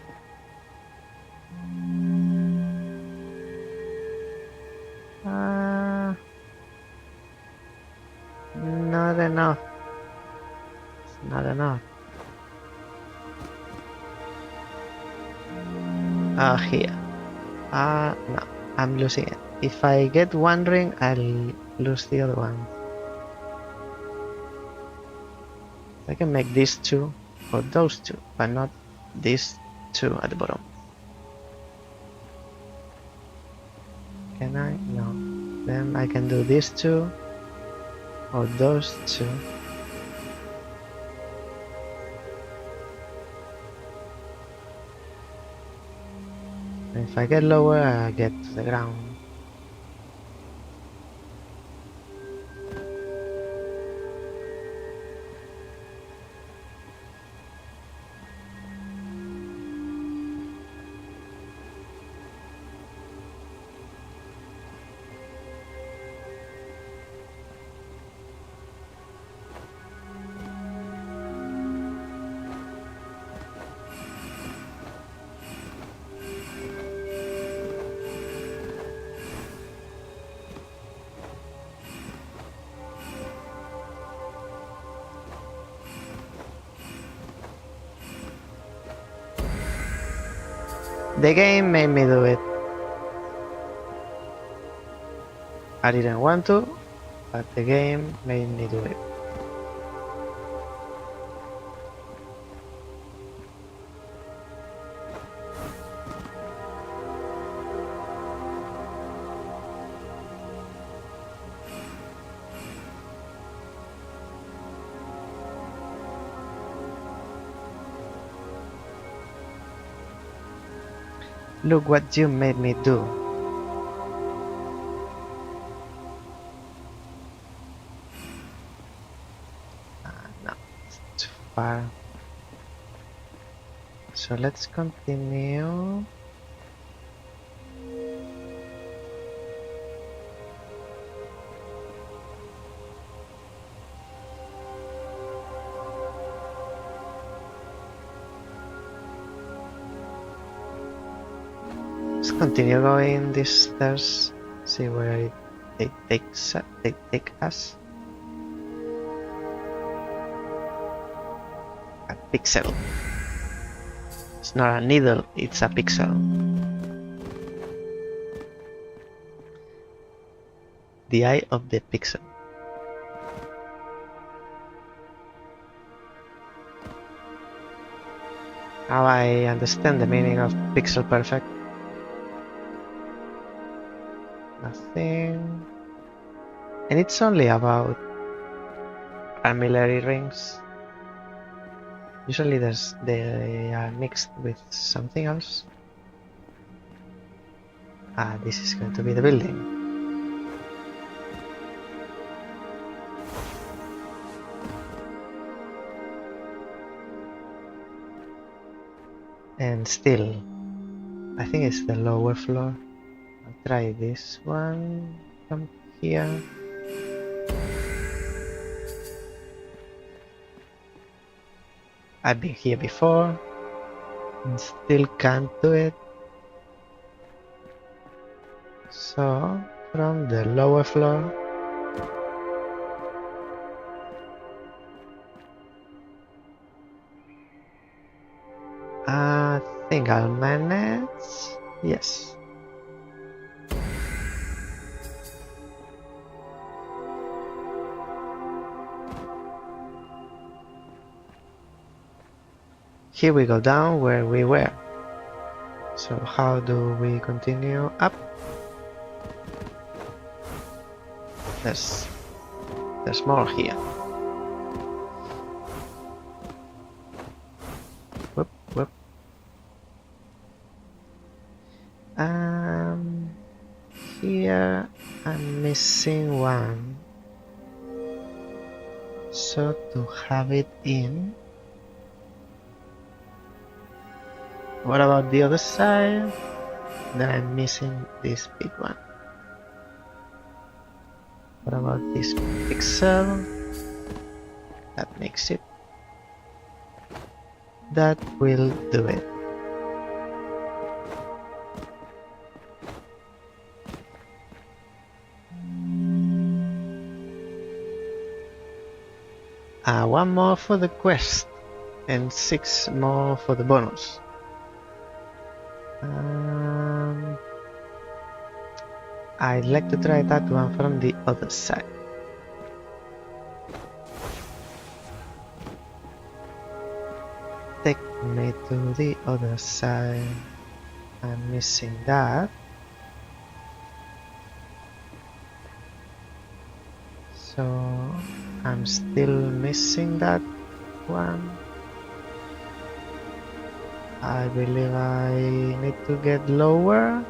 Speaker 1: Not enough. It's not enough. Here. No, I'm losing it. If I get one ring, I'll lose the other one. I can make these two or those two, but not these two at the bottom. Can I? No. Then I can do these two or those two. If I get lower, I get to the ground. The game made me do it. I didn't want to, but the game made me do it. Look what you made me do. No, it's too far. So let's continue. Let's continue going these stairs, see where they take us. A pixel. It's not a needle, it's a pixel. The eye of the pixel. Now I understand the meaning of pixel perfect. Nothing. And it's only about armillary rings. Usually they are mixed with something else. Ah, this is going to be the building. And still, I think it's the lower floor. I'll try this one from here. I've been here before and still can't do it. So, from the lower floor, I think I'll manage. Yes. Here we go down where we were. So how do we continue up? There's more here. Whoop, whoop. Here I'm missing one. So to have it in. What about the other side? Then I'm missing this big one. What about this pixel? That makes it. That will do it. One more for the quest and 6 more for the bonus. I'd like to try that one from the other side. Take me to the other side. I'm missing that. So I'm still missing that one. I believe I need to get lower.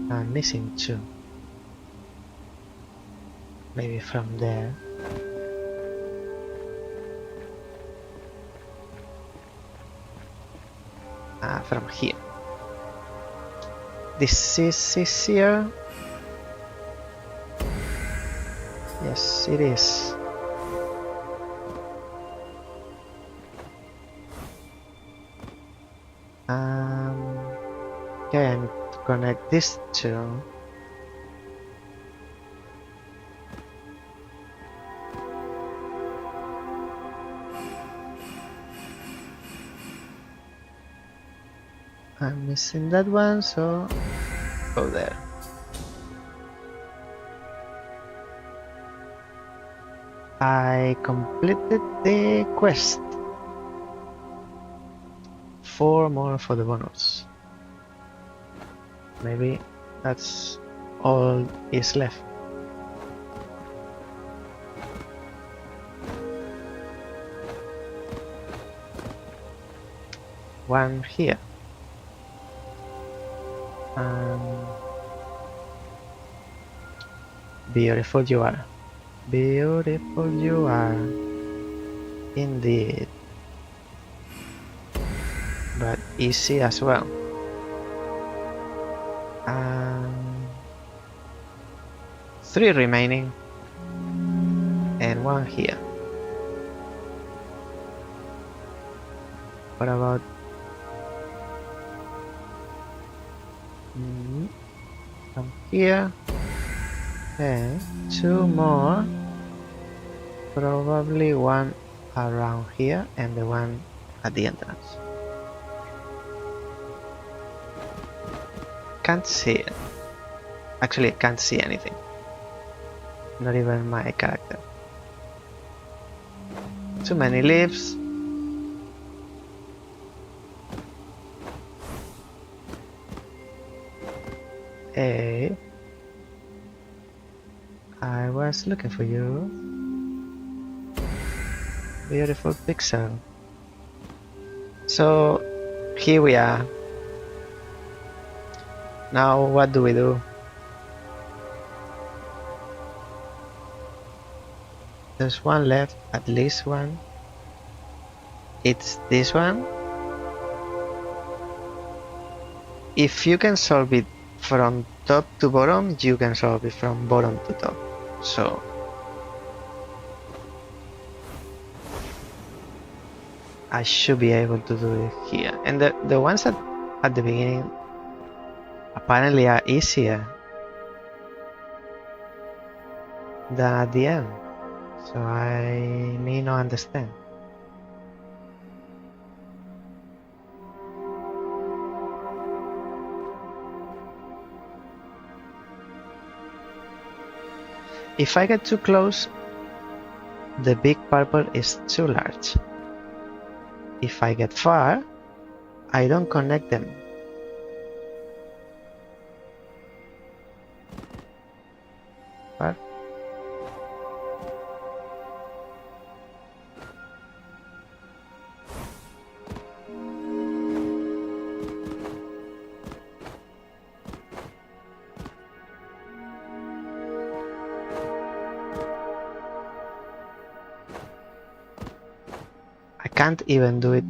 Speaker 1: I'm missing 2. Maybe from there. From here. This is easier. Yes, it is. Okay, I need to connect these 2. I'm missing that one, so go there. I completed the quest. 4 more for the bonus. Maybe that's all is left. One here. Beautiful you are. Beautiful you are, indeed, but easy as well. Um, 3 remaining, and 1 here. What about from here? Okay, 2 more. Probably 1 around here and the 1 at the entrance. Can't see it. Actually, I can't see anything. Not even my character. Too many leaves. Hey, I was looking for you. Beautiful pixel. So here we are. Now what do we do? There's 1 left, at least 1. It's this one. If you can solve it from top to bottom, you can solve it from bottom to top. So I should be able to do it here. And the ones at the beginning apparently are easier than at the end. So I may not understand. If I get too close, the big purple is too large. If I get far, I don't connect them. But I can't even do it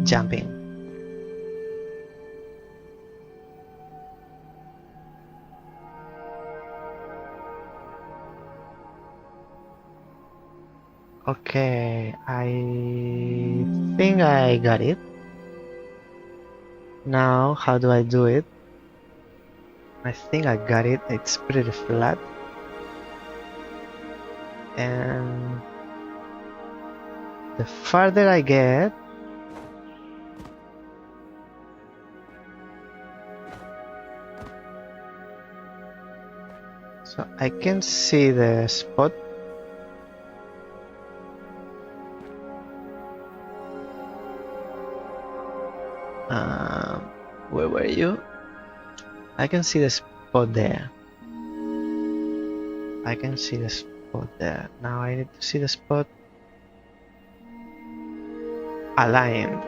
Speaker 1: jumping. Okay, I think I got it. Now, how do I do it? I think I got it. It's pretty flat. And the farther I get, so I can see the spot. Where were you? I can see the spot there. I can see the spot there. Now I need to see the spot aligned.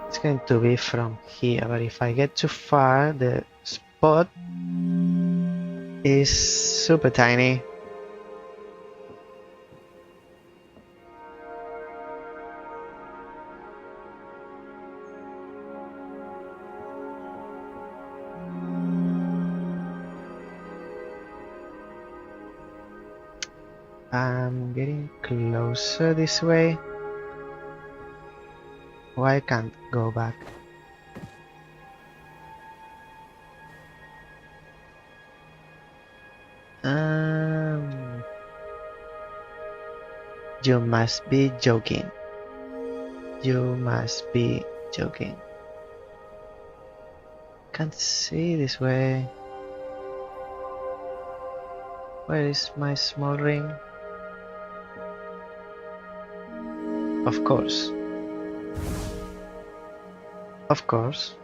Speaker 1: It's going to be from here, but if I get too far, the spot is super tiny. I'm getting closer this way. Why can't go back? You must be joking. You must be joking. Can't see this way. Where is my small ring? Of course. Of course.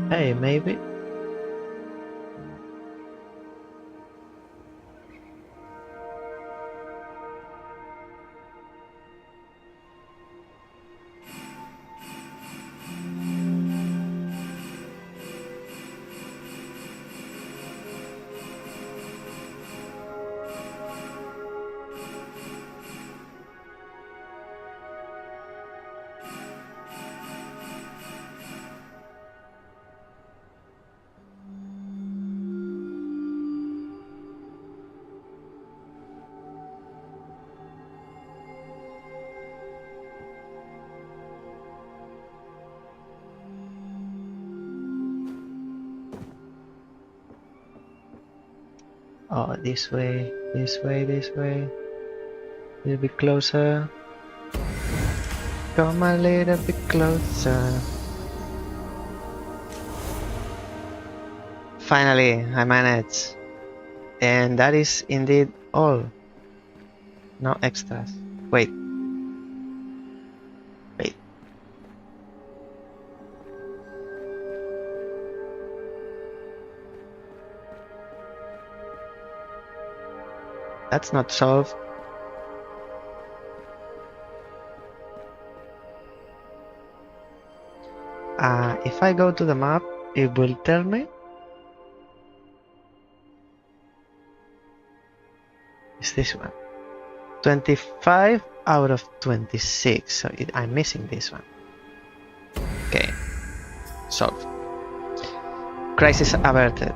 Speaker 1: Hey, maybe. Oh, this way, this way, this way. A little bit closer. Come a little bit closer. Finally, I managed. And that is indeed all. No extras. Wait. Wait. That's not solved. If I go to the map, it will tell me. It's this one. 25 out of 26. So I'm missing this one. Okay. Solved. Crisis averted.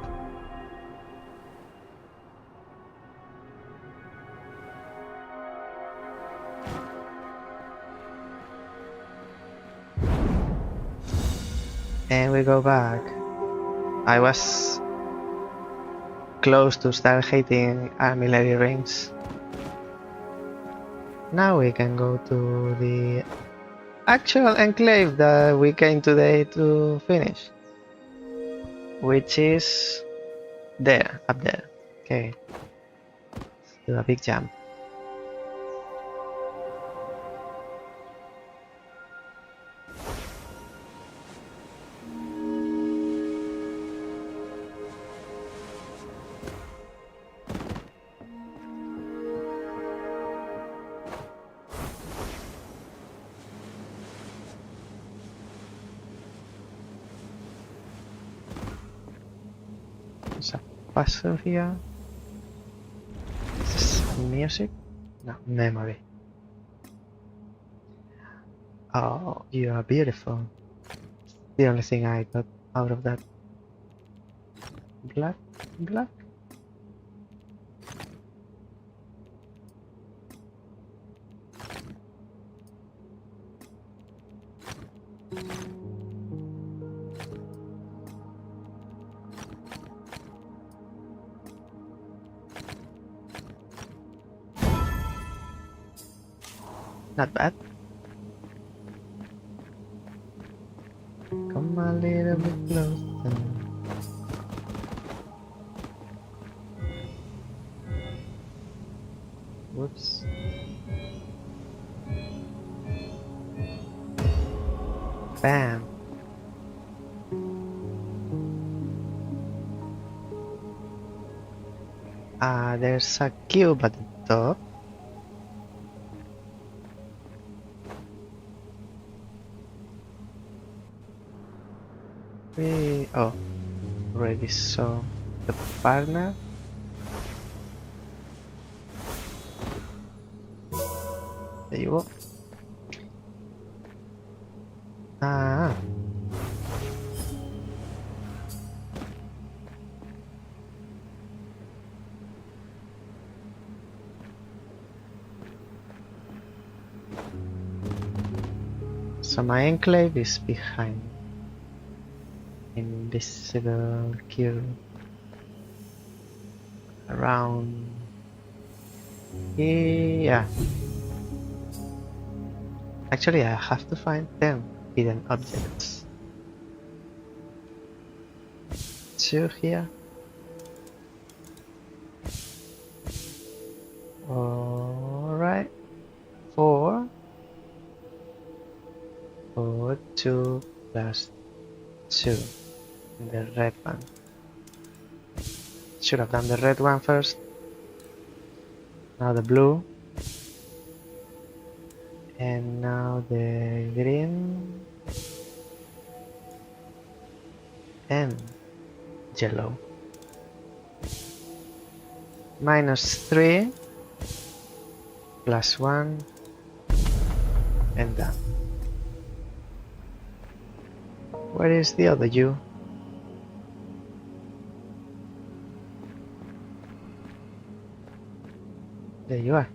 Speaker 1: And we go back. I was close to start hating artillery rings. Now we can go to the actual enclave that we came today to finish, which is there, up there. Okay, let's do a big jump. There's a puzzle here. Is this music? No, memory. Oh, you are beautiful. The only thing I got out of that. Black, black. Not bad. Come a little bit closer. Whoops. Bam. There's a cube at the top. Oh, already saw the partner. There you go. Ah. So my enclave is behind. Invisible cube. Around here. Actually, I have to find 10 hidden objects. 2 here. Alright. 4. 4, 2 plus 2. The red one. Should have done the red one first. Now the blue. And now the green. And yellow. -3 plus 1 and done. Where is the other U? There you are.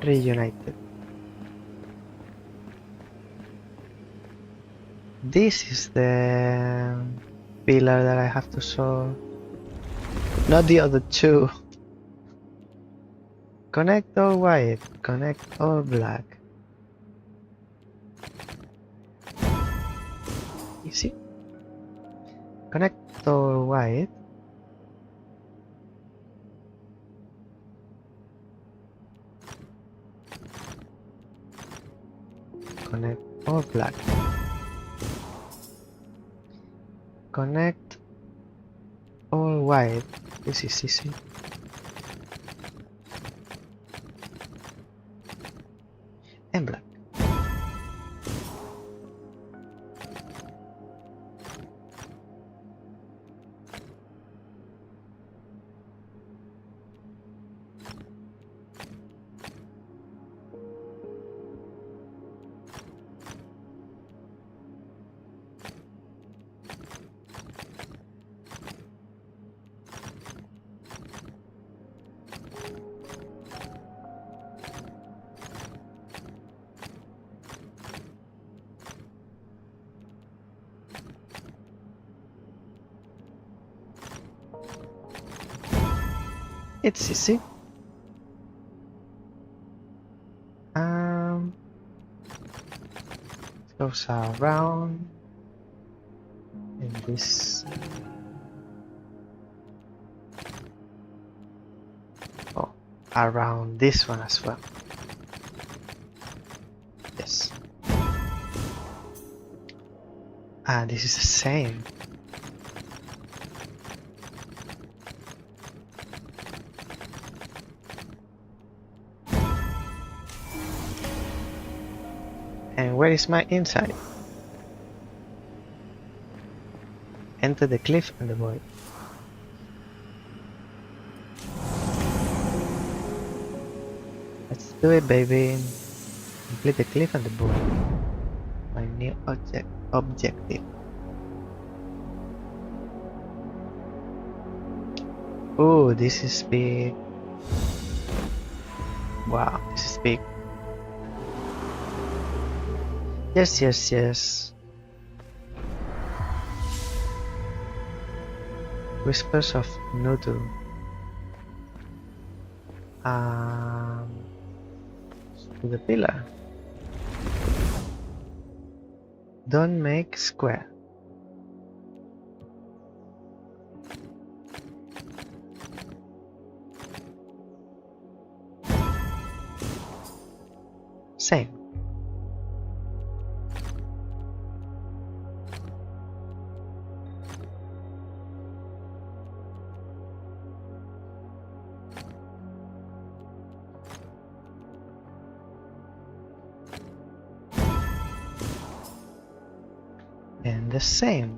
Speaker 1: Reunited. This is the pillar that I have to solve. Not the other two. Connect all white, connect all black. Easy. Connect all white. Connect all black. Connect all white. This is easy. And black. It's easy. It goes around and this. Oh, around this one as well. Yes. This is the same. And where is my inside? Enter the cliff and the void. Let's do it, baby. Complete the cliff and the void. My new objective. Oh, this is big. Wow, this is big. Yes, yes, yes. Whispers of Nudu. To the pillar. Don't make square. Same. And the same.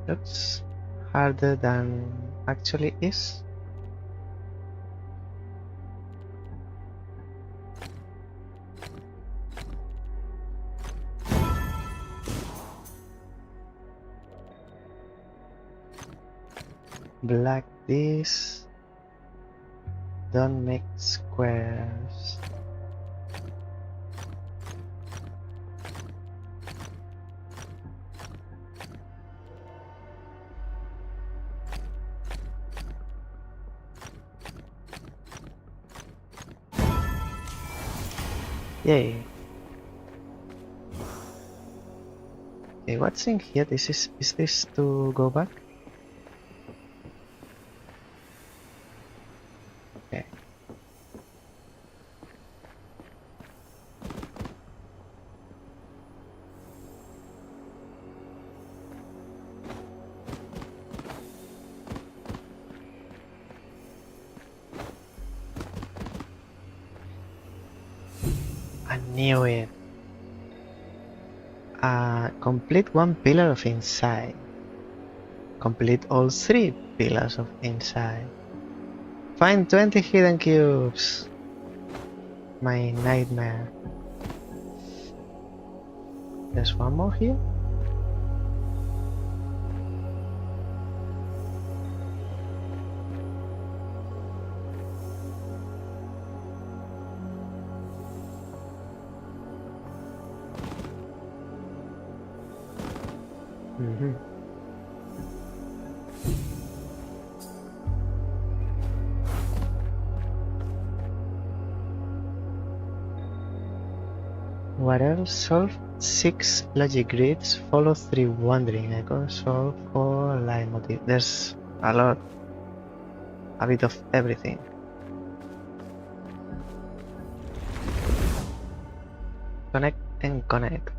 Speaker 1: Looks harder than actually is. Black this. Don't make squares. Yay. Okay, what's in here? Is this to go back? Knew it. Complete one pillar of inside. Complete all 3 pillars of inside. Find 20 hidden cubes. My nightmare. There's one more here. What else? Solve 6 logic grids, follow 3 wandering icons, solve 4 line motif. There's a lot. A bit of everything. Connect and connect.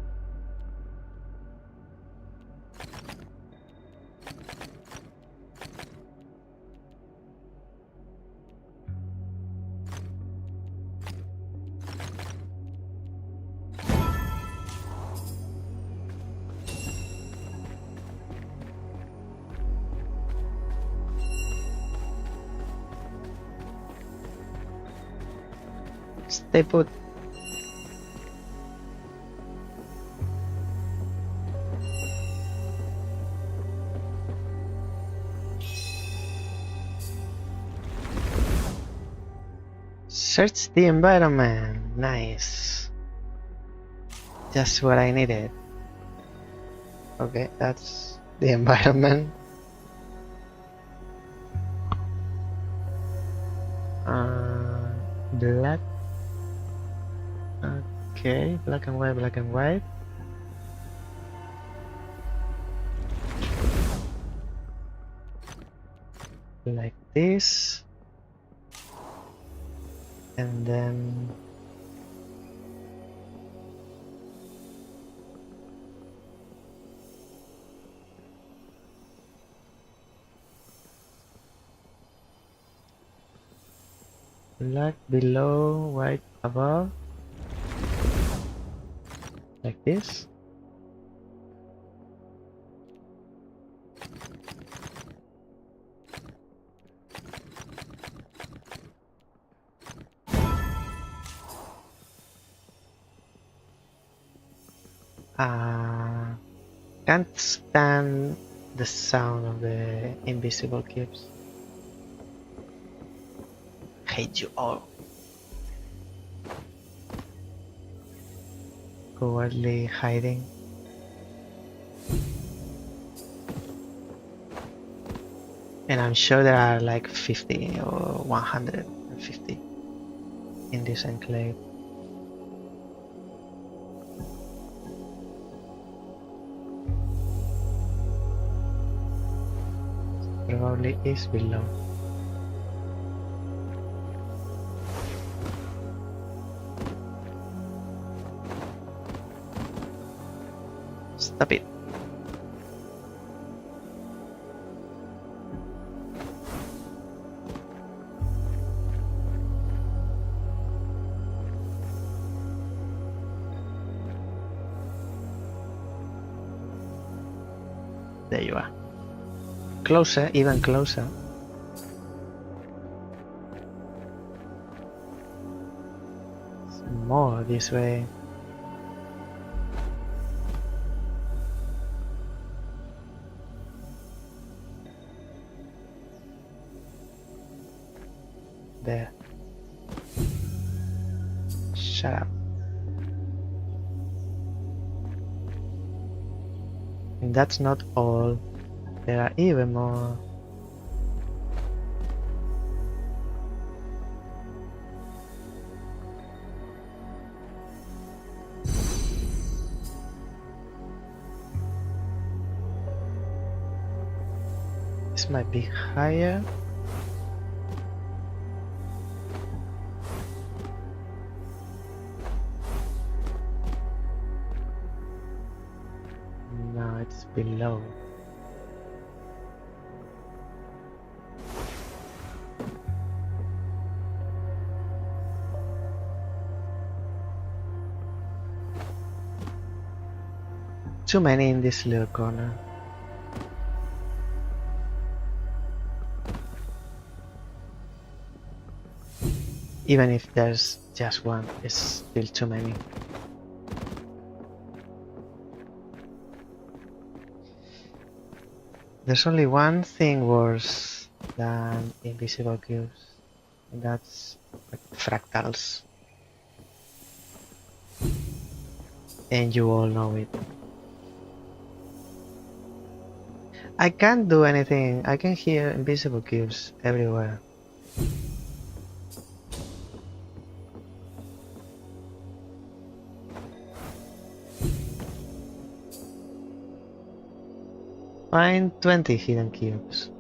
Speaker 1: Stay put. Search the environment. Nice. Just what I needed. Okay, that's the environment. Black. Okay, black and white, black and white. Like this. And then black below, white above, like this. Can't stand the sound of the invisible cubes. Hate you all. Cowardly hiding. And I'm sure there are like 50 or 150 in this enclave. Probably is below. Stop it. There you are. Closer, even closer. More this way. There. Shut up. And that's not all. There are even more. This might be higher. No, it's below. Too many in this little corner. Even if there's just one, it's still too many. There's only one thing worse than invisible cubes, and that's fractals. And you all know it. I can't do anything. I can hear invisible cubes everywhere. Find 20 hidden cubes.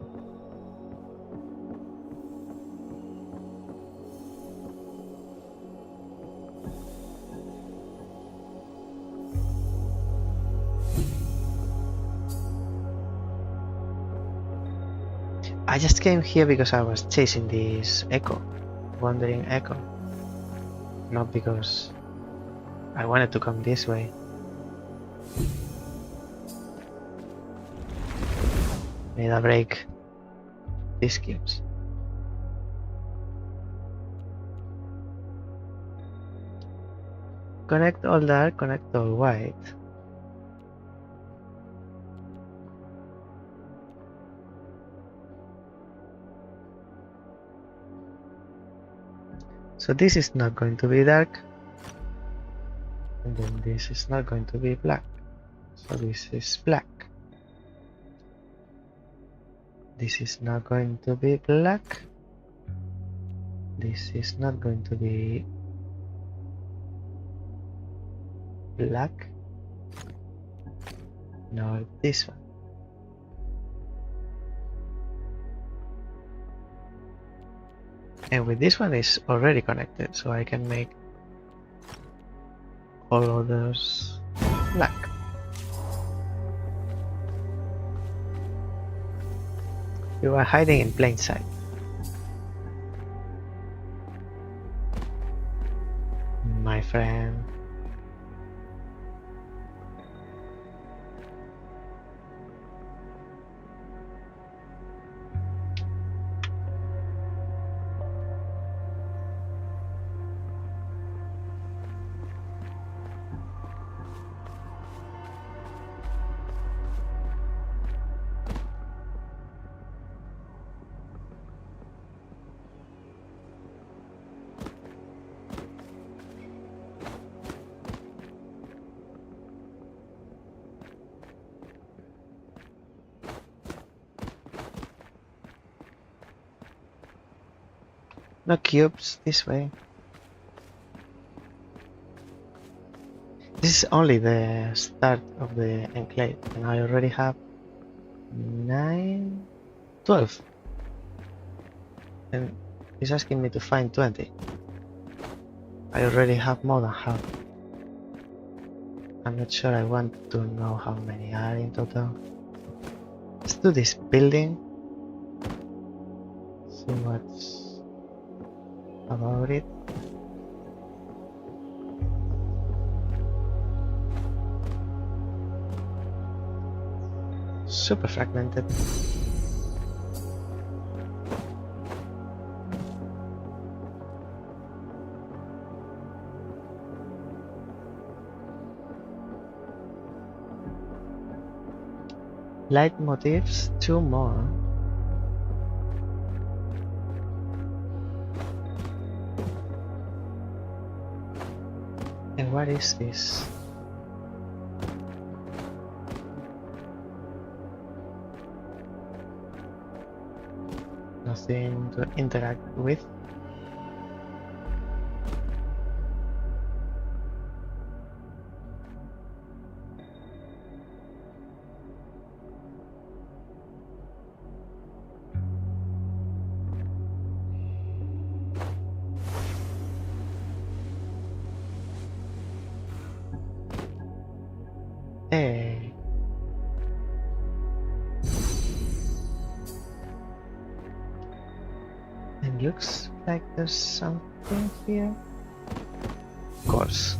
Speaker 1: I just came here because I was chasing this echo, wandering echo. Not because I wanted to come this way. Need a break. These cubes. Connect all dark, connect all white. So this is not going to be dark, and then this is not going to be black. So this is black. This is not going to be black. This is not going to be black. Nor this one. And with this one is already connected, so I can make all others black. You are hiding in plain sight. My friend. No cubes this way. This is only the start of the enclave, and I already have 9, 12. And he's asking me to find 20. I already have more than half. I'm not sure I want to know how many are in total. Let's do this building. See what's about it. Super fragmented. Light motifs, 2 more. And what is this? Nothing to interact with. Hey. And looks like there's something here. Of course.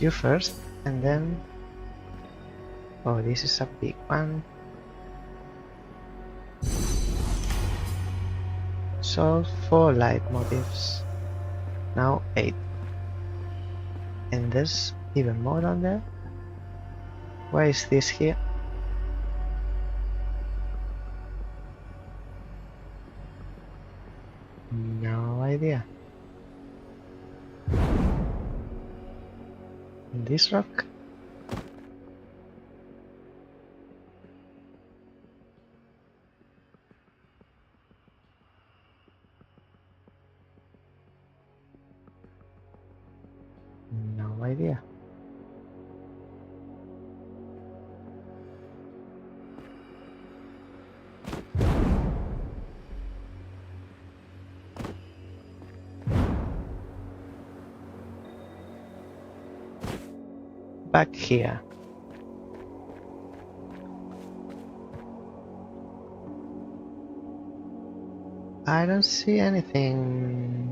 Speaker 1: you first, and then... Oh, this is a big one. Solve 4 leitmotifs. Now 8. And there's even more down there. Why is this here? No idea. This rock? No idea. Back here. I don't see anything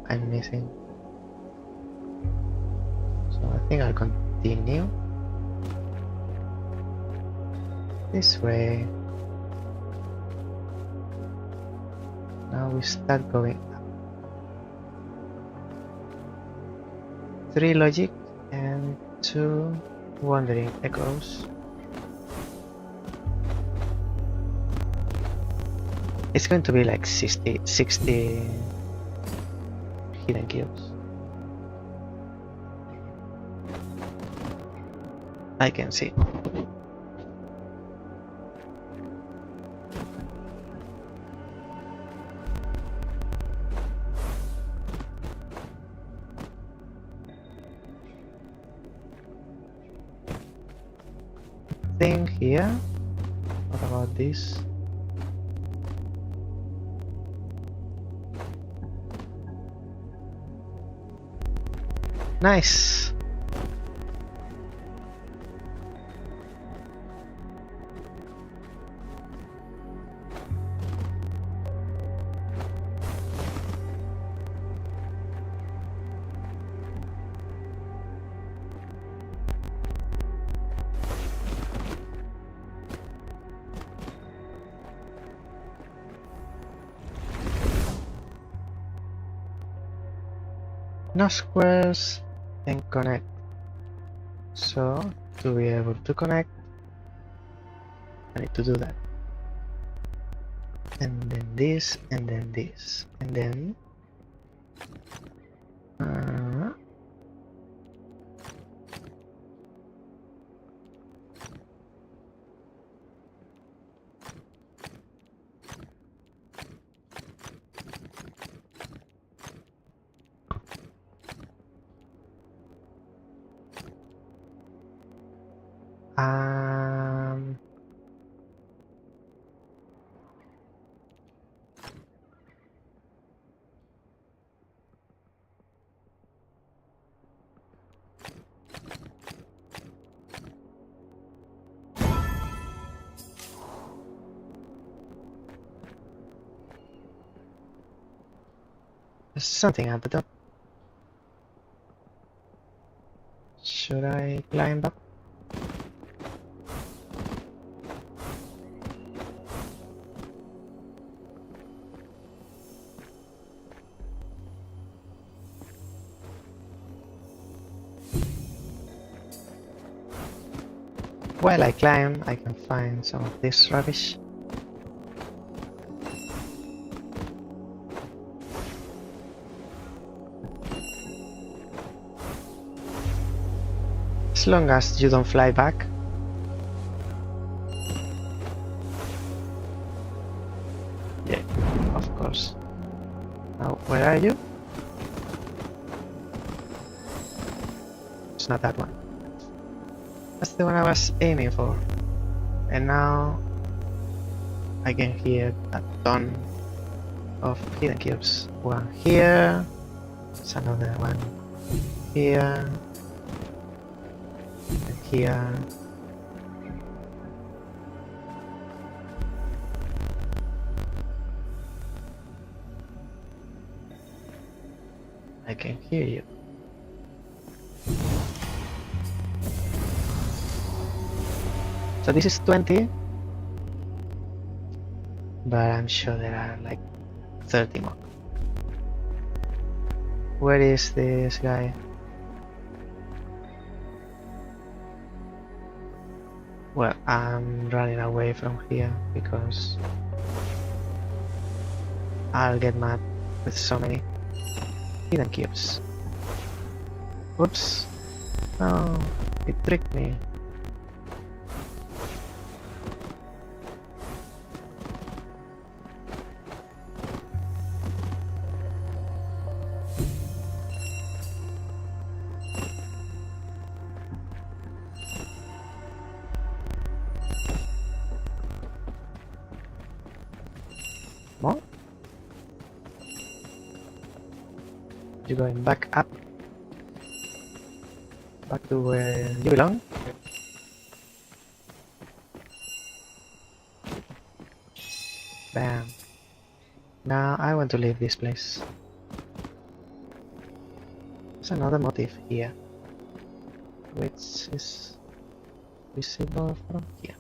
Speaker 1: I'm missing. So I think I'll continue this way. Now we start going up. 3 logic and 2 wandering echoes. It's going to be like 60 hidden cubes. I can see. Thing here. What about this? Nice. No squares and connect. So to be able to connect, I need to do that. And then this, and then this, and then there's something at the top. Should I climb up? While I climb, I can find some of this rubbish. As long as you don't fly back. Yeah, of course. Now, where are you? It's not that one. That's the one I was aiming for. And now I can hear a ton of hidden cubes. One here, there's another one here, and here. I can hear you. So this is 20, but I'm sure there are like 30 more. Where is this guy? Well, I'm running away from here because I'll get mad with so many hidden cubes. Oops. No, it tricked me. More? You're going back up. Back to where you belong. Bam. Now I want to leave this place. There's another motif here, which is visible from here.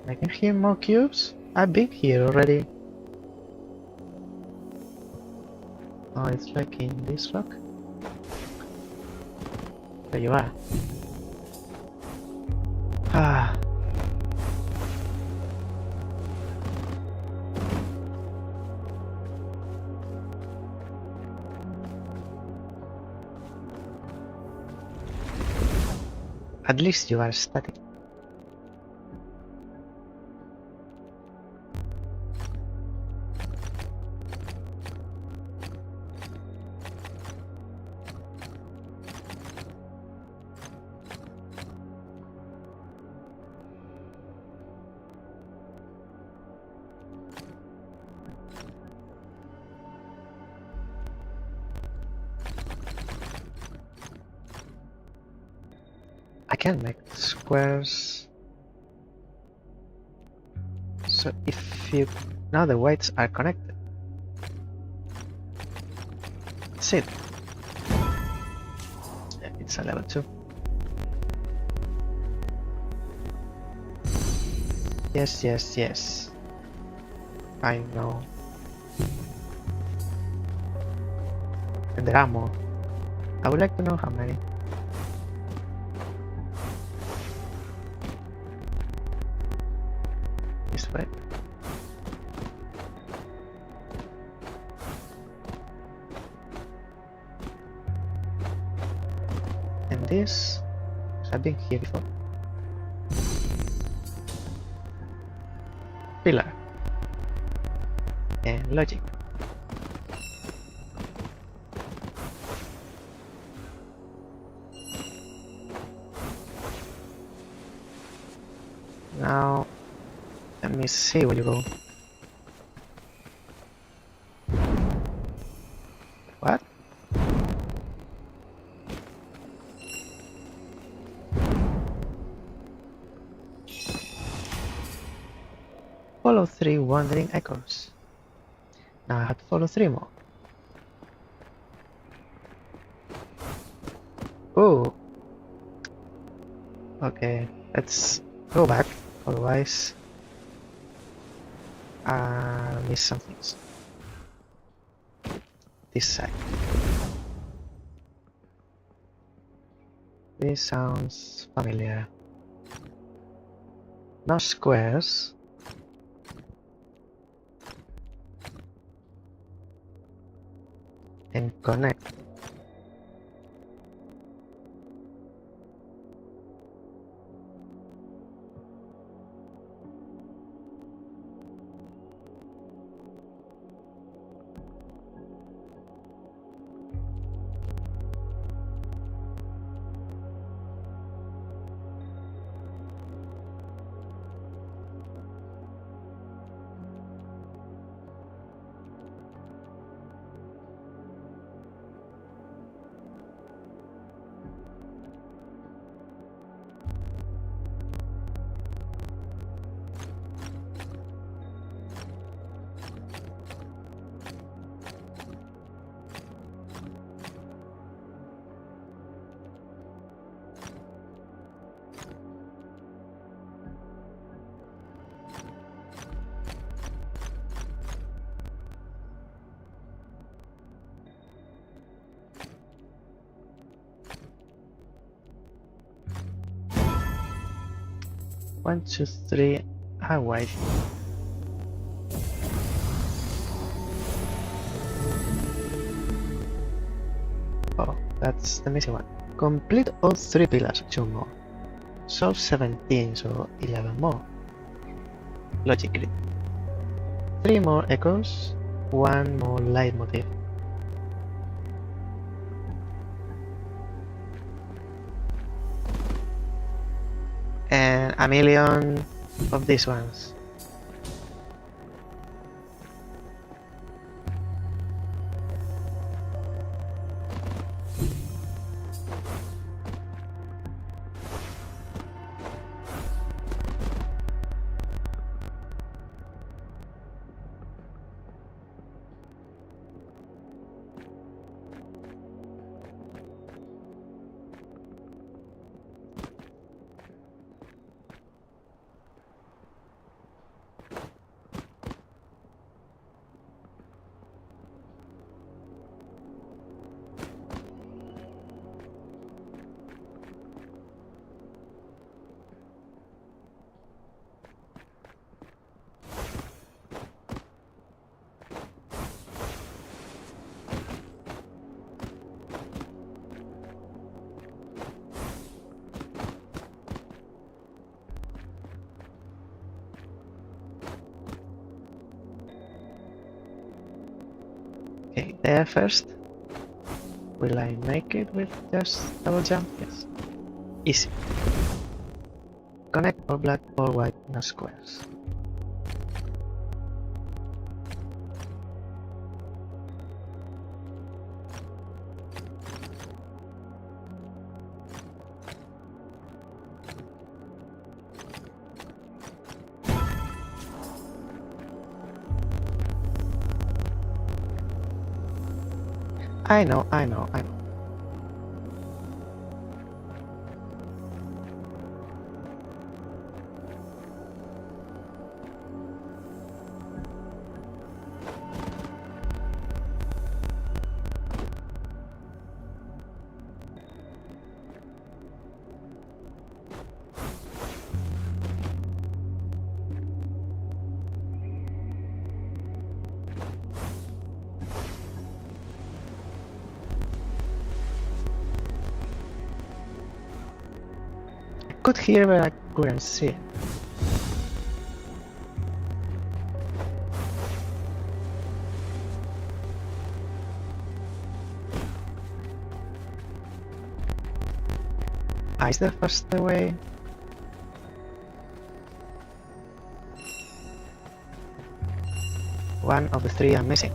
Speaker 1: I can hear more cubes? I've been here already. Oh, it's like in this rock. There you are. Ah. At least you are static. I can make squares. So if you... Now the whites are connected. That's it. It's a level 2. Yes, yes, yes. I know. And there are more. I would like to know how many. This way. And this... I've been here before. Pillar. And logic. Now, let me see where you go. What? Follow 3 wandering echoes. Now I have to follow 3 more. Oh. Okay, let's go back. Otherwise, I'll miss some things. This side. This sounds familiar. No squares. And connect. 1, 2, 3, and wait. Oh, that's the missing one. Complete all 3 pillars, 2 more. Solve 17, so 11 more. Logic grid. 3 more echoes, 1 more leitmotif. And a million of these ones. Okay, there first. Will I make it with just double jump? Yes. Easy. Connect or black or white, no squares. I know. I could hear but I couldn't see. Is there faster way? One of the 3 I'm missing.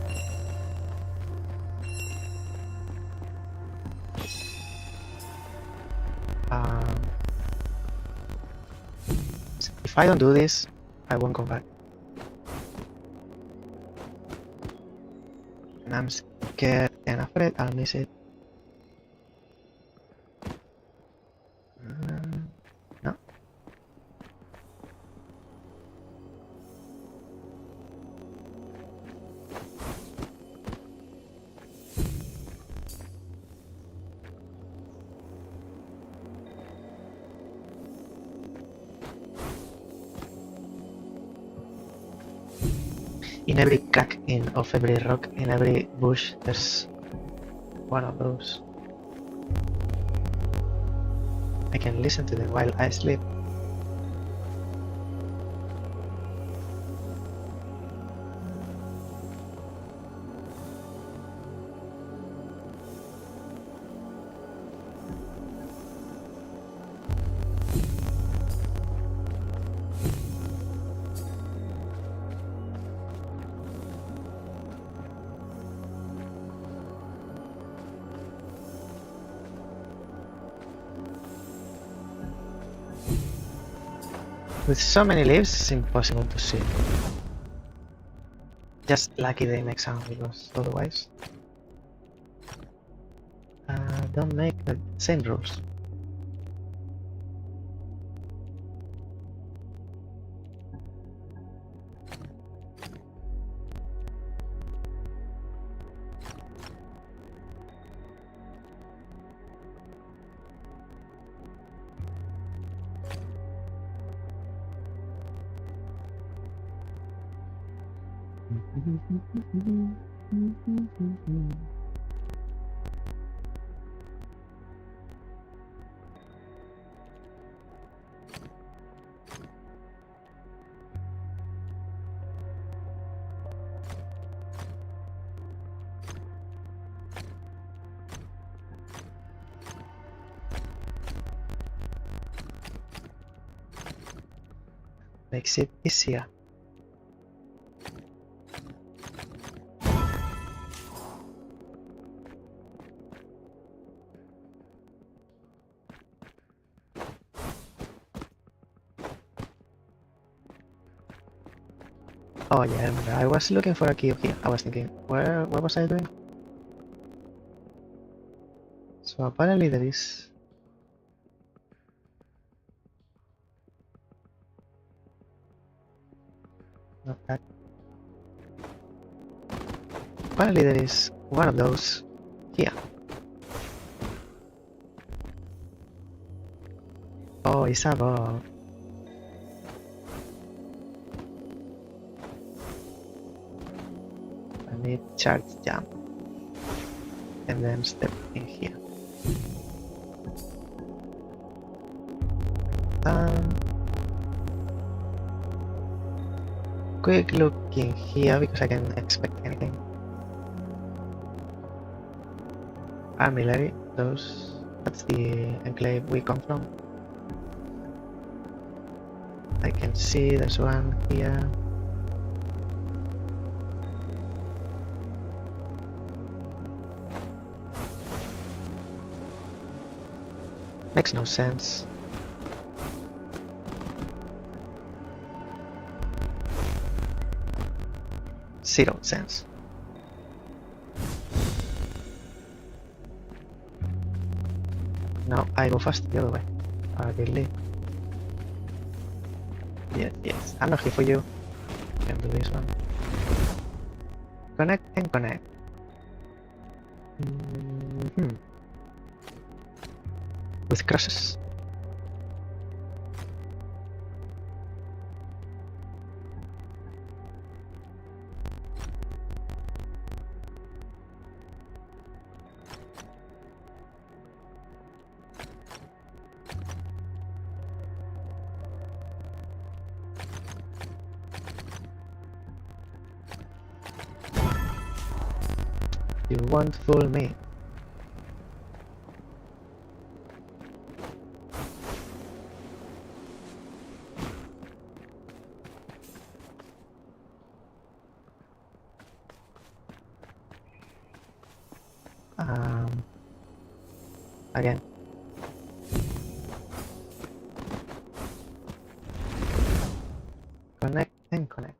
Speaker 1: If I don't do this, I won't come back. And I'm scared and afraid I'll miss it. No. In every crack of every rock, in every bush, there's one of those. I can listen to them while I sleep. With so many leaves, it's impossible to see. Just lucky they make sound, because otherwise... don't make the same rules. Makes it easier. Oh yeah, I remember. I was looking for a key here. I was thinking, what was I doing? So apparently there is. Not that. Apparently there is one of those here. Oh, it's a bug. I need charge jump. And then step in here. Quick look in here because I can expect anything. Armillary, that's the enclave we come from. I can see there's one here. Makes no sense. Zero sense. Now I go fast the other way. I believe. Yes. I'm not here for you. Can do this one. Connect and connect. With crosses. You won't fool me. Again. Connect and connect.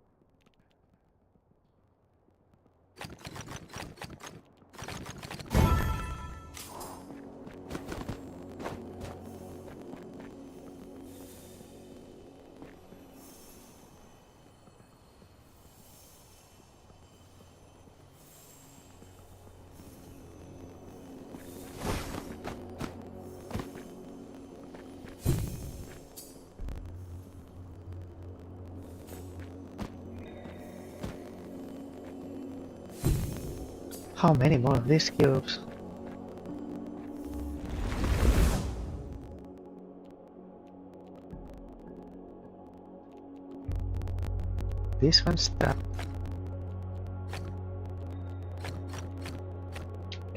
Speaker 1: How many more of these cubes? This one's trapped.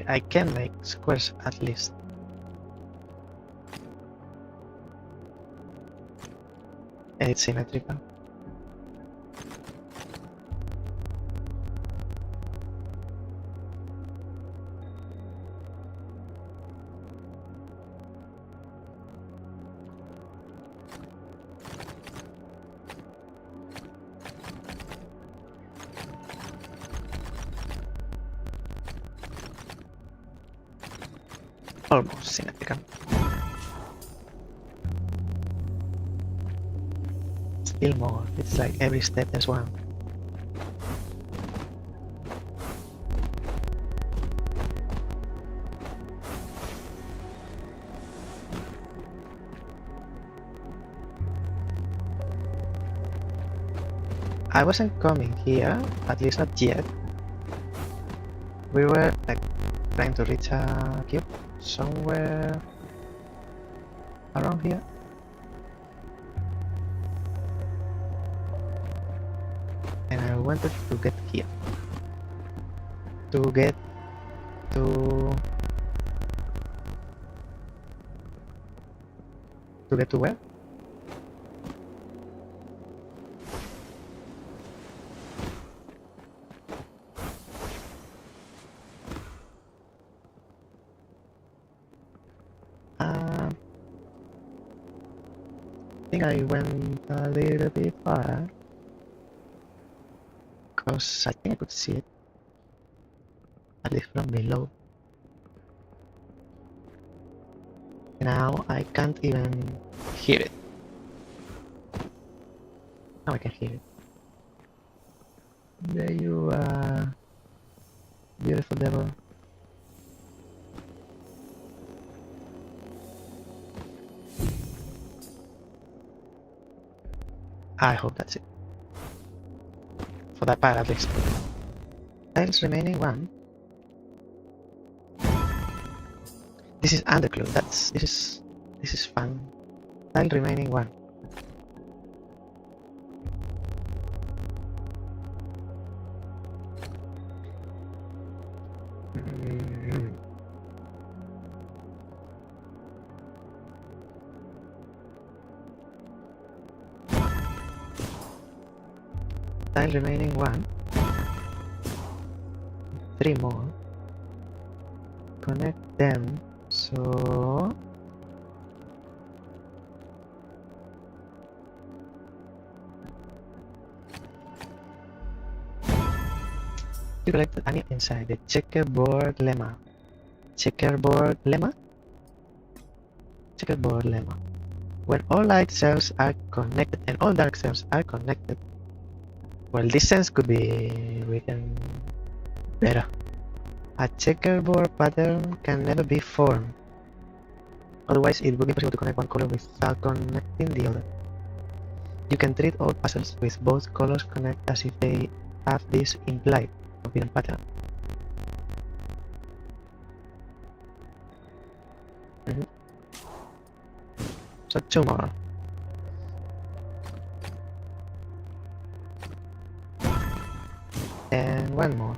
Speaker 1: I can make squares at least. And it's symmetrical. Almost symmetrical. Still more. It's like every step there's one. I wasn't coming here, at least not yet. We were like trying to reach a cube somewhere around here. And I wanted to get here. To get to where? I think I went a little bit far, because I think I could see it, at least from below. Now I can't even hear it. Now I can hear it. There you are, beautiful devil. I hope that's it. For that part at least. Tiles remaining 1. This is underclue. This is fun. Tile remaining 1. Tile remaining 1. 3 more. Connect them. So you collected an inside the checkerboard lemma. Checkerboard lemma? Checkerboard lemma. When all light cells are connected and all dark cells are connected, well, this sense could be written better. A checkerboard pattern can never be formed. Otherwise, it would be impossible to connect one color without connecting the other. You can treat all puzzles with both colors connect as if they have this implied forbidden pattern. So 2 more. And 1 more.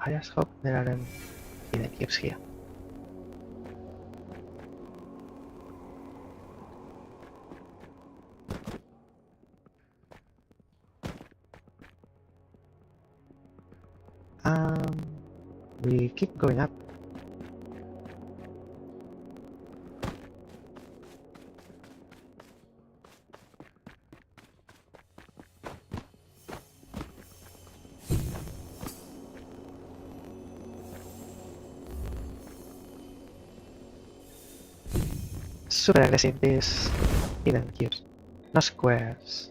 Speaker 1: I just hope there aren't hidden cubes here. We keep going up. Super aggressive, these hidden cubes. No squares.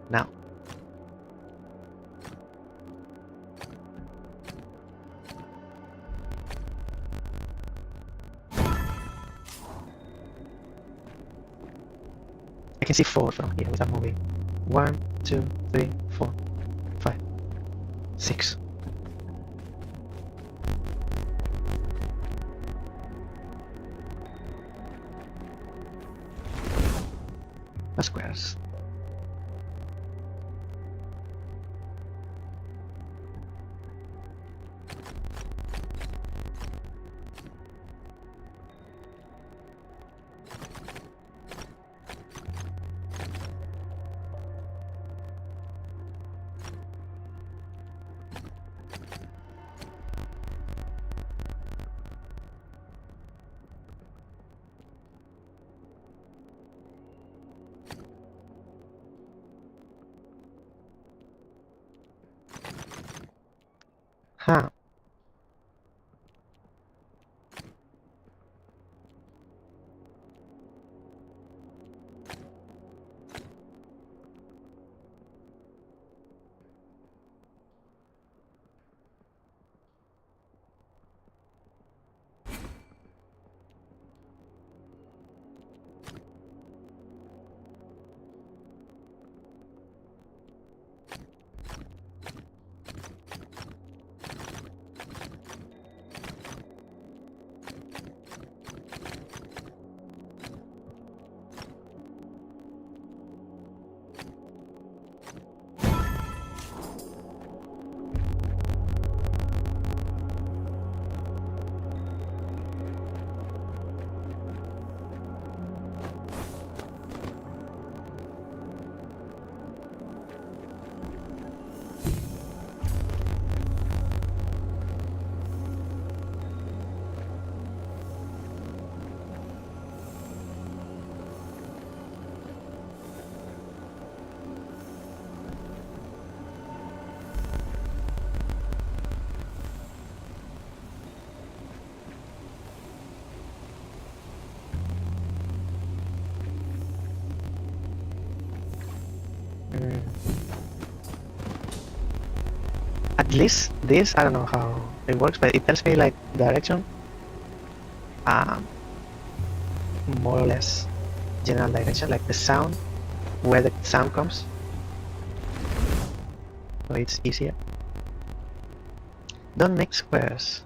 Speaker 1: Now. I can see 4 from here without moving. 1, 2, 3, 4, 5, 6. squares. Huh. At least this, I don't know how it works, but it tells me like direction. More or less general direction, like the sound, where the sound comes. So it's easier. Don't make squares.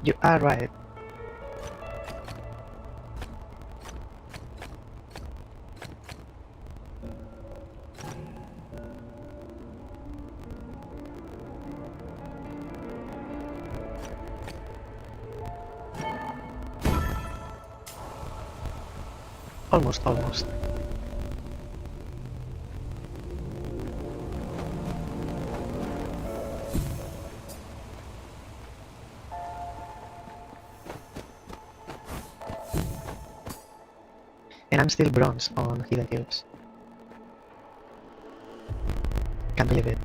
Speaker 1: You are right. Almost, almost. And I'm still bronze on Hidden Hills. Can't believe it.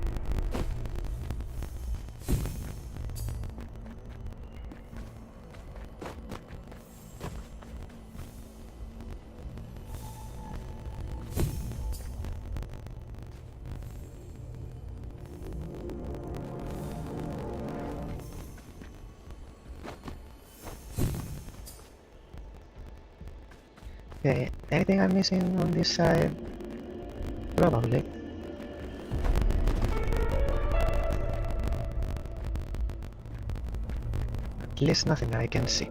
Speaker 1: Okay, anything I'm missing on this side? Probably. At least nothing I can see.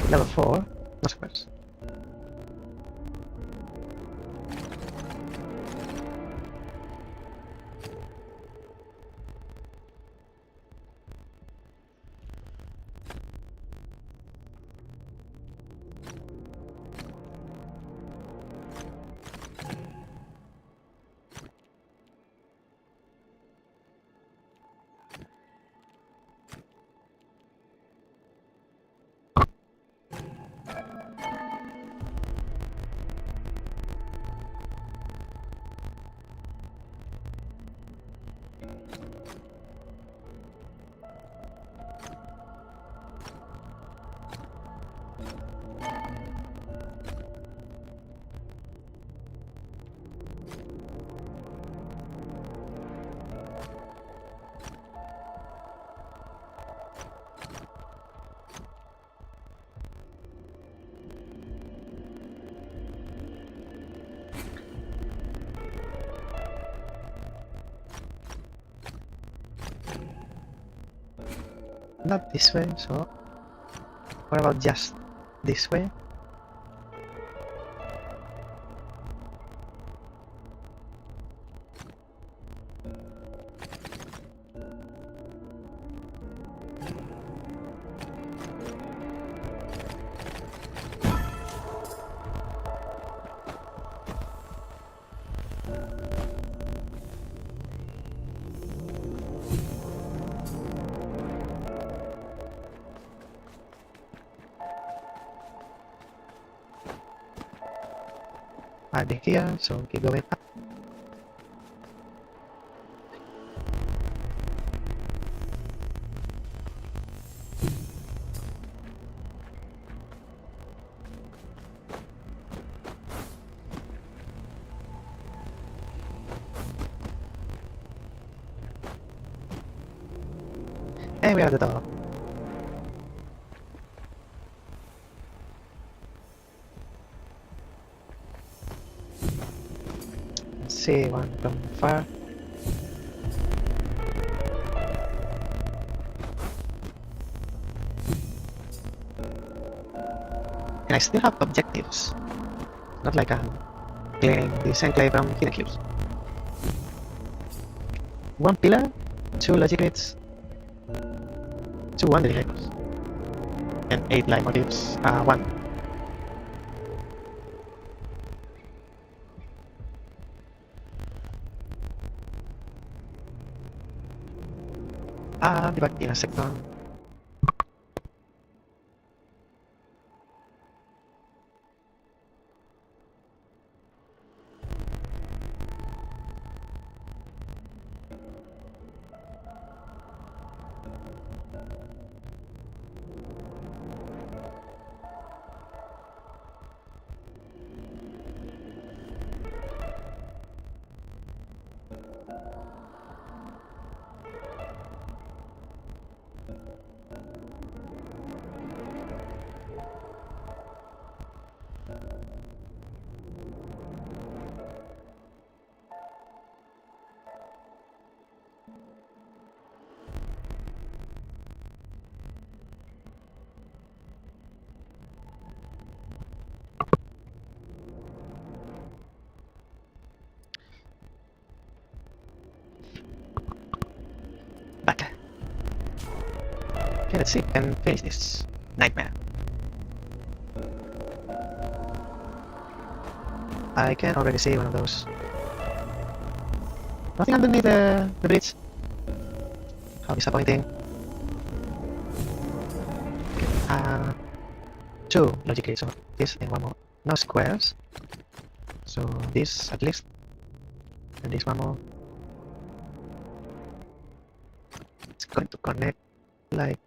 Speaker 1: Level 4, no squares. Not this way, so what about just this way? I'll be here, so keep going up. And we are at the top. Let's see one from far. And I still have objectives. Not like I'm clearing this enclave from hidden cubes. 1 pillar, 2 logic grids, 2 wonder vehicles, and 8 line motifs, 1. I'll be back in a second. Back. Okay, let's see and finish this nightmare. I can already see one of those. Nothing underneath the bridge. How disappointing. Okay, 2 logic gates, so this and one more. No squares. So this at least. And this one more. It's going to connect like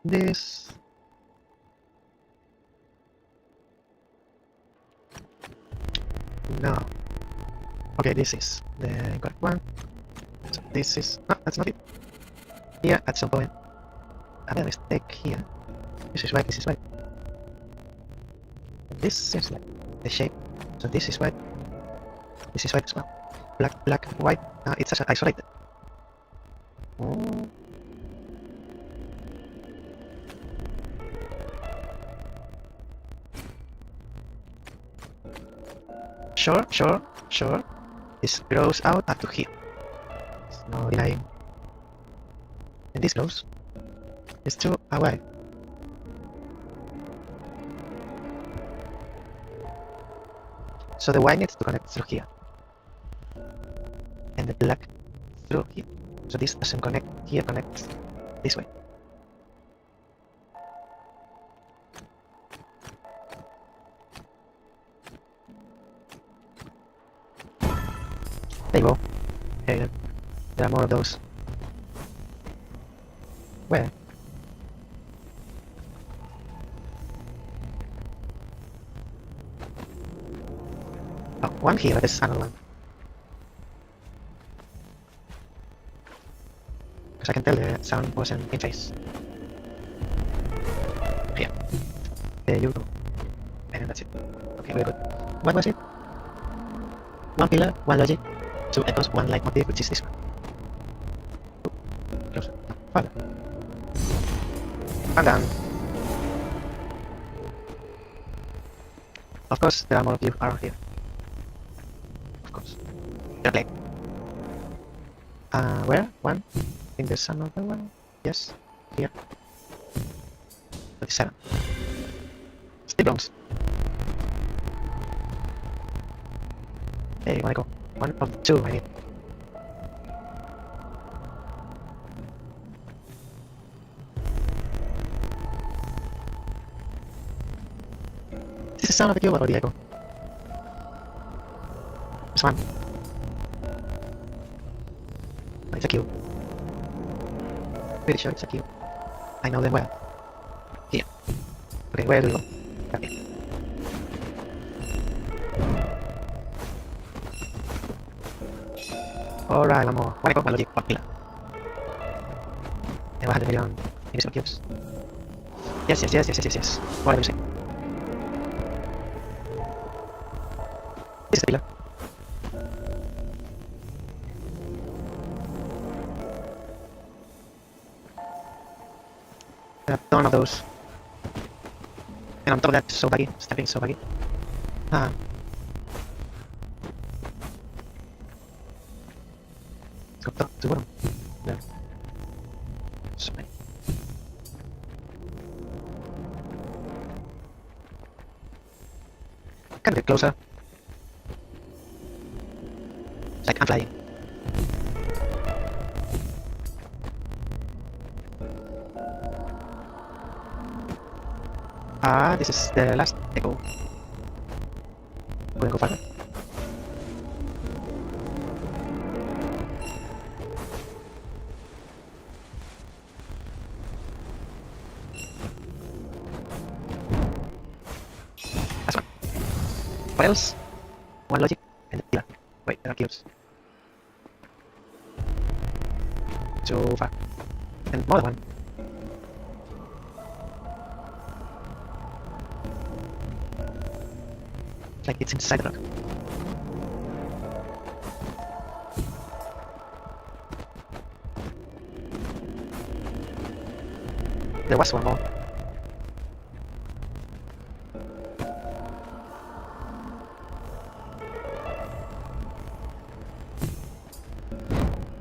Speaker 1: this. No. Okay, this is the correct one. So this is... No, that's not it. Here, at some point, I made a mistake here. This is right, this is right. And this seems like the shape So this is white. This is white as well. Black, black, white. It's isolated. Oh. Sure. This grows out up to here. There's no denying. And this grows. It's too away. So the white needs to connect through here. And the black through here. So this doesn't connect here, connects this way. There you go. Hey, there are more of those. Where? Oh, one here, there's another one. Because I can tell the sound wasn't in phase. Here. There you go. And that's it. Okay, very good. What was it? One pillar, one logic, two echoes, one light motif, which is this one. Oh, closer. No, farther. I'm done. Of course, there are more of you around here. Of course. They're playing. Where? One? I think there's another one. Yes. Here. 37. Still bones. Hey, wanna go? One of two, I need. Is this the sound of the keyboard or the echo? There's one. Oh, it's a cube. Pretty sure it's a cube. I know them well. Here. Okay, where do we go? Okay. Alright, one more. Wanna go? One logic, one pillar. And 100 million invisible cubes. Yes. Whatever you say. This is the pillar. There are a ton of those. And on top of that, so buggy. Stepping so buggy. Let's go top to bottom. There. So many. Can I get closer? It's like I'm flying. This is the last echo. Couldn't go further. Last one. What else? One logic and a pillar. Wait, there are cubes. Too far. And more than one. Like it's inside the rock. There was one more.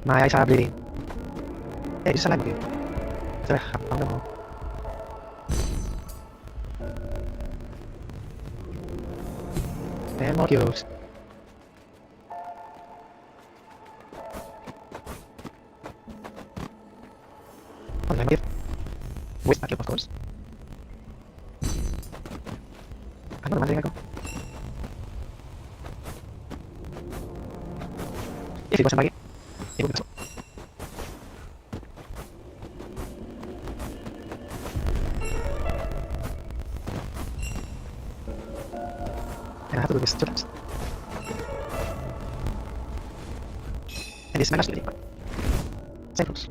Speaker 1: My eyes are bleeding. Hey, it's a line here. I found them all. And more cubes. Online gift. With a cube, of course. Another one, there I go. If it wasn't buggy, it would be so. And I have to do this 2 times. And this is my last video. Same rules.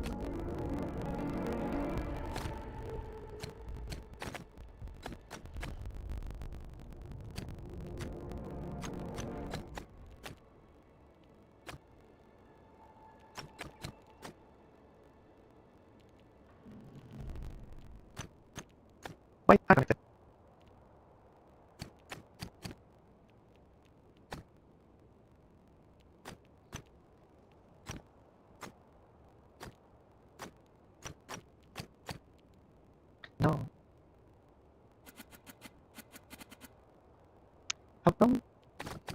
Speaker 1: from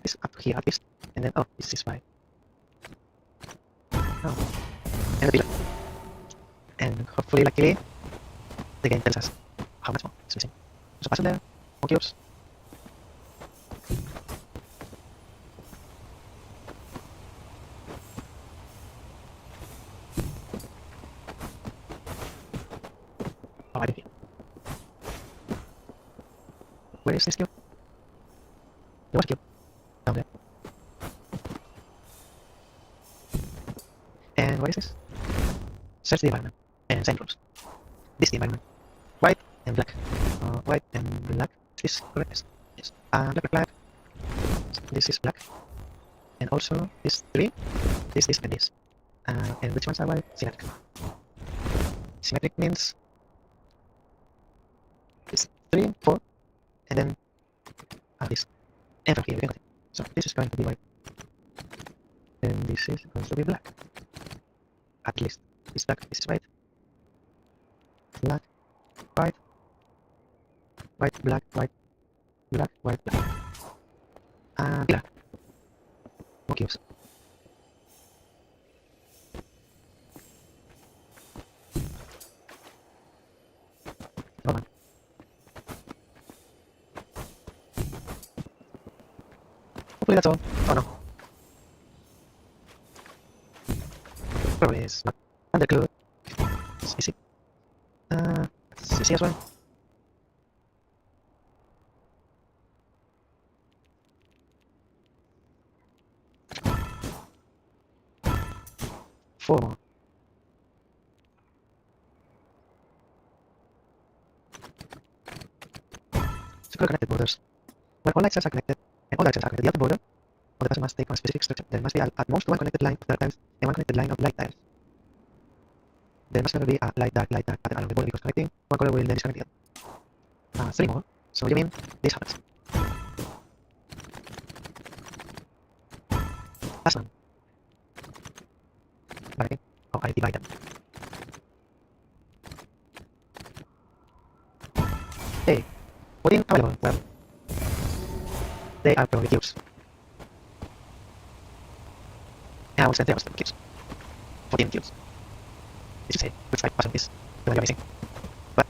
Speaker 1: this up to here at least, and then this is why. And a pillar. And hopefully, luckily, the game tells us how much more is missing. There's a puzzle there, more cubes. Oh, I didn't feel. Where is this cube? There was a cube down there. And what is this? Search the environment and same rules. This is the environment. White and black. White and black. Is this correct? Yes. Black. This is black. And also this three. This, and this. And which ones are white? Symmetric. Symmetric means it's 3, 4, and then this. And from here we can continue. So this is going to be white. And this is going to be black. At least this black, this is white. Black, white, white, black, white, black, white, black. Black. More cubes. Hold on. Hopefully that's all. Oh no. Probably is not underglued. It's easy. It's easy as well. Four more. Secure connected borders. When all access are connected and all access are connected, the outer border of the person must take one specific structure. There must be at most one connected line of dark tiles and one connected line of light tiles. There must never be a light dark pattern along the border because connecting one color will then disconnect the other. 3 more. So you mean this happens. Last one. But I think I divide them. Hey, 14 available. Well, they are probably cubes. And I will send them to cubes. 14 cubes. This is a looks like awesome is really amazing. But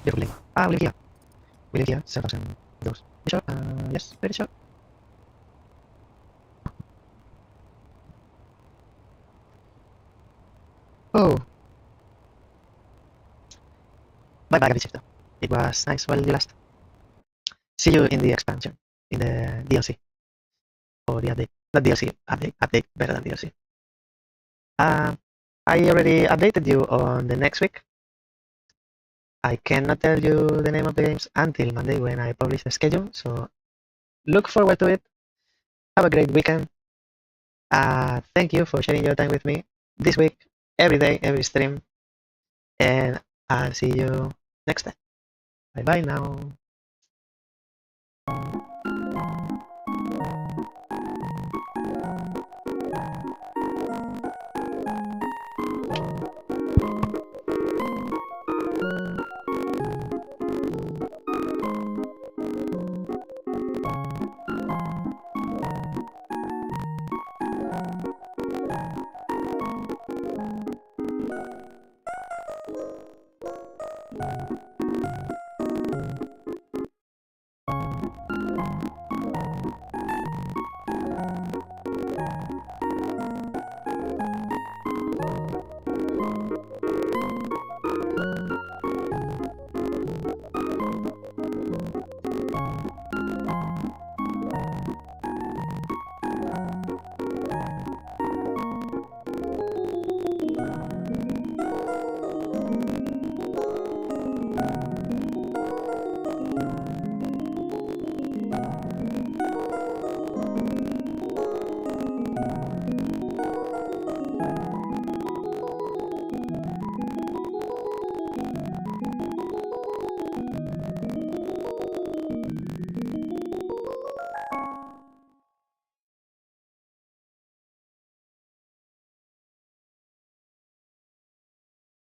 Speaker 1: beautiful link. We live here. We live here, 7,000 those. You sure? Yes, pretty sure. Oh. Bye bye, Gambit. It was nice while you last. See you in the expansion, in the DLC. Or the update. Not DLC, update better than DLC. I already updated you on the next week. I cannot tell you the name of the games until Monday when I publish the schedule, so look forward to it. Have a great weekend. Thank you for sharing your time with me this week, every day, every stream, and I'll see you next time. Bye bye now.